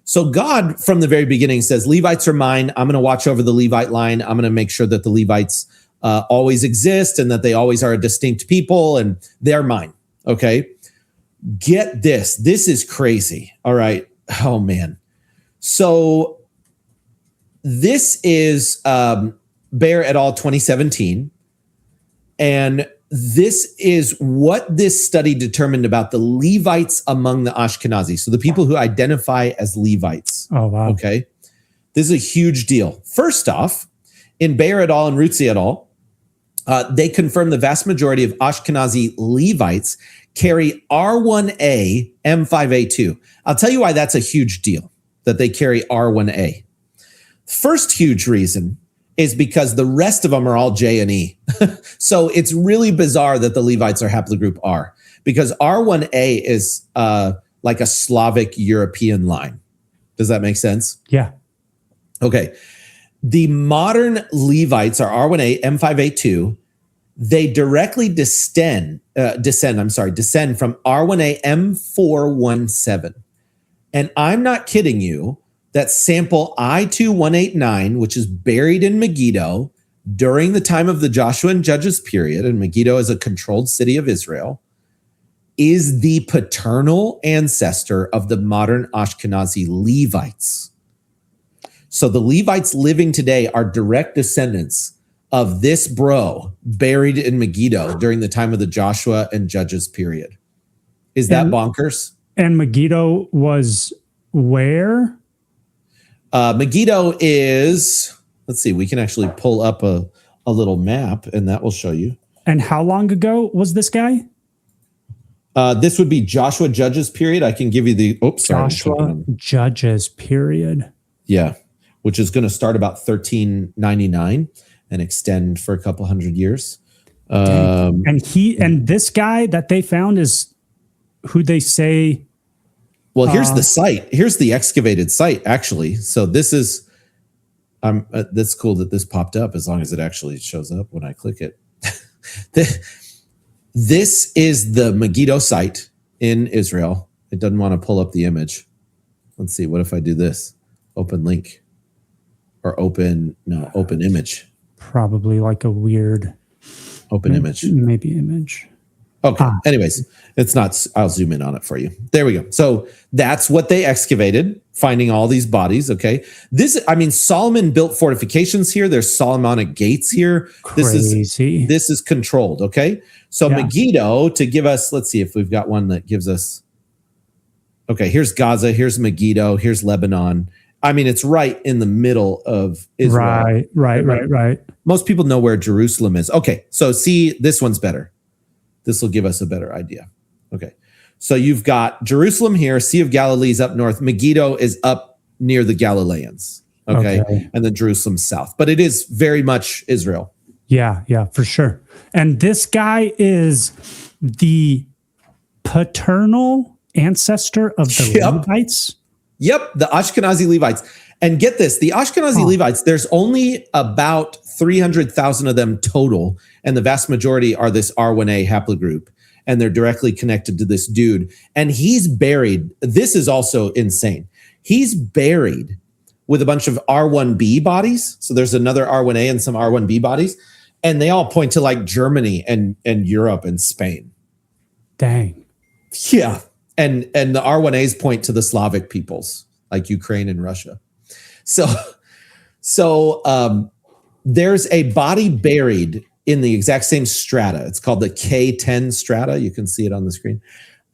So God, from the very beginning, says, Levites are mine. I'm going to watch over the Levite line. I'm going to make sure that the Levites always exist and that they always are a distinct people, and they're mine. Okay. Get this. This is crazy. All right. Oh, man. So this is Bayer et al. 2017. And this is what this study determined about the Levites among the Ashkenazi. So the people who identify as Levites. Oh, wow. Okay. This is a huge deal. First off, in Bayer et al. And Rutzi et al., they confirm the vast majority of Ashkenazi Levites carry R1A M5A2. I'll tell you why that's a huge deal, that they carry R1A. First huge reason is because the rest of them are all J and E. So it's really bizarre that the Levites are haplogroup R, because R1A is like a Slavic European line. Does that make sense? Yeah. Okay. The modern Levites are R1A M5A2. They directly descend from R1A M417. And I'm not kidding you, that sample I2189, which is buried in Megiddo during the time of the Joshua and Judges period, and Megiddo is a controlled city of Israel, is the paternal ancestor of the modern Ashkenazi Levites. So the Levites living today are direct descendants of this bro buried in Megiddo during the time of the Joshua and Judges period. Is that bonkers? And Megiddo was where? Megiddo is, let's see, we can actually pull up a little map and that will show you. And how long ago was this guy? This would be Joshua Judges period. I can give you the, Joshua Judges period. Yeah, which is going to start about 1399 and extend for a couple hundred years. And this guy that they found is who they say. Well, here's the site. Here's the excavated site, actually. So this is, that's cool that this popped up as long as it actually shows up when I click it. This is the Megiddo site in Israel. It doesn't want to pull up the image. Let's see. What if I do this? Open link or open image. Probably like a weird image. Maybe image. Okay. Anyways, it's not, I'll zoom in on it for you. There we go. So that's what they excavated, finding all these bodies. Okay. Solomon built fortifications here. There's Solomonic gates here. Crazy. This is controlled. Okay. So Megiddo, to give us, let's see if we've got one that gives us. Okay. Here's Gaza. Here's Megiddo. Here's Lebanon. It's right in the middle of Israel. Right. Most people know where Jerusalem is. Okay. So see, this one's better. This will give us a better idea. Okay. So you've got Jerusalem here. Sea of Galilee is up north. Megiddo is up near the Galileans. Okay. And then Jerusalem south. But it is very much Israel. Yeah, for sure. And this guy is the paternal ancestor of the Levites? Yep. The Ashkenazi Levites. And get this, the Ashkenazi Levites, there's only about 300,000 of them total. And the vast majority are this R1A haplogroup. And they're directly connected to this dude. And he's buried. This is also insane. He's buried with a bunch of R1B bodies. So there's another R1A and some R1B bodies. And they all point to like Germany and Europe and Spain. Dang. Yeah. And the R1As point to the Slavic peoples like Ukraine and Russia. So there's a body buried in the exact same strata. It's called the K10 strata. You can see it on the screen.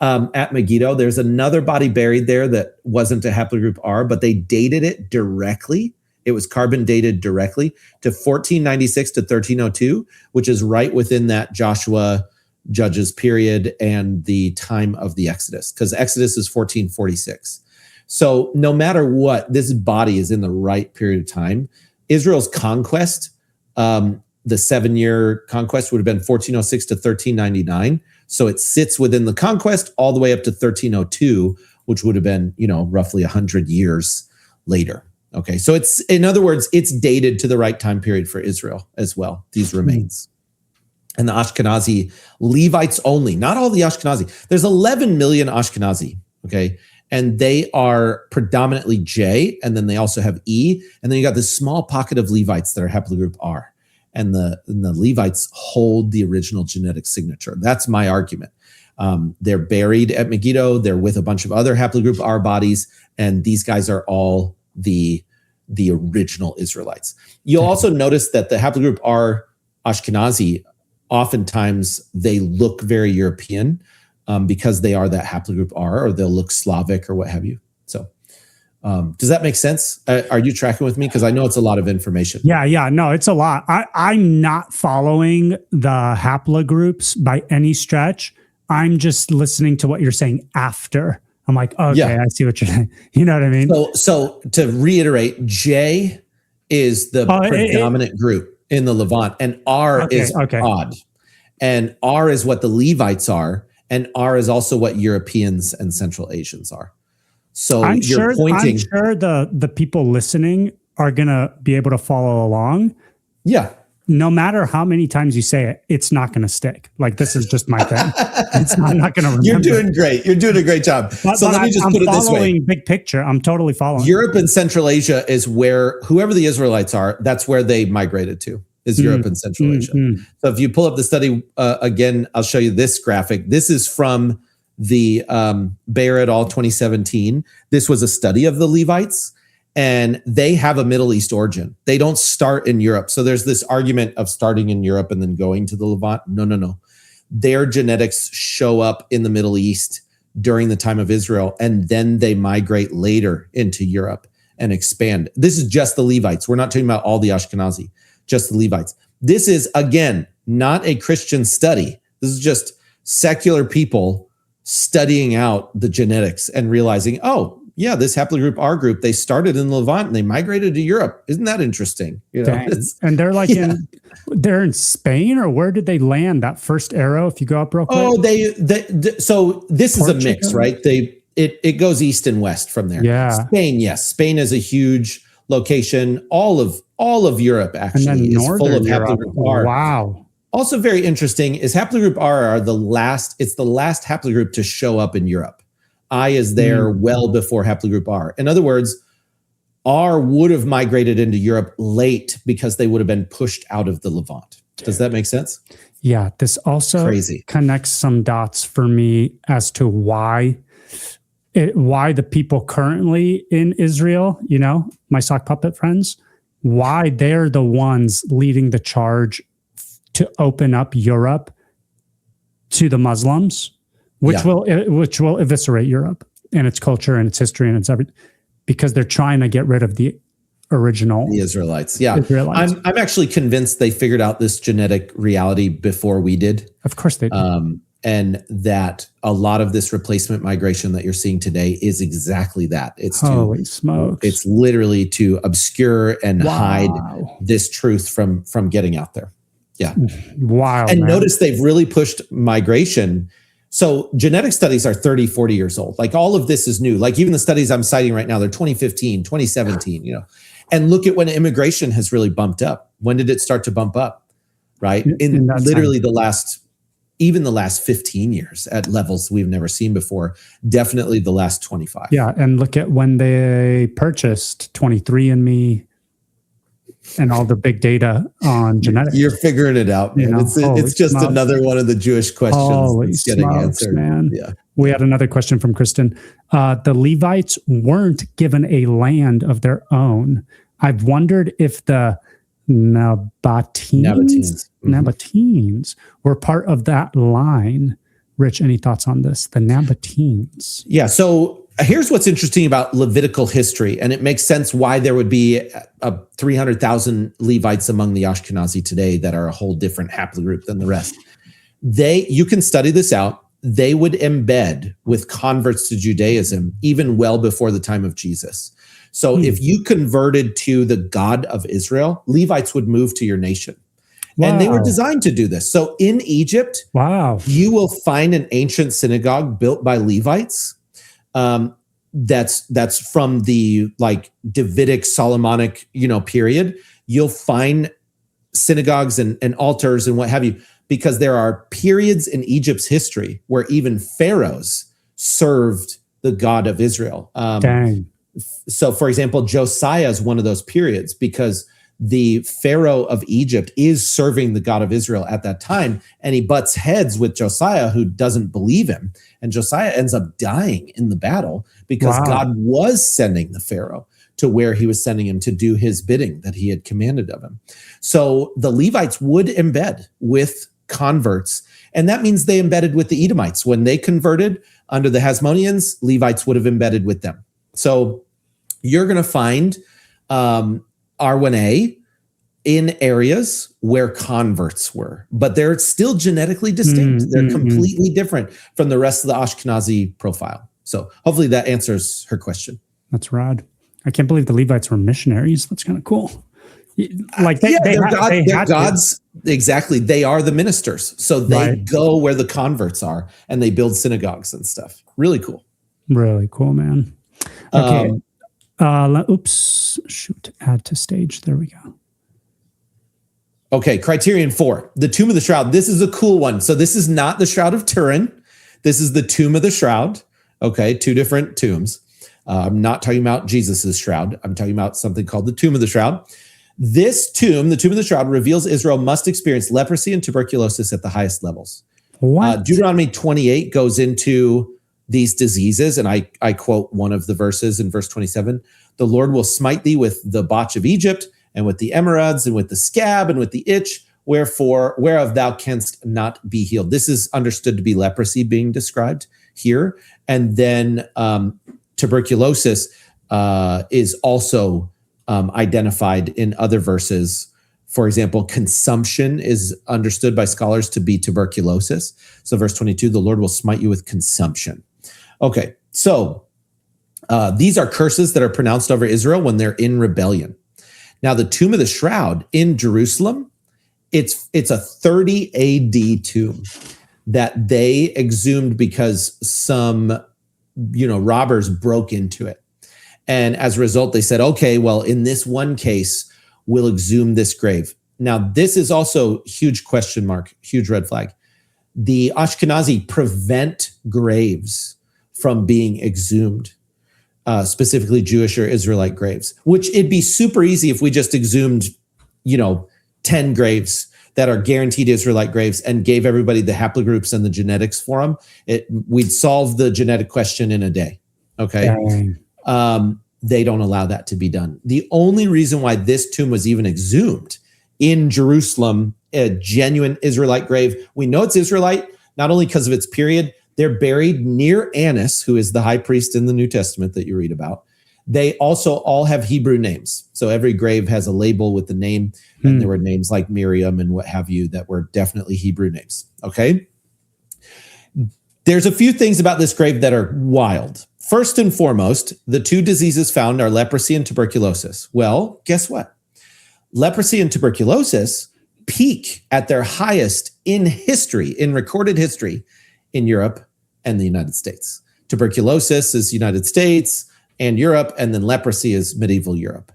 At Megiddo, there's another body buried there that wasn't a haplogroup R, but they dated it directly. It was carbon dated directly to 1496 to 1302, which is right within that Joshua Judges period and the time of the Exodus, because Exodus is 1446. So no matter what, this body is in the right period of time. Israel's conquest, the 7-year conquest would have been 1406 to 1399. So it sits within the conquest all the way up to 1302, which would have been, roughly 100 years later. Okay. So it's, in other words, it's dated to the right time period for Israel as well, these remains. And the Ashkenazi Levites only, not all the Ashkenazi. There's 11 million Ashkenazi. Okay. And they are predominantly J, and then they also have E. And then you got this small pocket of Levites that are haplogroup R. And the Levites hold the original genetic signature. That's my argument. They're buried at Megiddo. They're with a bunch of other haplogroup R bodies. And these guys are all the original Israelites. You'll also notice that the haplogroup R Ashkenazi, oftentimes they look very European because they are that haplogroup R, or they'll look Slavic or what have you. So does that make sense? Are you tracking with me? Because I know it's a lot of information. Yeah. No, it's a lot. I'm not following the haplogroups by any stretch. I'm just listening to what you're saying after. I'm like, okay, I see what you're saying. You know what I mean? So to reiterate, J is the predominant group in the Levant, and R is odd. And R is what the Levites are, and R is also what Europeans and Central Asians are. So I'm sure the people listening are gonna be able to follow along. Yeah. No matter how many times you say it, it's not going to stick. Like, this is just my thing. I'm not going to remember. You're doing great. You're doing a great job. Let me just put it this way. I'm following big picture. I'm totally following. Europe and Central Asia is where, whoever the Israelites are, that's where they migrated to, is Europe and Central Asia. So if you pull up the study, again, I'll show you this graphic. This is from the Bayer et al. 2017. This was a study of the Levites. And they have a Middle East origin. They don't start in Europe. So there's this argument of starting in Europe and then going to the Levant. No. Their genetics show up in the Middle East during the time of Israel, and then they migrate later into Europe and expand. This is just the Levites. We're not talking about all the Ashkenazi, just the Levites. This is, again, not a Christian study. This is just secular people studying out the genetics and realizing, oh, this haplogroup R group, they started in Levant and they migrated to Europe. Isn't that interesting? And they're like they're in Spain, or where did they land that first arrow? If you go up real quick. Oh, so this is a mix, right? It goes east and west from there. Yeah. Spain, yes. Spain is a huge location. All of Europe actually is full of haplogroup R. Wow. Also very interesting is haplogroup R it's the last haplogroup to show up in Europe. I is there well before haplogroup R. In other words, R would have migrated into Europe late because they would have been pushed out of the Levant. Does that make sense? Yeah. This also connects some dots for me as to why the people currently in Israel, my sock puppet friends, why they're the ones leading the charge to open up Europe to the Muslims, which will eviscerate Europe and its culture and its history and its everything, because they're trying to get rid of the Israelites. Yeah. I'm actually convinced they figured out this genetic reality before we did. Of course they did. And that a lot of this replacement migration that you're seeing today is exactly that. Holy smokes. It's literally to obscure and hide this truth from getting out there. Yeah. Wow. And notice they've really pushed migration. So genetic studies are 30, 40 years old. Like all of this is new. Like even the studies I'm citing right now, they're 2015, 2017, and look at when immigration has really bumped up. When did it start to bump up? Right. In literally the last 15 years at levels we've never seen before. Definitely the last 25. Yeah. And look at when they purchased 23andMe and all the big data on genetics. You're figuring it out, man. It's just another one of the Jewish questions that's getting answered. Man. Yeah. We had another question from Kristen. The Levites weren't given a land of their own. I've wondered if the Nabateans were part of that line. Rich, any thoughts on this? The Nabateans. Yeah. So here's what's interesting about Levitical history, and it makes sense why there would be 300,000 Levites among the Ashkenazi today that are a whole different haplogroup than the rest. You can study this out. They would embed with converts to Judaism even well before the time of Jesus. So if you converted to the God of Israel, Levites would move to your nation. Wow. And they were designed to do this. So in Egypt, you will find an ancient synagogue built by Levites. That's from the Davidic Solomonic, period. You'll find synagogues and altars and what have you, because there are periods in Egypt's history where even pharaohs served the God of Israel. Dang. So, for example, Josiah is one of those periods because the Pharaoh of Egypt is serving the God of Israel at that time, and he butts heads with Josiah, who doesn't believe him. And Josiah ends up dying in the battle because God was sending the Pharaoh to where he was sending him to do his bidding that he had commanded of him. So the Levites would embed with converts, and that means they embedded with the Edomites. When they converted under the Hasmoneans, Levites would have embedded with them. So you're going to find R1A in areas where converts were, but they're still genetically distinct. They're completely different from the rest of the Ashkenazi profile. So hopefully that answers her question. That's rad. I can't believe the Levites were missionaries. That's kind of cool. They're gods. Exactly. They are the ministers. So they go where the converts are and they build synagogues and stuff. Really cool. Really cool, man. Okay. Add to stage. There we go. Okay, criterion 4, the tomb of the shroud. This is a cool one. So this is not the Shroud of Turin. This is the tomb of the shroud. Okay, 2 different tombs. I'm not talking about Jesus's shroud. I'm talking about something called the tomb of the shroud. This tomb, the tomb of the shroud, reveals Israel must experience leprosy and tuberculosis at the highest levels. What? Deuteronomy 28 goes into these diseases, and I quote one of the verses in verse 27. The Lord will smite thee with the botch of Egypt, and with the emerods, and with the scab, and with the itch, whereof thou canst not be healed. This is understood to be leprosy being described here. And then tuberculosis is also identified in other verses. For example, consumption is understood by scholars to be tuberculosis. So verse 22, the Lord will smite you with consumption. Okay, so These are curses that are pronounced over Israel when they're in rebellion. Now, the tomb of the Shroud in Jerusalem, it's a 30 AD tomb that they exhumed because some, robbers broke into it. And as a result, they said, okay, well, in this one case, we'll exhume this grave. Now, this is also huge question mark, huge red flag. The Ashkenazi prevent graves from being exhumed, specifically Jewish or Israelite graves, which it'd be super easy if we just exhumed, 10 graves that are guaranteed Israelite graves and gave everybody the haplogroups and the genetics for them. We'd solve the genetic question in a day. Okay. They don't allow that to be done. The only reason why this tomb was even exhumed in Jerusalem, a genuine Israelite grave, we know it's Israelite, not only because of its period, they're buried near Annas, who is the high priest in the New Testament that you read about. They also all have Hebrew names. So every grave has a label with the name, and there were names like Miriam and what have you that were definitely Hebrew names. Okay. There's a few things about this grave that are wild. First and foremost, the two diseases found are leprosy and tuberculosis. Well, guess what? Leprosy and tuberculosis peak at their highest in history, in recorded history, in Europe and the United States. Tuberculosis is United States and Europe, and then leprosy is medieval Europe.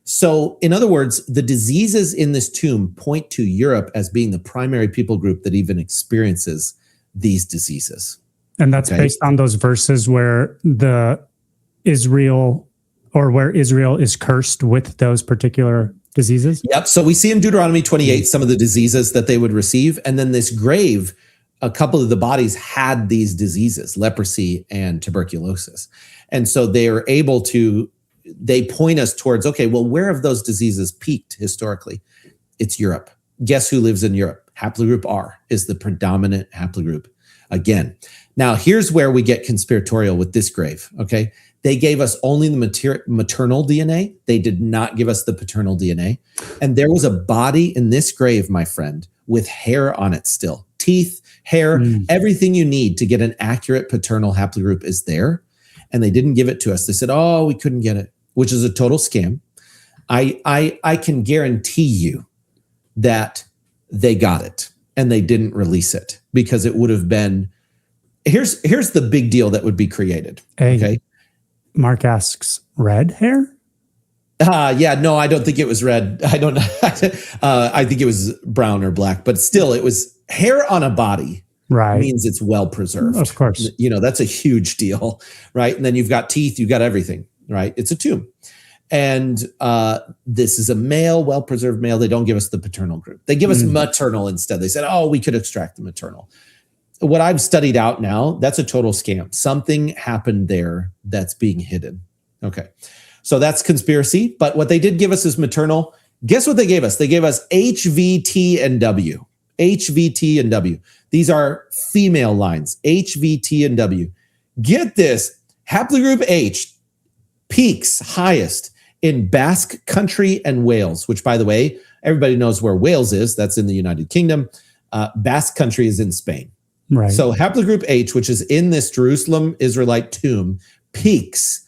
So, in other words, the diseases in this tomb point to Europe as being the primary people group that even experiences these diseases. And that's based on those verses where Israel is cursed with those particular diseases? Yep. So we see in Deuteronomy 28 some of the diseases that they would receive. And then this grave, a couple of the bodies had these diseases, leprosy and tuberculosis. And so they point us towards, okay, well, where have those diseases peaked historically? It's Europe. Guess who lives in Europe? Haplogroup R is the predominant haplogroup again. Now, here's where we get conspiratorial with this grave, okay? They gave us only the maternal DNA. They did not give us the paternal DNA. And there was a body in this grave, my friend, with hair on it still. Teeth, hair, everything you need to get an accurate paternal haplogroup is there. And they didn't give it to us. They said, oh, we couldn't get it, which is a total scam. I can guarantee you that they got it and they didn't release it because it would have been, here's the big deal that would be created. Okay. Mark asks, red hair? Yeah, no, I don't think it was red. I don't know. I think it was brown or black, but still it was hair on a body. Right. Means it's well preserved. Of course. That's a huge deal, right? And then you've got teeth, you've got everything, right? It's a tomb. And this is a male, well-preserved male. They don't give us the paternal group. They give us maternal instead. They said, oh, we could extract the maternal. What I've studied out now, that's a total scam. Something happened there that's being hidden. Okay. So that's conspiracy. But what they did give us is maternal. Guess what they gave us? They gave us HVT and W. HVT and W. These are female lines. HVT and W. Get this. Haplogroup H peaks highest in Basque Country and Wales, which, by the way, everybody knows where Wales is. That's in the United Kingdom. Basque Country is in Spain. Right. So haplogroup H, which is in this Jerusalem Israelite tomb, peaks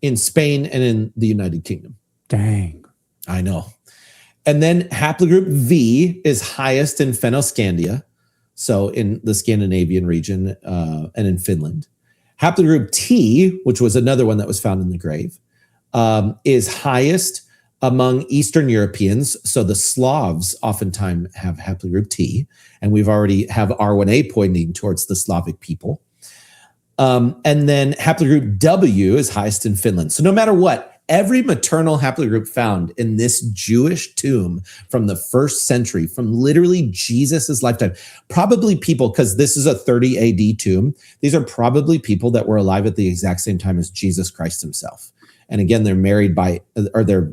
in Spain and in the United Kingdom. Dang. I know. And then haplogroup V is highest in Fennoscandia, so in the Scandinavian region and in Finland. Haplogroup T, which was another one that was found in the grave, is highest among Eastern Europeans. So the Slavs oftentimes have haplogroup T, and we've already have R1A pointing towards the Slavic people. And then haplogroup W is highest in Finland. So no matter what, every maternal haplogroup found in this Jewish tomb from the first century, from literally Jesus's lifetime, probably people, because this is a 30 AD tomb, these are probably people that were alive at the exact same time as Jesus Christ himself. And again, they're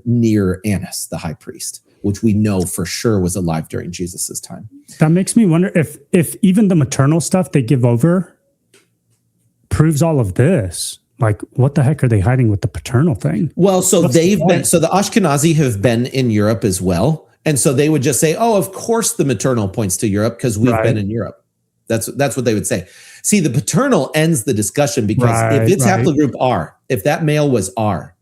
near Annas, the high priest, which we know for sure was alive during Jesus's time. That makes me wonder if even the maternal stuff they give over proves all of this. Like, what the heck are they hiding with the paternal thing? Well, so the Ashkenazi have been in Europe as well. And so they would just say, oh, of course the maternal points to Europe because we've been in Europe. That's what they would say. See, the paternal ends the discussion because if it's haplogroup R, if that male was R,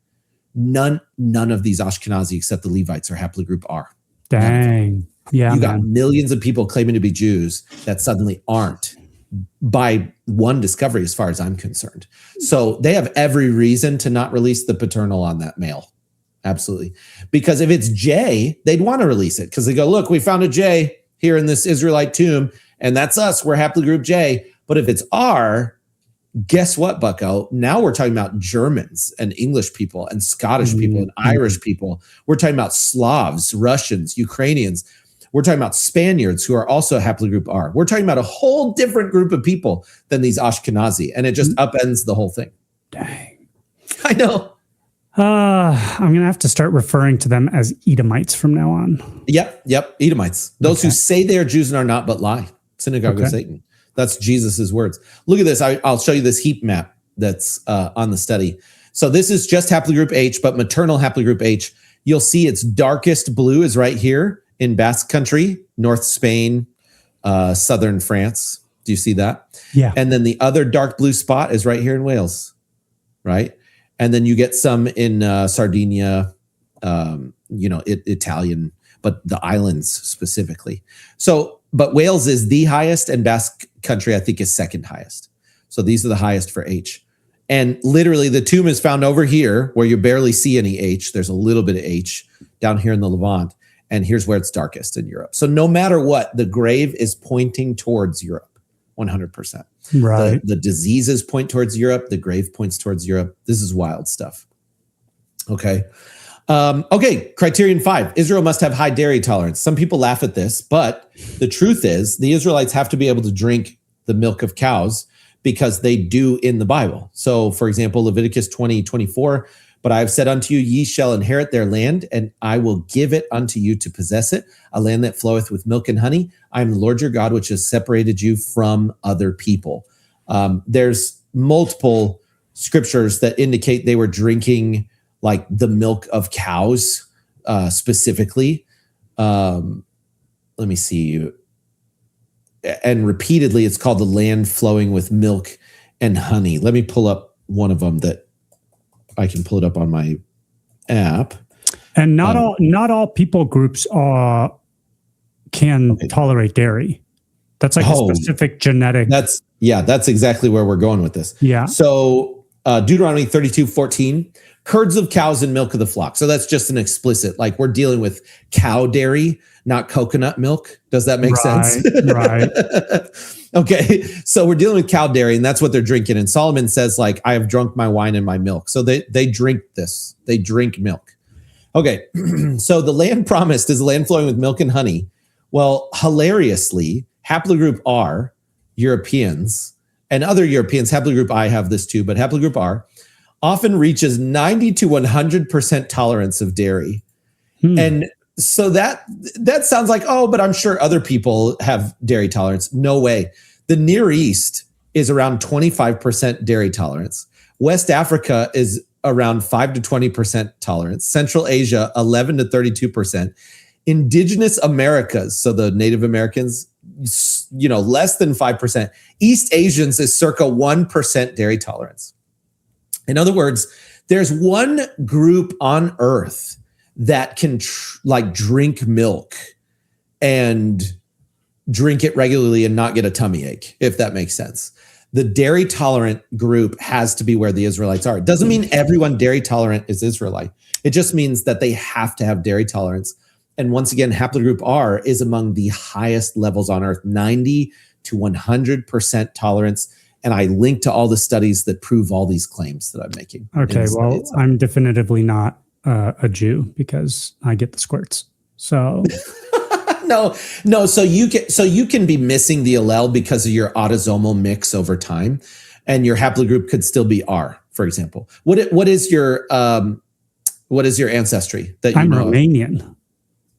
none of these Ashkenazi except the Levites are haplogroup R. Dang. Yeah, you got millions of people claiming to be Jews that suddenly aren't by one discovery, as far as I'm concerned. So they have every reason to not release the paternal on that male. Absolutely. Because if it's J, they'd want to release it because they go, look, we found a J here in this Israelite tomb, and that's us. We're haplogroup J. But if it's R, guess what, Bucko? Now we're talking about Germans and English people and Scottish people and Irish people. We're talking about Slavs, Russians, Ukrainians. We're talking about Spaniards who are also haplogroup R. We're talking about a whole different group of people than these Ashkenazi, and it just upends the whole thing. Dang. I know. I'm going to have to start referring to them as Edomites from now on. Yep. Edomites. Those who say they are Jews and are not, but lie. Synagogue of Satan. That's Jesus's words. Look at this. I'll show you this heap map that's on the study. So this is just haplogroup H, but maternal haplogroup H. You'll see its darkest blue is right here in Basque Country, North Spain, Southern France. Do you see that? Yeah. And then the other dark blue spot is right here in Wales, right? And then you get some in Sardinia, Italian, but the islands specifically. So, but Wales is the highest, and Basque Country, I think, is second highest. So these are the highest for H. And literally, the tomb is found over here where you barely see any H. There's a little bit of H down here in the Levant. And here's where it's darkest in Europe. So no matter what, the grave is pointing towards Europe, 100%. Right. The diseases point towards Europe. The grave points towards Europe. This is wild stuff. Okay. Criterion 5, Israel must have high dairy tolerance. Some people laugh at this, but the truth is the Israelites have to be able to drink the milk of cows because they do in the Bible. So, for example, Leviticus 20:24, but I have said unto you, ye shall inherit their land, and I will give it unto you to possess it, a land that floweth with milk and honey. I am the Lord your God, which has separated you from other people. There's multiple scriptures that indicate they were drinking like the milk of cows specifically. Let me see. And repeatedly, it's called the land flowing with milk and honey. Let me pull up one of them that I can pull it up on my app. And not all people groups can tolerate dairy. That's like a specific genetic. That's exactly where we're going with this. Yeah. So Deuteronomy 32:14, curds of cows and milk of the flock. So that's just an explicit, like we're dealing with cow dairy, not coconut milk. Does that make sense? Right. Okay. So we're dealing with cow dairy, and that's what they're drinking. And Solomon says, like, I have drunk my wine and my milk. So they drink this. They drink milk. Okay. So the land promised is a land flowing with milk and honey. Well, hilariously, haplogroup R, Europeans, and other Europeans, haplogroup I have this too, but haplogroup R often reaches 90 to 100% tolerance of dairy. And so that sounds like, but I'm sure other people have dairy tolerance. No way. The Near East is around 25% dairy tolerance. West Africa is around 5 to 20% tolerance. Central Asia, 11 to 32%. Indigenous Americas, so the Native Americans, less than 5%. East Asians is circa 1% dairy tolerance. In other words, there's one group on earth that can drink milk and drink it regularly and not get a tummy ache, if that makes sense. The dairy tolerant group has to be where the Israelites are. It doesn't mean everyone dairy tolerant is Israelite. It just means that they have to have dairy tolerance. And once again, haplogroup R is among the highest levels on earth, 90 to 100% tolerance. And I link to all the studies that prove all these claims that I'm making. Okay, well, I'm definitively not a Jew because I get the squirts. So no. So you can be missing the allele because of your autosomal mix over time, and your haplogroup could still be R, for example. What is your ancestry that you I'm know Romanian. Of?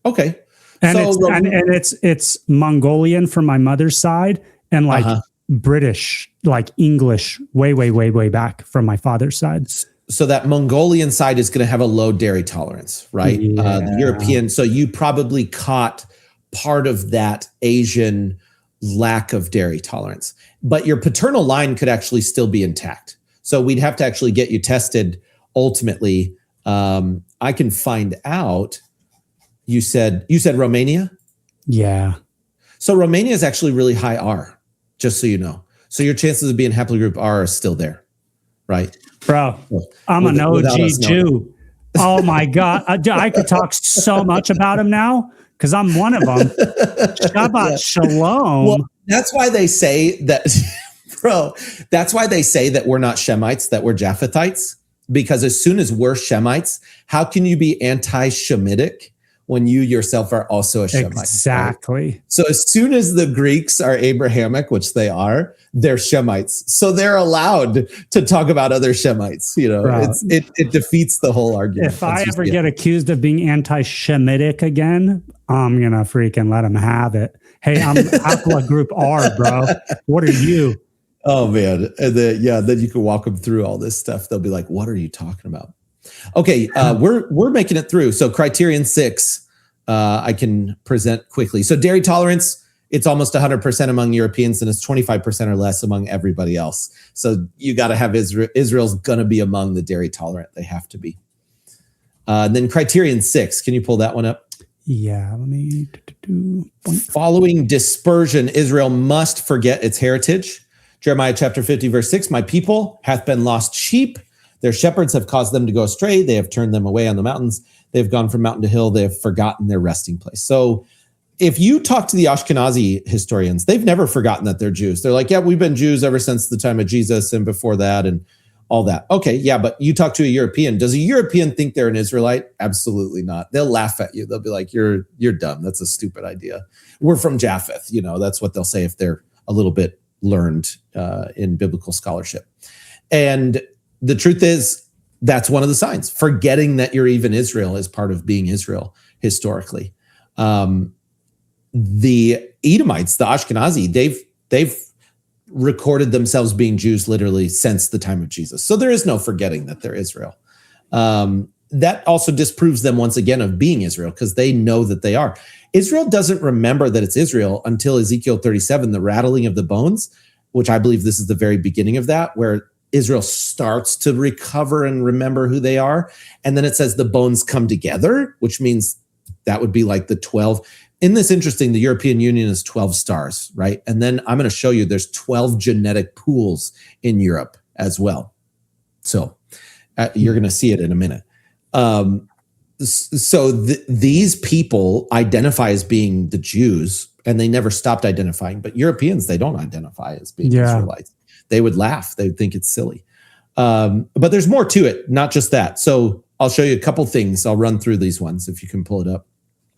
Okay, and it's Mongolian from my mother's side, and British, like English, way back from my father's side. So that Mongolian side is going to have a low dairy tolerance, right? Yeah. The European. So you probably caught part of that Asian lack of dairy tolerance. But your paternal line could actually still be intact. So we'd have to actually get you tested ultimately. I can find out. You said Romania? Yeah. So Romania is actually really high R, just so you know. So your chances of being haplogroup R are still there, right? Bro, I'm an OG Jew. Oh my God. I could talk so much about him now because I'm one of them. Shabbat Shalom. Well, that's why they say that, bro, that's why they say that we're not Shemites, that we're Japhethites. Because as soon as we're Shemites, how can you be anti-Shemitic when you yourself are also a Shemite? Exactly. Right? So as soon as the Greeks are Abrahamic, which they are, they're Shemites. So they're allowed to talk about other Shemites. You know, it defeats the whole argument. If I ever get accused of being anti-Shemitic again, I'm gonna freaking let them have it. Hey, I'm Haplogroup R, bro. What are you? Oh man, and then you can walk them through all this stuff. They'll be like, "What are you talking about?" Okay, we're making it through. So criterion 6, I can present quickly. So dairy tolerance, it's almost 100% among Europeans, and it's 25% or less among everybody else. So you got to have Israel's going to be among the dairy tolerant. They have to be. Then criterion 6, can you pull that one up? Yeah, let me do. Following dispersion, Israel must forget its heritage. Jeremiah chapter 50, verse 6, my people hath been lost sheep. Their shepherds have caused them to go astray. They have turned them away on the mountains. They've gone from mountain to hill. They have forgotten their resting place. So if you talk to the Ashkenazi historians, they've never forgotten that they're Jews. They're like, yeah, we've been Jews ever since the time of Jesus and before that and all that. Okay, yeah, but you talk to a European. Does a European think they're an Israelite? Absolutely not. They'll laugh at you. They'll be like, you're dumb. That's a stupid idea. We're from Japheth. You know, that's what they'll say if they're a little bit learned in biblical scholarship. And the truth is, that's one of the signs. Forgetting that you're even Israel is part of being Israel historically. The Edomites, the Ashkenazi, they've recorded themselves being Jews literally since the time of Jesus. So there is no forgetting that they're Israel. That also disproves them once again of being Israel because they know that they are. Israel doesn't remember that it's Israel until Ezekiel 37, the rattling of the bones, which I believe this is the very beginning of that, where Israel starts to recover and remember who they are. And then it says the bones come together, which means that would be like the 12. In this interesting, the European Union is 12 stars, right? And then I'm going to show you there's 12 genetic pools in Europe as well. So you're going to see it in a minute. These people identify as being the Jews, and they never stopped identifying. But Europeans, they don't identify as being Israelites. They would laugh. They would think it's silly. But there's more to it, not just that. So I'll show you a couple things. I'll run through these ones if you can pull it up.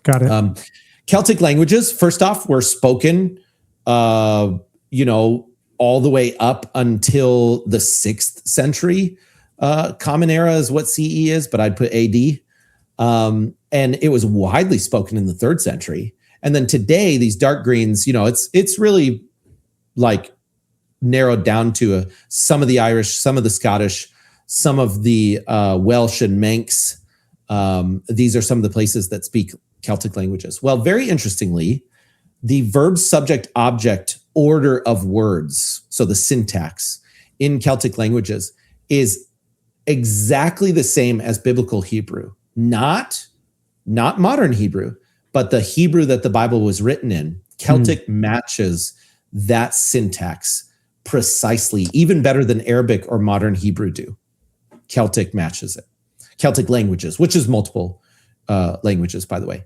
Got it. Celtic languages, first off, were spoken, all the way up until the 6th century. Common Era is what CE is, but I'd put AD. And it was widely spoken in the 3rd century. And then today, these dark greens, it's really like narrowed down to some of the Irish, some of the Scottish, some of the Welsh and Manx. These are some of the places that speak Celtic languages. Well, very interestingly, the verb, subject, object order of words, so the syntax in Celtic languages is exactly the same as biblical Hebrew. Not modern Hebrew, but the Hebrew that the Bible was written in. Celtic matches that syntax precisely, even better than Arabic or modern Hebrew do. Celtic matches it. Celtic languages, which is multiple languages, by the way.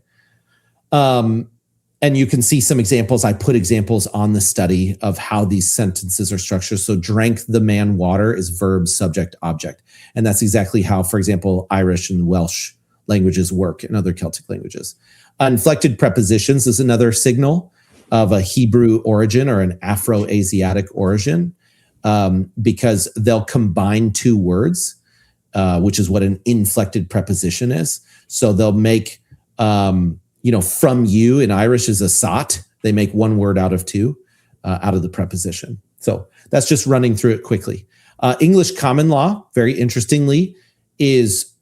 And you can see some examples. I put examples on the study of how these sentences are structured. So drank the man water is verb, subject, object. And that's exactly how, for example, Irish and Welsh languages work in other Celtic languages. Inflected prepositions is another signal of a Hebrew origin or an Afro-Asiatic origin, because they'll combine two words, which is what an inflected preposition is. So they'll make, from you in Irish is a sot. They make one word out of two, out of the preposition. So that's just running through it quickly. English common law, very interestingly, is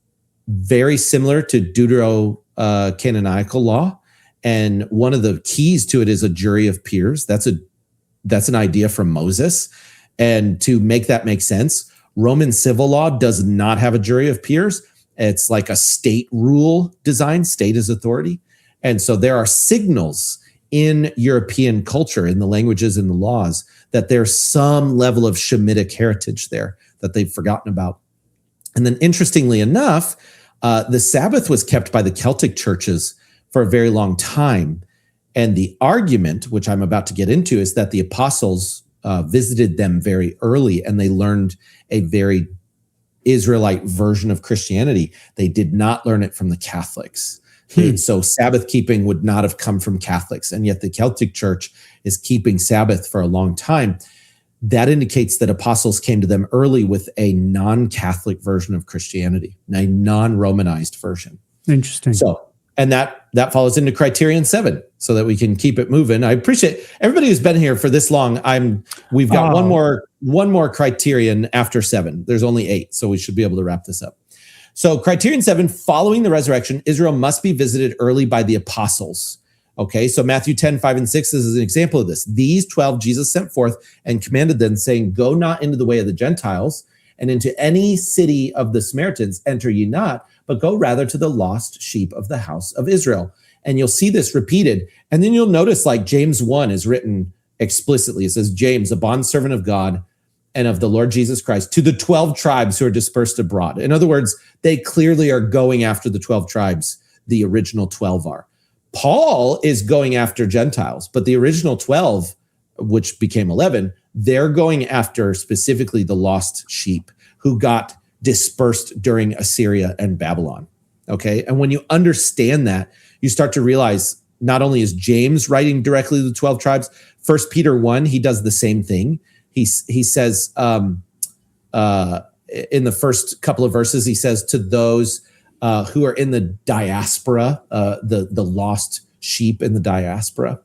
very similar to Deutero-Canonical law. And one of the keys to it is a jury of peers. That's an idea from Moses. And to make that make sense, Roman civil law does not have a jury of peers. It's like a state rule design, state is authority. And so there are signals in European culture, in the languages and the laws, that there's some level of Shemitic heritage there that they've forgotten about. And then interestingly enough, the Sabbath was kept by the Celtic churches for a very long time. And the argument, which I'm about to get into, is that the apostles visited them very early and they learned a very Israelite version of Christianity. They did not learn it from the Catholics. So Sabbath keeping would not have come from Catholics. And yet the Celtic church is keeping Sabbath for a long time. That indicates that apostles came to them early with a non-Catholic version of Christianity, a non-Romanized version. Interesting. So, and that follows into criterion 7 so that we can keep it moving. I appreciate everybody who's been here for this long. We've got one more criterion after 7. There's only 8, so we should be able to wrap this up. So criterion 7, following the resurrection, Israel must be visited early by the apostles. Okay, so Matthew 10, 5 and 6 is an example of this. These 12 Jesus sent forth and commanded them, saying, go not into the way of the Gentiles, and into any city of the Samaritans enter ye not, but go rather to the lost sheep of the house of Israel. And you'll see this repeated. And then you'll notice like James 1 is written explicitly. It says, James, a bondservant of God and of the Lord Jesus Christ, to the 12 tribes who are dispersed abroad. In other words, they clearly are going after the 12 tribes. The original 12 are. Paul is going after Gentiles, but the original 12, which became 11, they're going after specifically the lost sheep who got dispersed during Assyria and Babylon. Okay. And when you understand that, you start to realize not only is James writing directly to the 12 tribes, 1 Peter 1, he does the same thing. He says in the first couple of verses, he says to those who are in the diaspora, the lost sheep in the diaspora.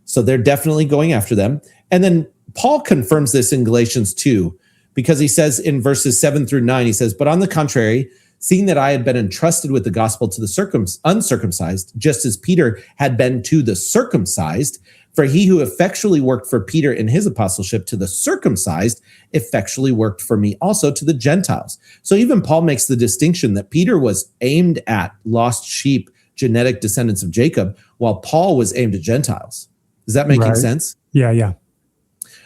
So they're definitely going after them. And then Paul confirms this in Galatians 2, because he says in verses 7 through 9, he says, but on the contrary, seeing that I had been entrusted with the gospel to the uncircumcised, just as Peter had been to the circumcised, for he who effectually worked for Peter in his apostleship to the circumcised effectually worked for me also to the Gentiles. So even Paul makes the distinction that Peter was aimed at lost sheep, genetic descendants of Jacob, while Paul was aimed at Gentiles. Is that making sense? Yeah.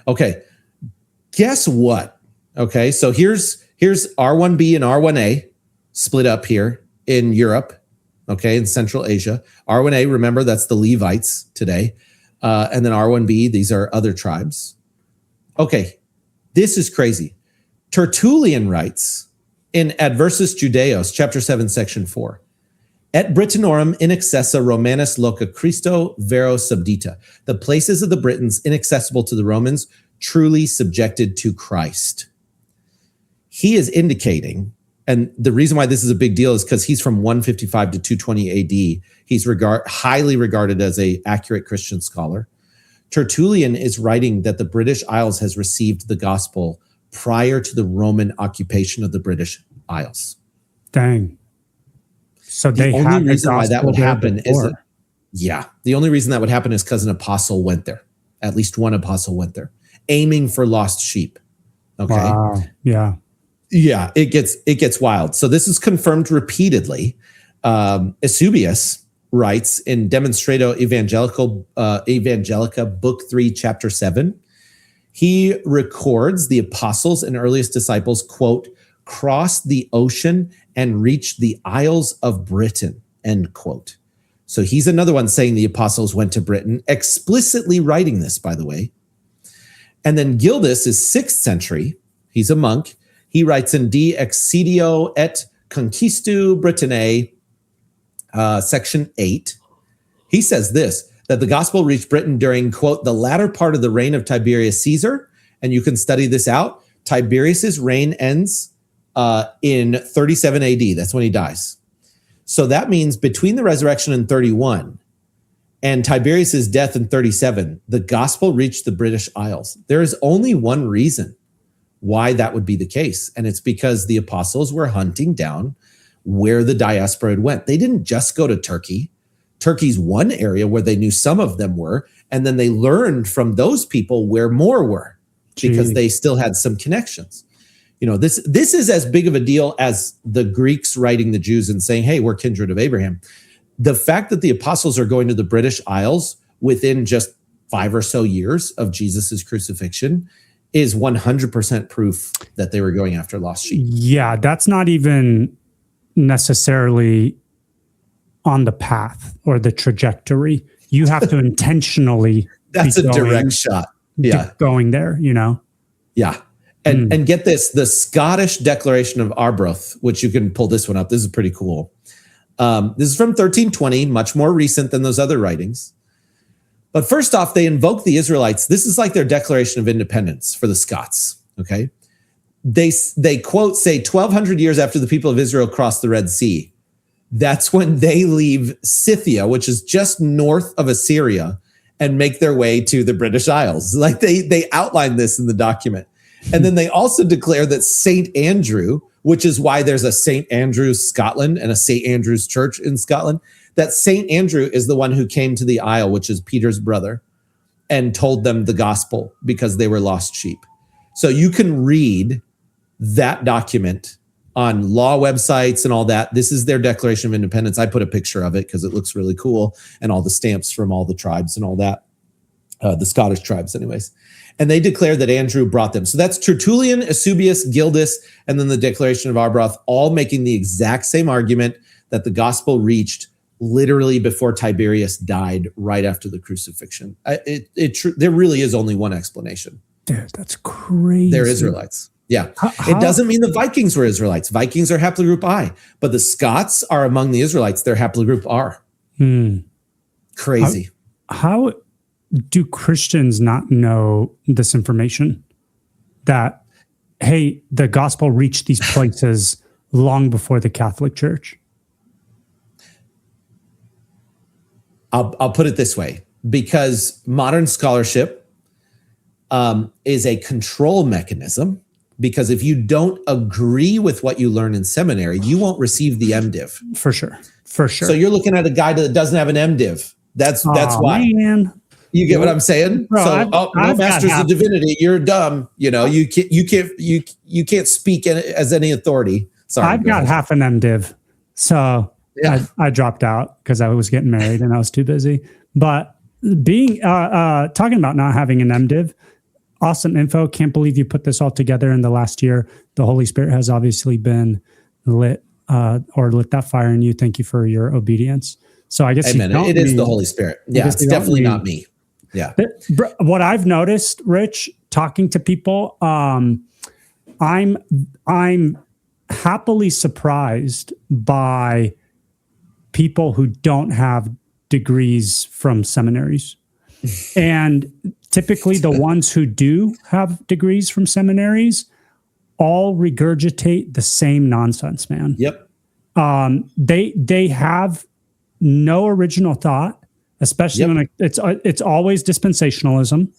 Okay. Guess what? Okay, so here's R1B and R1A split up here in Europe, okay, in Central Asia. R1A, remember, that's the Levites today. And then R1B, these are other tribes. Okay, this is crazy. Tertullian writes in Adversus Judaeos, chapter 7, section 4, et Britannorum inaccessa Romanus loca Christo vero subdita. The places of the Britons inaccessible to the Romans, truly subjected to Christ. He is indicating, and the reason why this is a big deal is because he's from 155 to 220 AD. He's highly regarded as an accurate Christian scholar. Tertullian is writing that the British Isles has received the gospel prior to the Roman occupation of the British Isles. Dang. So the only reason why that would happen is the only reason that would happen is because an apostle went there. At least one apostle went there, aiming for lost sheep. Okay. Wow. Yeah. Yeah, it gets wild. So this is confirmed repeatedly. Eusebius writes in Demonstrato Evangelica, Book 3, Chapter 7. He records the apostles and earliest disciples, quote, crossed the ocean and reached the Isles of Britain, end quote. So he's another one saying the apostles went to Britain, explicitly writing this, by the way. And then Gildas is 6th century. He's a monk. He writes in De Excedio et Conquistu Britanniae, section 8. He says this, that the gospel reached Britain during, quote, the latter part of the reign of Tiberius Caesar. And you can study this out. Tiberius's reign ends in 37 AD. That's when he dies. So that means between the resurrection in 31 and Tiberius's death in 37, the gospel reached the British Isles. There is only one reason why that would be the case. And it's because the apostles were hunting down where the diaspora had went. They didn't just go to Turkey Turkey's one area where they knew some of them were, and then they learned from those people where more were, because they still had some connections. This is as big of a deal as the Greeks writing the Jews and saying, hey, we're kindred of Abraham. The fact that the apostles are going to the British Isles within just 5 or so years of Jesus's crucifixion is 100% proof that they were going after lost sheep. Yeah, that's not even necessarily on the path or the trajectory. You have to intentionally. That's a direct shot. Yeah. Going there, Yeah. And get this, the Scottish Declaration of Arbroath, which you can pull this one up. This is pretty cool. This is from 1320, much more recent than those other writings. But first off, they invoke the Israelites. This is like their Declaration of Independence for the Scots, okay? They quote, say, 1,200 years after the people of Israel crossed the Red Sea. That's when they leave Scythia, which is just north of Assyria, and make their way to the British Isles. Like they outline this in the document. And then they also declare that St. Andrew, which is why there's a St. Andrew's Scotland and a St. Andrew's Church in Scotland, that St. Andrew is the one who came to the Isle, which is Peter's brother, and told them the gospel because they were lost sheep. So you can read that document on law websites and all that. This is their Declaration of Independence. I put a picture of it because it looks really cool, and all the stamps from all the tribes and all that, the Scottish tribes anyways. And they declare that Andrew brought them. So that's Tertullian, Eusebius, Gildas, and then the Declaration of Arbroath, all making the exact same argument that the gospel reached literally before Tiberius died, right after the crucifixion. There really is only one explanation. Dude, that's crazy. They're Israelites. Yeah. It doesn't mean the Vikings were Israelites. Vikings are haplogroup I, but the Scots are among the Israelites. They're haplogroup R. Crazy. How do Christians not know this information? That, hey, the gospel reached these places long before the Catholic Church? I'll put it this way, because modern scholarship is a control mechanism, because if you don't agree with what you learn in seminary, you won't receive the MDiv. For sure. For sure. So you're looking at a guy that doesn't have an MDiv. That's why. Man. You get what I'm saying? Bro, so, no Masters of Divinity, you're dumb. You can't speak as any authority. Sorry, I've got half an MDiv, so yeah. I dropped out because I was getting married and I was too busy. But being talking about not having an MDiv, awesome info. Can't believe you put this all together in the last year. The Holy Spirit has obviously been lit lit that fire in you. Thank you for your obedience. So I guess Amen. It is the Holy Spirit. Yeah, it's definitely not me. Yeah. What I've noticed, Rich, talking to people, I'm happily surprised by people who don't have degrees from seminaries. And typically the ones who do have degrees from seminaries all regurgitate the same nonsense, man. Yep. They have no original thought. Especially when it's always dispensationalism.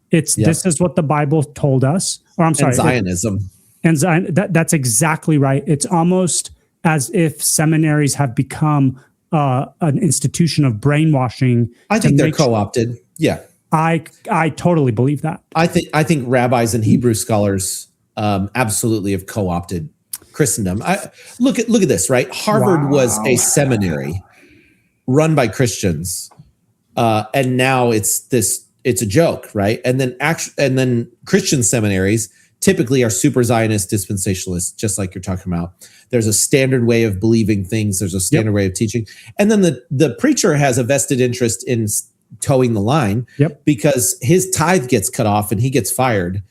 This is what the Bible told us. Or I'm sorry, Zionism. That's exactly right. It's almost as if seminaries have become an institution of brainwashing. I think they're co-opted. Yeah, I totally believe that. I think rabbis and Hebrew scholars absolutely have co-opted Christendom. Look at this, right? Harvard was a seminary run by Christians. And now it's a joke, right? And then Christian seminaries typically are super Zionist dispensationalists, just like you're talking about. There's a standard way of believing things. There's a standard way of teaching. And then the preacher has a vested interest in towing the line because his tithe gets cut off and he gets fired.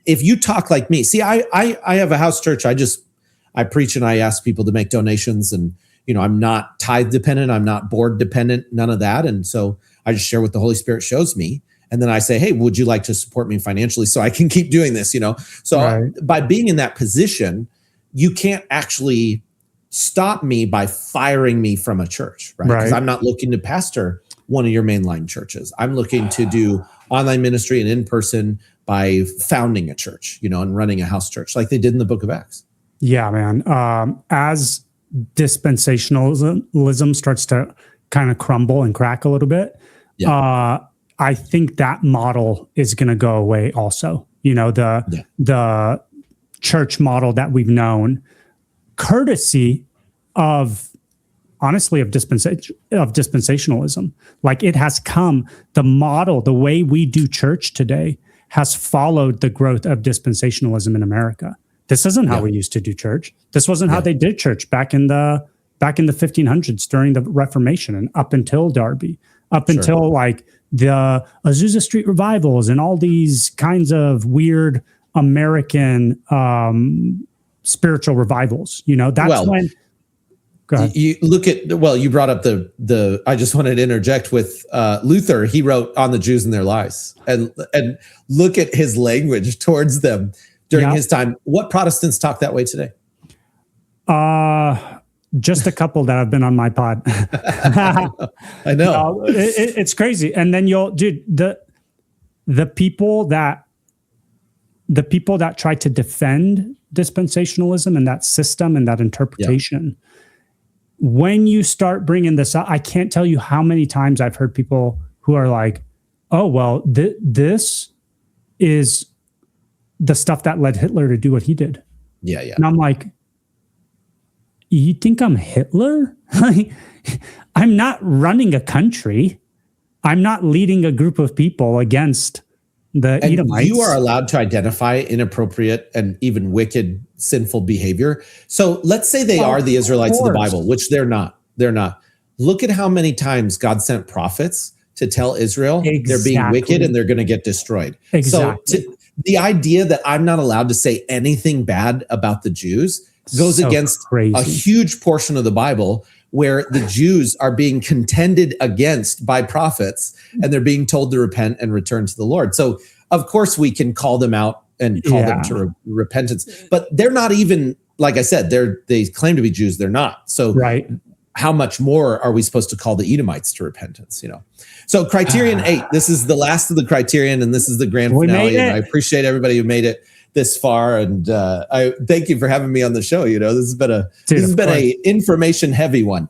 If you talk like me, see, I have a house church. I preach and I ask people to make donations, and I'm not tithe dependent. I'm not board dependent, none of that. And so I just share what the Holy Spirit shows me. And then I say, hey, would you like to support me financially so I can keep doing this? So by being in that position, you can't actually stop me by firing me from a church, right? Because I'm not looking to pastor one of your mainline churches. I'm looking to do online ministry and in person by founding a church, and running a house church like they did in the book of Acts. Yeah, man. As dispensationalism starts to kind of crumble and crack a little bit, I think that model is going to go away also. The church model that we've known, courtesy of, honestly, of dispensationalism. Like, it has come, the model, the way we do church today has followed the growth of dispensationalism in America. This isn't how we used to do church. This wasn't how they did church back in the 1500s during the Reformation and up until Darby, until like the Azusa Street revivals and all these kinds of weird American spiritual revivals. That's when. Go ahead. You look at, you brought up the I just wanted to interject with Luther. He wrote on the Jews and their lies, and look at his language towards them during his time. What Protestants talk that way today? Just a couple that have been on my pod. I know. It's crazy. And then the people that try to defend dispensationalism and that system and that interpretation, when you start bringing this up, I can't tell you how many times I've heard people who are like, oh, well, this is the stuff that led Hitler to do what he did. Yeah, yeah. And I'm like, you think I'm Hitler? I'm not running a country. I'm not leading a group of people against the Edomites. You are allowed to identify inappropriate and even wicked, sinful behavior. So let's say they are the Israelites of the Bible, which they're not. They're not. Look at how many times God sent prophets to tell Israel they're being wicked and they're going to get destroyed. Exactly. So the idea that I'm not allowed to say anything bad about the Jews goes against a huge portion of the Bible, where the Jews are being contended against by prophets and they're being told to repent and return to the Lord. So of course we can call them out and call them to repentance, but they're not even, like I said, they claim to be Jews. They're not. So how much more are we supposed to call the Edomites to repentance? So criterion 8, this is the last of the criterion, and this is the grand finale. And I appreciate everybody who made it this far, and I thank you for having me on the show. This has been a information heavy one.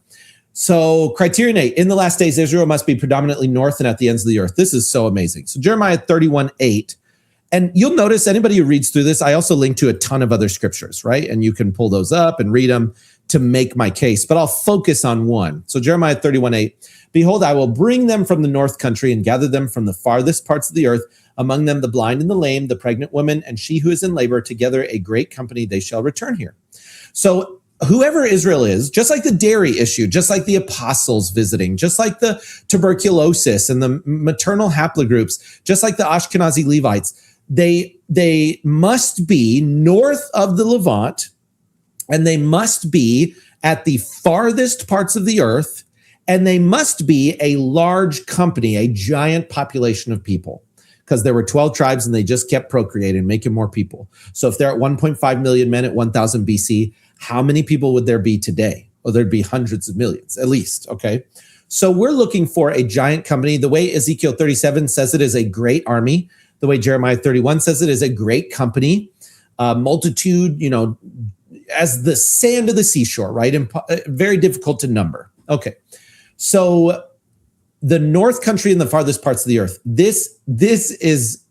So criterion 8, in the last days, Israel must be predominantly north and at the ends of the earth. This is so amazing. So Jeremiah 31:8, and you'll notice anybody who reads through this, I also link to a ton of other scriptures, right? And you can pull those up and read them to make my case, but I'll focus on one. So Jeremiah 31:8, behold, I will bring them from the north country and gather them from the farthest parts of the earth, among them the blind and the lame, the pregnant woman, and she who is in labor, together a great company, they shall return here. So whoever Israel is, just like the dairy issue, just like the apostles visiting, just like the tuberculosis and the maternal haplogroups, just like the Ashkenazi Levites, they must be north of the Levant, and they must be at the farthest parts of the earth, and they must be a large company, a giant population of people, because there were 12 tribes and they just kept procreating, making more people. So if they're at 1.5 million men at 1000 BC, how many people would there be today? Well, there'd be hundreds of millions, at least, okay? So we're looking for a giant company. The way Ezekiel 37 says it is a great army. The way Jeremiah 31 says it is a great company. Multitude, as the sand of the seashore, right? Very difficult to number. Okay, so the north country and the farthest parts of the earth. This is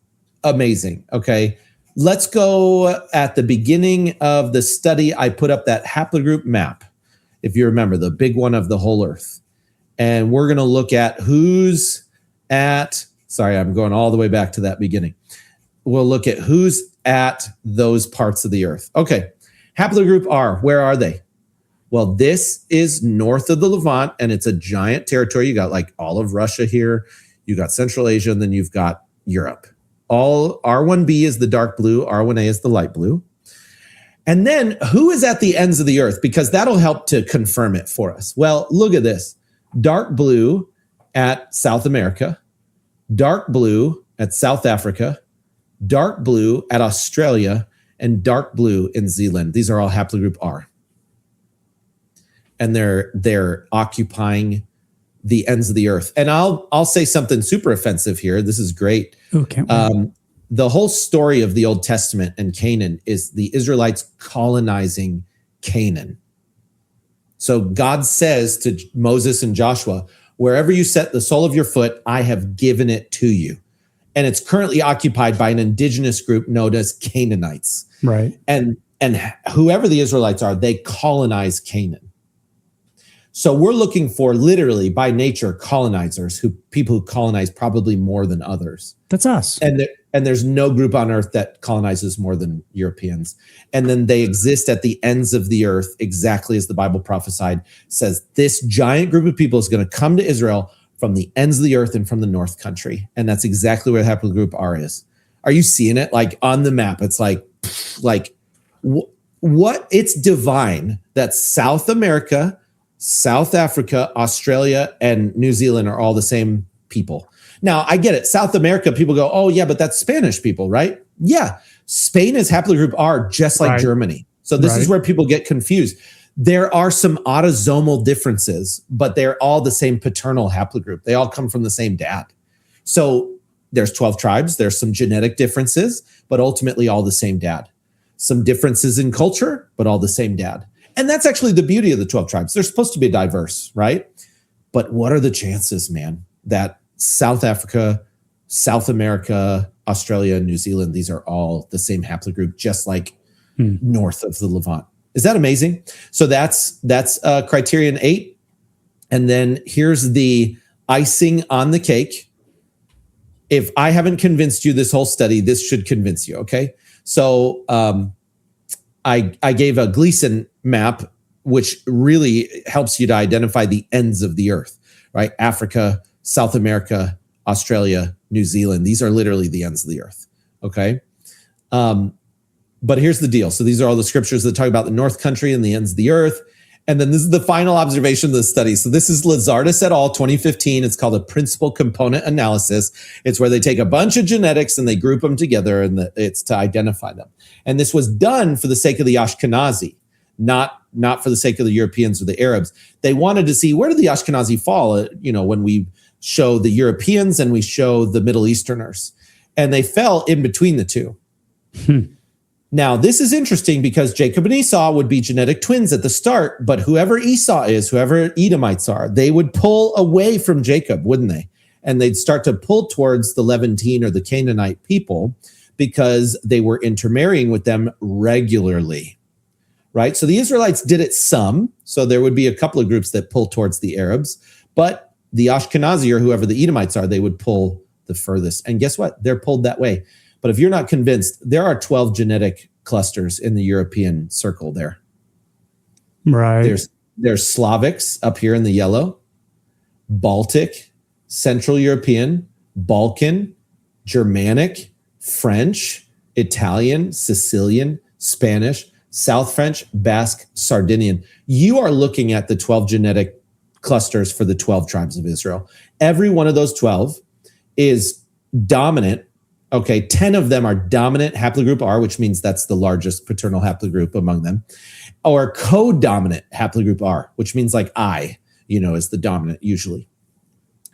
amazing. Okay, let's go at the beginning of the study. I put up that haplogroup map, if you remember, the big one of the whole earth, and we're going to look at who's at. Sorry, I'm going all the way back to that beginning. We'll look at who's at those parts of the earth. Okay, haplogroup R. Where are they? Well, this is north of the Levant, and it's a giant territory. You got like all of Russia here. You got Central Asia, and then you've got Europe. All R1b is the dark blue. R1a is the light blue. And then who is at the ends of the earth? Because that'll help to confirm it for us. Well, look at this. Dark blue at South America. Dark blue at South Africa. Dark blue at Australia. And dark blue in Zealand. These are all haplogroup R. And they're occupying the ends of the earth. And I'll say something super offensive here. This is great. Okay. The whole story of the Old Testament and Canaan is the Israelites colonizing Canaan. So God says to Moses and Joshua, wherever you set the sole of your foot, I have given it to you. And it's currently occupied by an indigenous group known as Canaanites. Right. And whoever the Israelites are, they colonize Canaan. So we're looking for, literally by nature, colonizers, people who colonize probably more than others. That's us. And there's no group on earth that colonizes more than Europeans. And then they exist at the ends of the earth, exactly as the Bible prophesied, says this giant group of people is going to come to Israel from the ends of the earth and from the North Country. And that's exactly where Haplogroup R is. Are you seeing it? Like on the map, it's like what? It's divine that South America, South Africa, Australia, and New Zealand are all the same people. Now, I get it. South America, people go, oh, yeah, but that's Spanish people, right? Yeah. Spain is Haplogroup R, just like Germany. So this is where people get confused. There are some autosomal differences, but they're all the same paternal haplogroup. They all come from the same dad. So there's 12 tribes. There's some genetic differences, but ultimately all the same dad. Some differences in culture, but all the same dad. And that's actually the beauty of the 12 tribes. They're supposed to be diverse, right? But what are the chances, man, that South Africa, South America, Australia, and New Zealand, these are all the same haplogroup, just like north of the Levant? Is that amazing? So that's criterion 8. And then here's the icing on the cake. If I haven't convinced you this whole study, this should convince you, okay? So I gave a Gleason map, which really helps you to identify the ends of the earth, right? Africa, South America, Australia, New Zealand. These are literally the ends of the earth, okay? But here's the deal. So these are all the scriptures that talk about the North Country and the ends of the earth. And then this is the final observation of the study. So this is Lazardus et al. 2015. It's called a principal component analysis. It's where they take a bunch of genetics and they group them together, and it's to identify them. And this was done for the sake of the Ashkenazi, not for the sake of the Europeans or the Arabs. They wanted to see, where did the Ashkenazi fall, when we show the Europeans and we show the Middle Easterners. And they fell in between the two. Now, this is interesting because Jacob and Esau would be genetic twins at the start, but whoever Esau is, whoever Edomites are, they would pull away from Jacob, wouldn't they? And they'd start to pull towards the Levantine or the Canaanite people because they were intermarrying with them regularly, right? So the Israelites did it some, so there would be a couple of groups that pull towards the Arabs, but the Ashkenazi or whoever the Edomites are, they would pull the furthest. And guess what? They're pulled that way. But if you're not convinced, there are 12 genetic clusters in the European circle there. Right. There's Slavics up here in the yellow, Baltic, Central European, Balkan, Germanic, French, Italian, Sicilian, Spanish, South French, Basque, Sardinian. You are looking at the 12 genetic clusters for the 12 tribes of Israel. Every one of those 12 is dominant. Okay, 10 of them are dominant haplogroup R, which means that's the largest paternal haplogroup among them, or co-dominant haplogroup R, which means like I, is the dominant usually.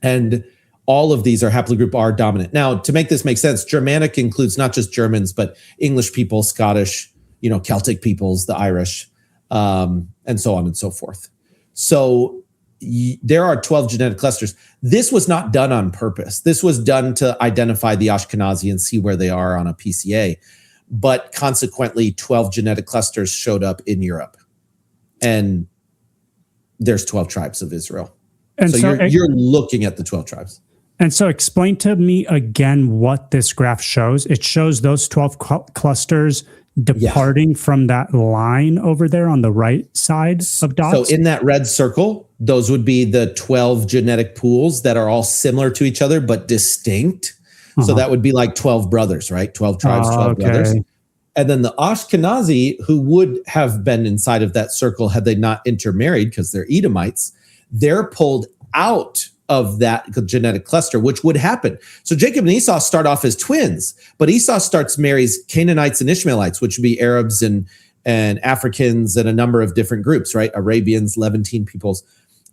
And all of these are haplogroup R dominant. Now, to make this make sense, Germanic includes not just Germans, but English people, Scottish, Celtic peoples, the Irish, and so on and so forth. So there are 12 genetic clusters. This was not done on purpose. This was done to identify the Ashkenazi and see where they are on a PCA. But consequently, 12 genetic clusters showed up in Europe. And there's 12 tribes of Israel. And so you're looking at the 12 tribes. And so explain to me again what this graph shows. It shows those 12 clusters departing from that line over there on the right side of dots. So in that red circle, those would be the 12 genetic pools that are all similar to each other, but distinct. So that would be like 12 brothers, right? 12 tribes, 12 brothers. And then the Ashkenazi, who would have been inside of that circle had they not intermarried because they're Edomites, they're pulled out of that genetic cluster, which would happen. So Jacob and Esau start off as twins, but Esau marries Canaanites and Ishmaelites, which would be Arabs and Africans and a number of different groups, right? Arabians, Levantine peoples,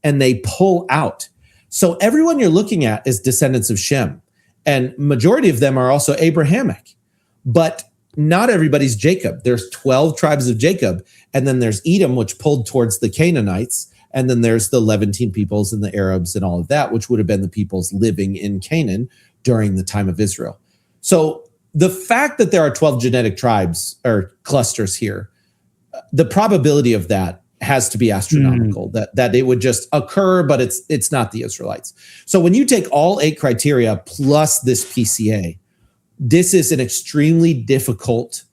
and they pull out. So everyone you're looking at is descendants of Shem, and majority of them are also Abrahamic. But not everybody's Jacob. There's 12 tribes of Jacob, and then there's Edom, which pulled towards the Canaanites, and then there's the Levantine peoples and the Arabs and all of that, which would have been the peoples living in Canaan during the time of Israel. So the fact that there are 12 genetic tribes or clusters here, the probability of that has to be astronomical, that it would just occur, but it's not the Israelites. So when you take all 8 criteria plus this PCA, this is an extremely difficult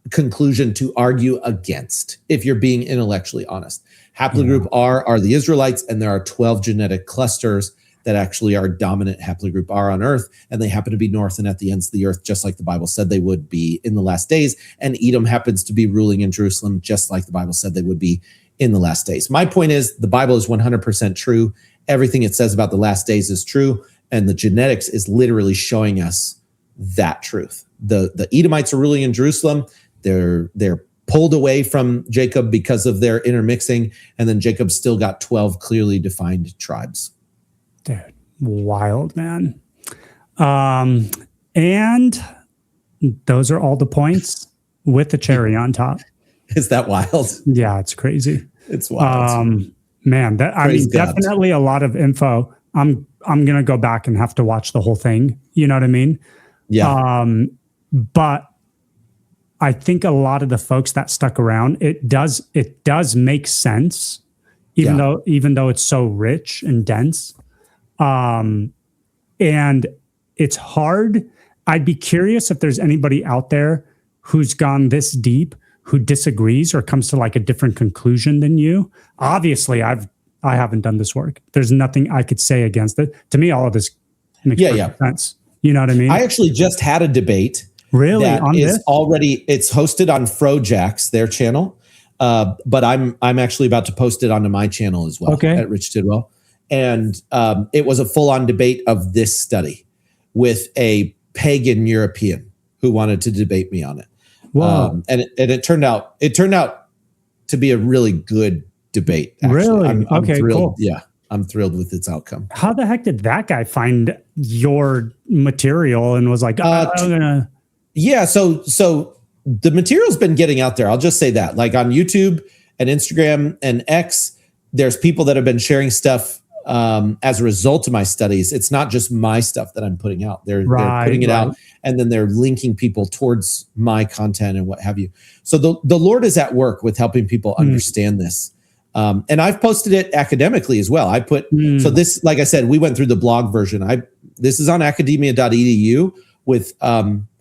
conclusion to argue against if you're being intellectually honest. Haplogroup R are the Israelites, and there are 12 genetic clusters that actually are dominant haplogroup R on earth, and they happen to be north and at the ends of the earth, just like the Bible said they would be in the last days. And Edom happens to be ruling in Jerusalem, just like the Bible said they would be in the last days. My point is, the Bible is 100% true. Everything it says about the last days is true, and the genetics is literally showing us that truth. The Edomites are ruling in Jerusalem. They're pulled away from Jacob because of their intermixing, and then Jacob's still got 12 clearly defined tribes. Dude, wild, man. And those are all the points with the cherry on top. Is that wild? Yeah, it's crazy. It's wild. Man, definitely a lot of info. I'm gonna go back and have to watch the whole thing. You know what I mean? Yeah. But I think a lot of the folks that stuck around, it does make sense, even though it's so rich and dense. And it's hard. I'd be curious if there's anybody out there who's gone this deep, who disagrees or comes to like a different conclusion than you. Obviously, I haven't done this work. There's nothing I could say against it. To me, all of this makes perfect sense. You know what I mean? I actually just had a debate. Really? That on is this? already, it's hosted on Frojax, their channel. But I'm actually about to post it onto my channel as well, at Rich Tidwell. And it was a full-on debate of this study with a pagan European who wanted to debate me on it. Wow. And it turned out to be a really good debate. Actually. Really? I'm thrilled. Cool. Yeah, I'm thrilled with its outcome. How the heck did that guy find your material and was like, I'm gonna? Yeah, so the material's been getting out there. I'll just say that, like on YouTube and Instagram and X, there's people that have been sharing stuff as a result of my studies. It's not just my stuff that I'm putting out. They're putting it out, and then they're linking people towards my content and what have you. So the Lord is at work with helping people understand this. And I've posted it academically as well. I put, so this, like I said, we went through the blog version. This is on academia.edu with,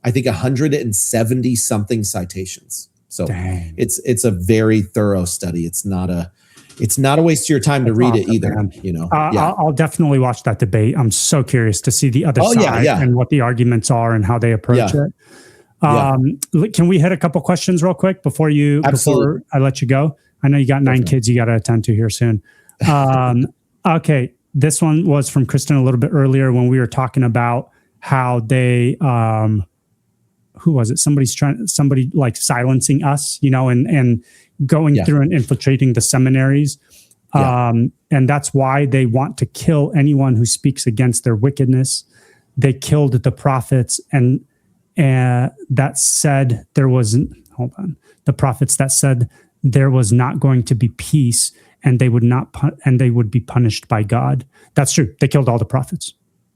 I think 170 something citations. So it's a very thorough study. It's not a waste of your time to read it either. Man. You know, I'll definitely watch that debate. I'm so curious to see the other side and what the arguments are and how they approach it. Can we hit a couple questions real quick before I let you go? I know you got 9 kids you got to attend to here soon. Okay. This one was from Kristen a little bit earlier when we were talking about how they, who was it? Somebody like silencing us, you know, and going through and infiltrating the seminaries. And that's why they want to kill anyone who speaks against their wickedness. They killed the prophets and that said there wasn't, the prophets that said there was not going to be peace and they would not, and they would be punished by God. That's true. They killed all the prophets,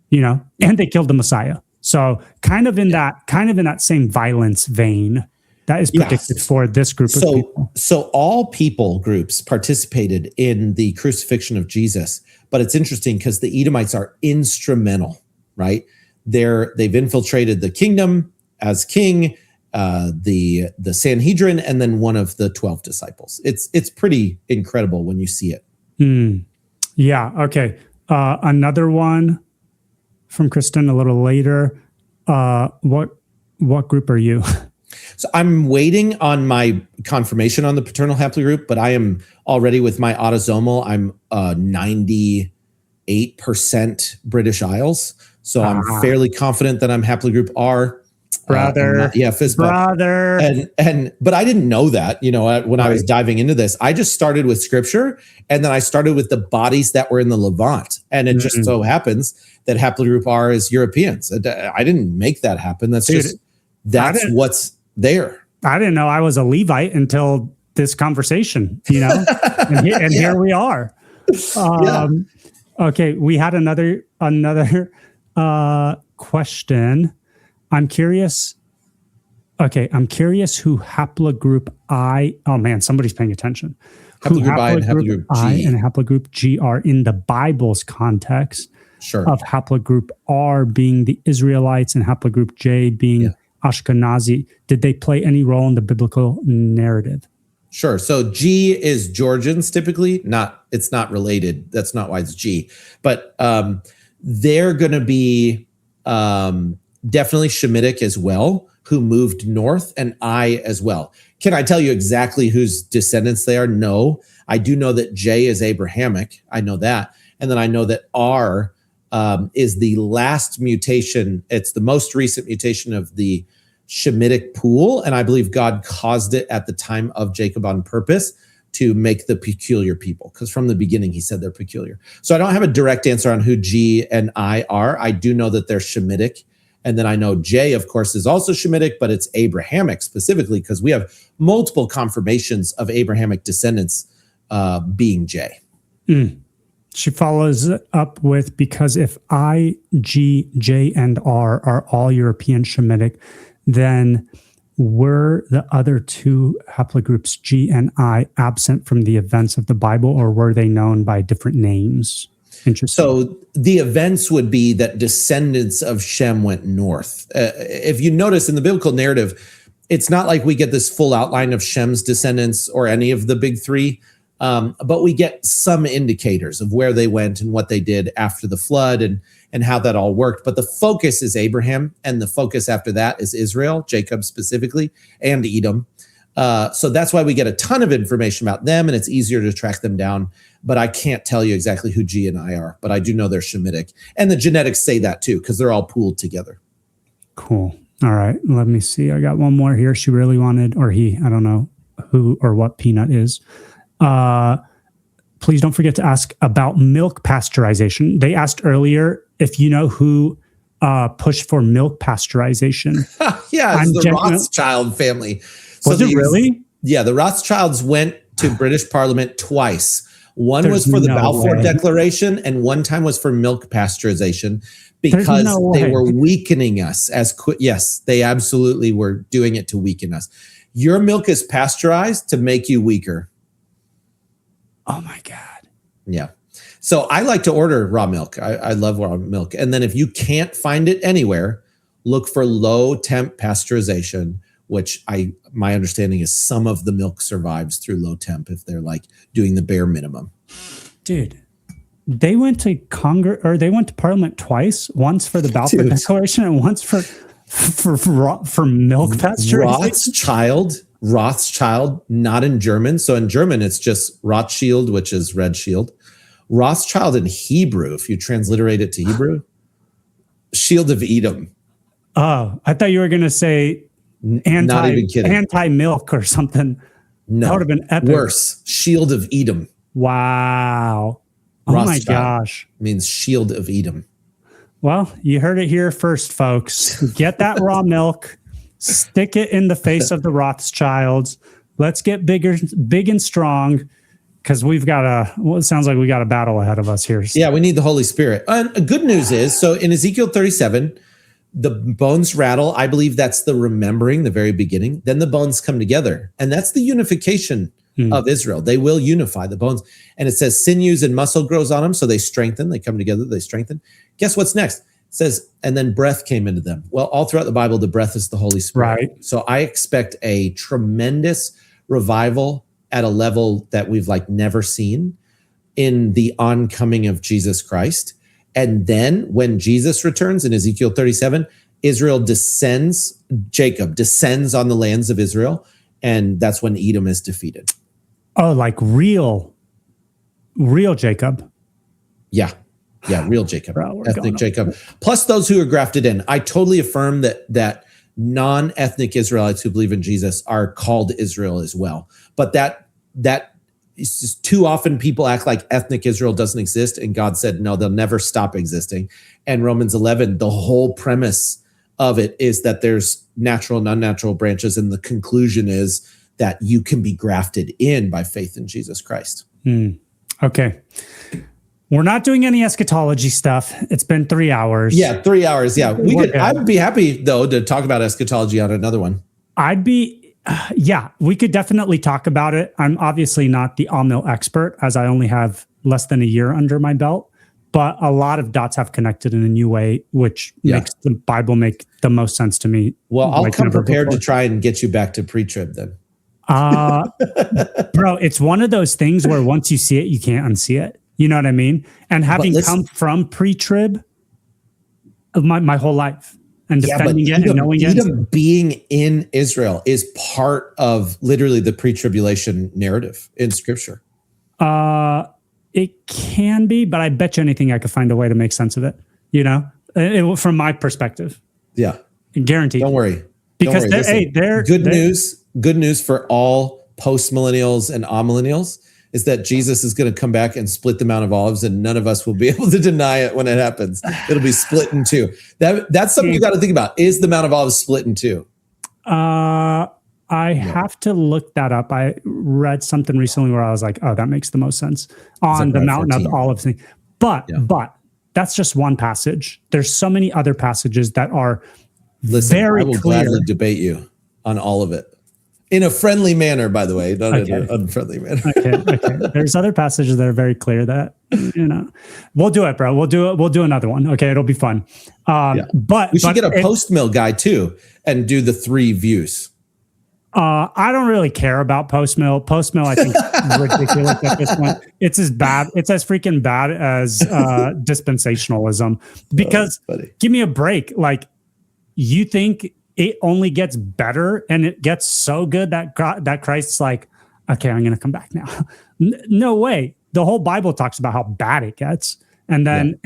you know, and they killed the Messiah. So kind of in that same violence vein that is predicted for this group of people. So all people groups participated in the crucifixion of Jesus, but it's interesting because the Edomites are instrumental, right? They've infiltrated the kingdom as king, the Sanhedrin, and then one of the 12 disciples. It's pretty incredible when you see it. Yeah. Okay. Another one from Kristen a little later. What group are you? So I'm waiting on my confirmation on the paternal haplogroup, but I am already with my autosomal. I'm 98% British Isles. So I'm fairly confident that I'm haplogroup R. Brother. Fist brother. But I didn't know that, you know, when I was diving into this. I just started with scripture, and then I started with the bodies that were in the Levant. And it just so happens that haplogroup R is Europeans. I didn't make that happen. That's just That's what's there. I didn't know I was a Levite until this conversation, and here we are. Okay, we had another question. I'm curious who haplogroup I. Oh man, somebody's paying attention. Haplogroup I and haplogroup I G and haplogroup G are in the Bible's context. Sure. Of haplogroup R being the Israelites and haplogroup J being Ashkenazi. Did they play any role in the biblical narrative? Sure. So G is Georgians typically. It's not related. That's not why it's G. But they're going to be definitely Shemitic as well, who moved north, and I as well. Can I tell you exactly whose descendants they are? No. I do know that J is Abrahamic. I know that. And then I know that R is the last mutation. It's the most recent mutation of the Shemitic pool. And I believe God caused it at the time of Jacob on purpose to make the peculiar people, because from the beginning he said they're peculiar. So I don't have a direct answer on who G and I are. I do know that they're Shemitic. And then I know J, of course, is also Shemitic, but it's Abrahamic specifically because we have multiple confirmations of Abrahamic descendants being J. She follows up with, because if I, G, J, and R are all European Shemitic, then were the other two haplogroups, G and I, absent from the events of the Bible, or were they known by different names? Interesting. So the events would be that descendants of Shem went north. If you notice in the biblical narrative, it's not like we get this full outline of Shem's descendants or any of the big three. But we get some indicators of where they went and what they did after the flood and how that all worked. But the focus is Abraham, and the focus after that is Israel, Jacob specifically, and Edom. So that's why we get a ton of information about them, and it's easier to track them down. But I can't tell you exactly who G and I are, but I do know they're Shemitic. And the genetics say that too, because they're all pooled together. Cool. All right. Let me see. I got one more here. She really wanted, or he, I don't know who or what Peanut is. Please don't forget to ask about milk pasteurization. They asked earlier if you know who pushed for milk pasteurization. Yeah, it's the Rothschild family. Was it really? Yeah, the Rothschilds went to British Parliament twice. One was for the Balfour Declaration, and one time was for milk pasteurization because they were weakening us. Yes, they absolutely were doing it to weaken us. Your milk is pasteurized to make you weaker. Oh my God. Yeah. So I like to order raw milk. I love raw milk. And then if you can't find it anywhere, look for low temp pasteurization, which my understanding is some of the milk survives through low temp if they're like doing the bare minimum. Dude, they went to Parliament twice, once for the Balfour Declaration and once for milk pasteurization. Rothschild, not in German. So in German, it's just Rothschild, which is red shield. Rothschild in Hebrew, if you transliterate it to Hebrew, Shield of Edom. Oh, I thought you were going to say anti-milk or something. No, that would have been epic. Worse, Shield of Edom. Wow. Oh Rothschild my gosh. Means Shield of Edom. Well, you heard it here first, folks. Get that raw milk. Stick it in the face of the Rothschilds. Let's get big and strong, because it sounds like we got a battle ahead of us here. Yeah, we need the Holy Spirit. And good news is, so in Ezekiel 37, the bones rattle. I believe that's the remembering, the very beginning. Then the bones come together. And that's the unification of Israel. They will unify the bones. And it says sinews and muscle grows on them. So they strengthen. They come together. They strengthen. Guess what's next? It says, and then breath came into them. Well, all throughout the Bible, the breath is the Holy Spirit. Right. So I expect a tremendous revival at a level that we've never seen in the oncoming of Jesus Christ. And then when Jesus returns in Ezekiel 37, Jacob descends on the lands of Israel. And that's when Edom is defeated. Oh, like real Jacob. Yeah. Yeah, real Jacob, ethnic Jacob. Plus those who are grafted in. I totally affirm that non-ethnic Israelites who believe in Jesus are called Israel as well. But that is just too often people act like ethnic Israel doesn't exist, and God said, no, they'll never stop existing. And Romans 11, the whole premise of it is that there's natural and unnatural branches, and the conclusion is that you can be grafted in by faith in Jesus Christ. Okay. We're not doing any eschatology stuff. It's been 3 hours. Yeah, 3 hours. Yeah, I'd be happy though to talk about eschatology on another one. We could definitely talk about it. I'm obviously not the Amil expert, as I only have less than a year under my belt, but a lot of dots have connected in a new way, which makes the Bible make the most sense to me. Well, I'll come prepared to try and get you back to pre-trib then. Bro, it's one of those things where once you see it, you can't unsee it. You know what I mean? And having come from pre-trib my whole life and defending it and knowing Edom being in Israel is part of literally the pre-tribulation narrative in Scripture. It can be, but I bet you anything I could find a way to make sense of it, from my perspective. Yeah. Guaranteed. Don't worry. Because they're good news for all post-millennials and amillennials is that Jesus is going to come back and split the Mount of Olives, and none of us will be able to deny it when it happens. It'll be split in two. That's something you got to think about. Is the Mount of Olives split in two? I have to look that up. I read something recently where I was like, oh, that makes the most sense on the Mountain 14. Of Olives thing. But that's just one passage. There's so many other passages that are very I will clear. Gladly debate you on all of it. In a friendly manner, by the way, not in an unfriendly manner. Okay. There's other passages that are very clear that, we'll do it, bro. We'll do another one. Okay. It'll be fun. But we should get a post-mill guy too and do the 3 views. I don't really care about post-mill. Post-mill, I think, is ridiculous at this point. It's as bad. It's as freaking bad as dispensationalism. Because give me a break. Like, you think it only gets better and it gets so good that that Christ's like, okay, I'm going to come back now. No way. The whole Bible talks about how bad it gets. And then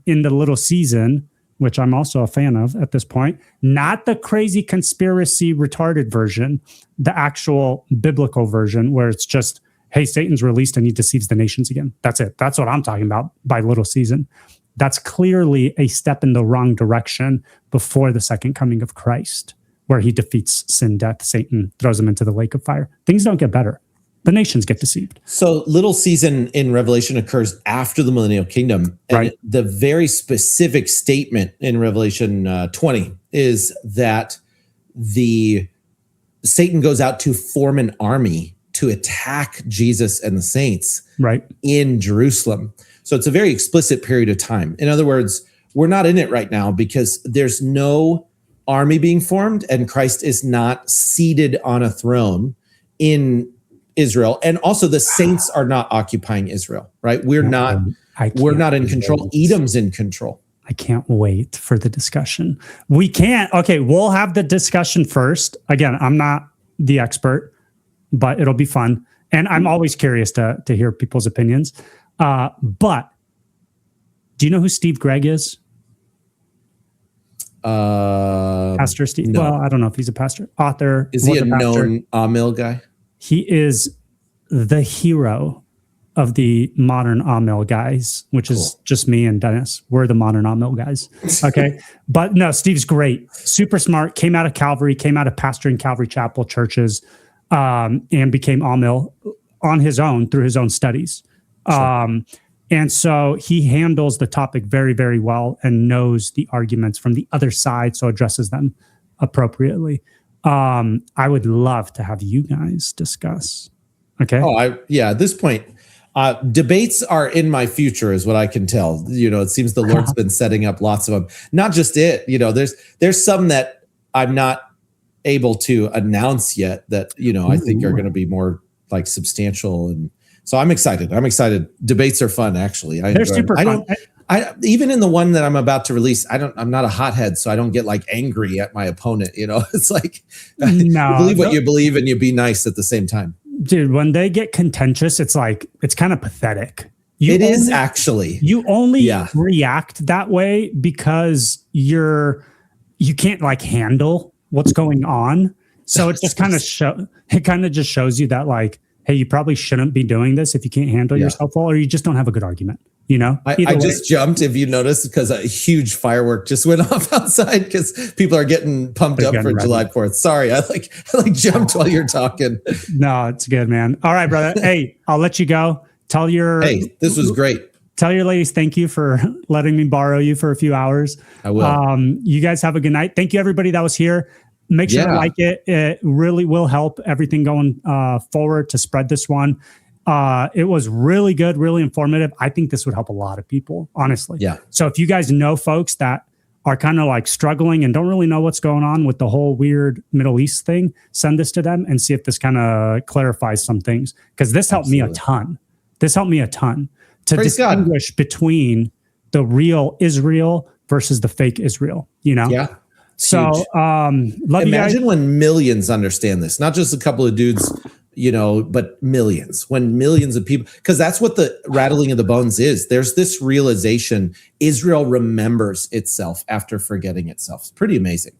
in the little season, which I'm also a fan of at this point, not the crazy conspiracy retarded version, the actual biblical version where it's just, hey, Satan's released and he deceives the nations again. That's it. That's what I'm talking about by little season. That's clearly a step in the wrong direction before the second coming of Christ, where he defeats sin, death, Satan, throws them into the lake of fire. Things don't get better. The nations get deceived. So little season in Revelation occurs after the millennial kingdom. And right. The very specific statement in Revelation 20 is that Satan goes out to form an army to attack Jesus and the saints in Jerusalem. So it's a very explicit period of time. In other words, we're not in it right now because there's no army being formed and Christ is not seated on a throne in Israel. And also the saints are not occupying Israel, right? We're not in control. Edom's in control. I can't wait for the discussion. We'll have the discussion first. Again, I'm not the expert, but it'll be fun. And I'm always curious to hear people's opinions. But do you know who Steve Gregg is? Pastor Steve. No. Well, I don't know if he's a pastor. Author. Is he a known Amil guy? He is the hero of the modern Amil guys, which is just me and Dennis. We're the modern Amil guys. Okay. But no, Steve's great. Super smart. Came out of Calvary, came out of pastoring Calvary Chapel churches, and became Amil on his own through his own studies. Sure. And so he handles the topic very, very well and knows the arguments from the other side, so addresses them appropriately. I would love to have you guys discuss. Okay. At this point, debates are in my future is what I can tell. It seems the Lord's been setting up lots of them. Not just it, there's some that I'm not able to announce yet that, I think are going to be more like substantial. And so I'm excited. Debates are fun, actually. They're super fun. I even in the one that I'm about to release, I'm not a hothead, so I don't get like angry at my opponent. It's like you believe what you believe and you be nice at the same time. Dude, when they get contentious, it's kind of pathetic. It is actually. You only react that way because you can't like handle what's going on. So it just kind of shows you that like, hey, you probably shouldn't be doing this if you can't handle yourself well, or you just don't have a good argument. You know, I just jumped, if you noticed, because a huge firework just went off outside because people are getting pumped up for July 4th. Sorry, I like jumped while you're talking. No, it's good, man. All right, brother. Hey, I'll let you go. Hey, this was great. Tell your ladies thank you for letting me borrow you for a few hours. I will. You guys have a good night. Thank you, everybody that was here. Make sure to like it. It really will help everything going forward to spread this one. It was really good, really informative. I think this would help a lot of people, honestly. Yeah. So if you guys know folks that are kind of like struggling and don't really know what's going on with the whole weird Middle East thing, send this to them and see if this kind of clarifies some things. Because this helped me a ton. This helped me a ton to distinguish between the real Israel versus the fake Israel, you know? Yeah. So love you guys. Imagine when millions understand this, not just a couple of dudes, you know, but millions, when millions of people, because that's what the rattling of the bones is. There's this realization Israel remembers itself after forgetting itself. It's pretty amazing.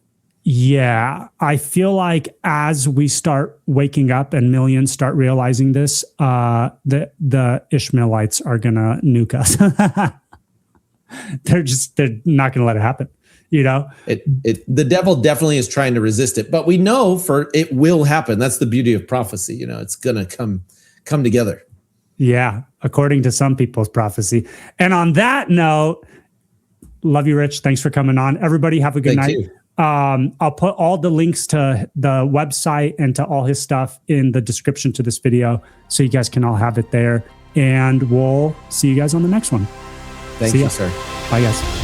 Yeah, I feel like as we start waking up and millions start realizing this, the Ishmaelites are gonna nuke us. They're not gonna let it happen. You know, the devil definitely is trying to resist it, but we know it will happen. That's the beauty of prophecy. You know, it's gonna come together. Yeah, according to some people's prophecy. And on that note, love you, Rich. Thanks for coming on. Everybody have a good night. You. I'll put all the links to the website and to all his stuff in the description to this video, so you guys can all have it there. And we'll see you guys on the next one. Thank you, sir. Bye, guys.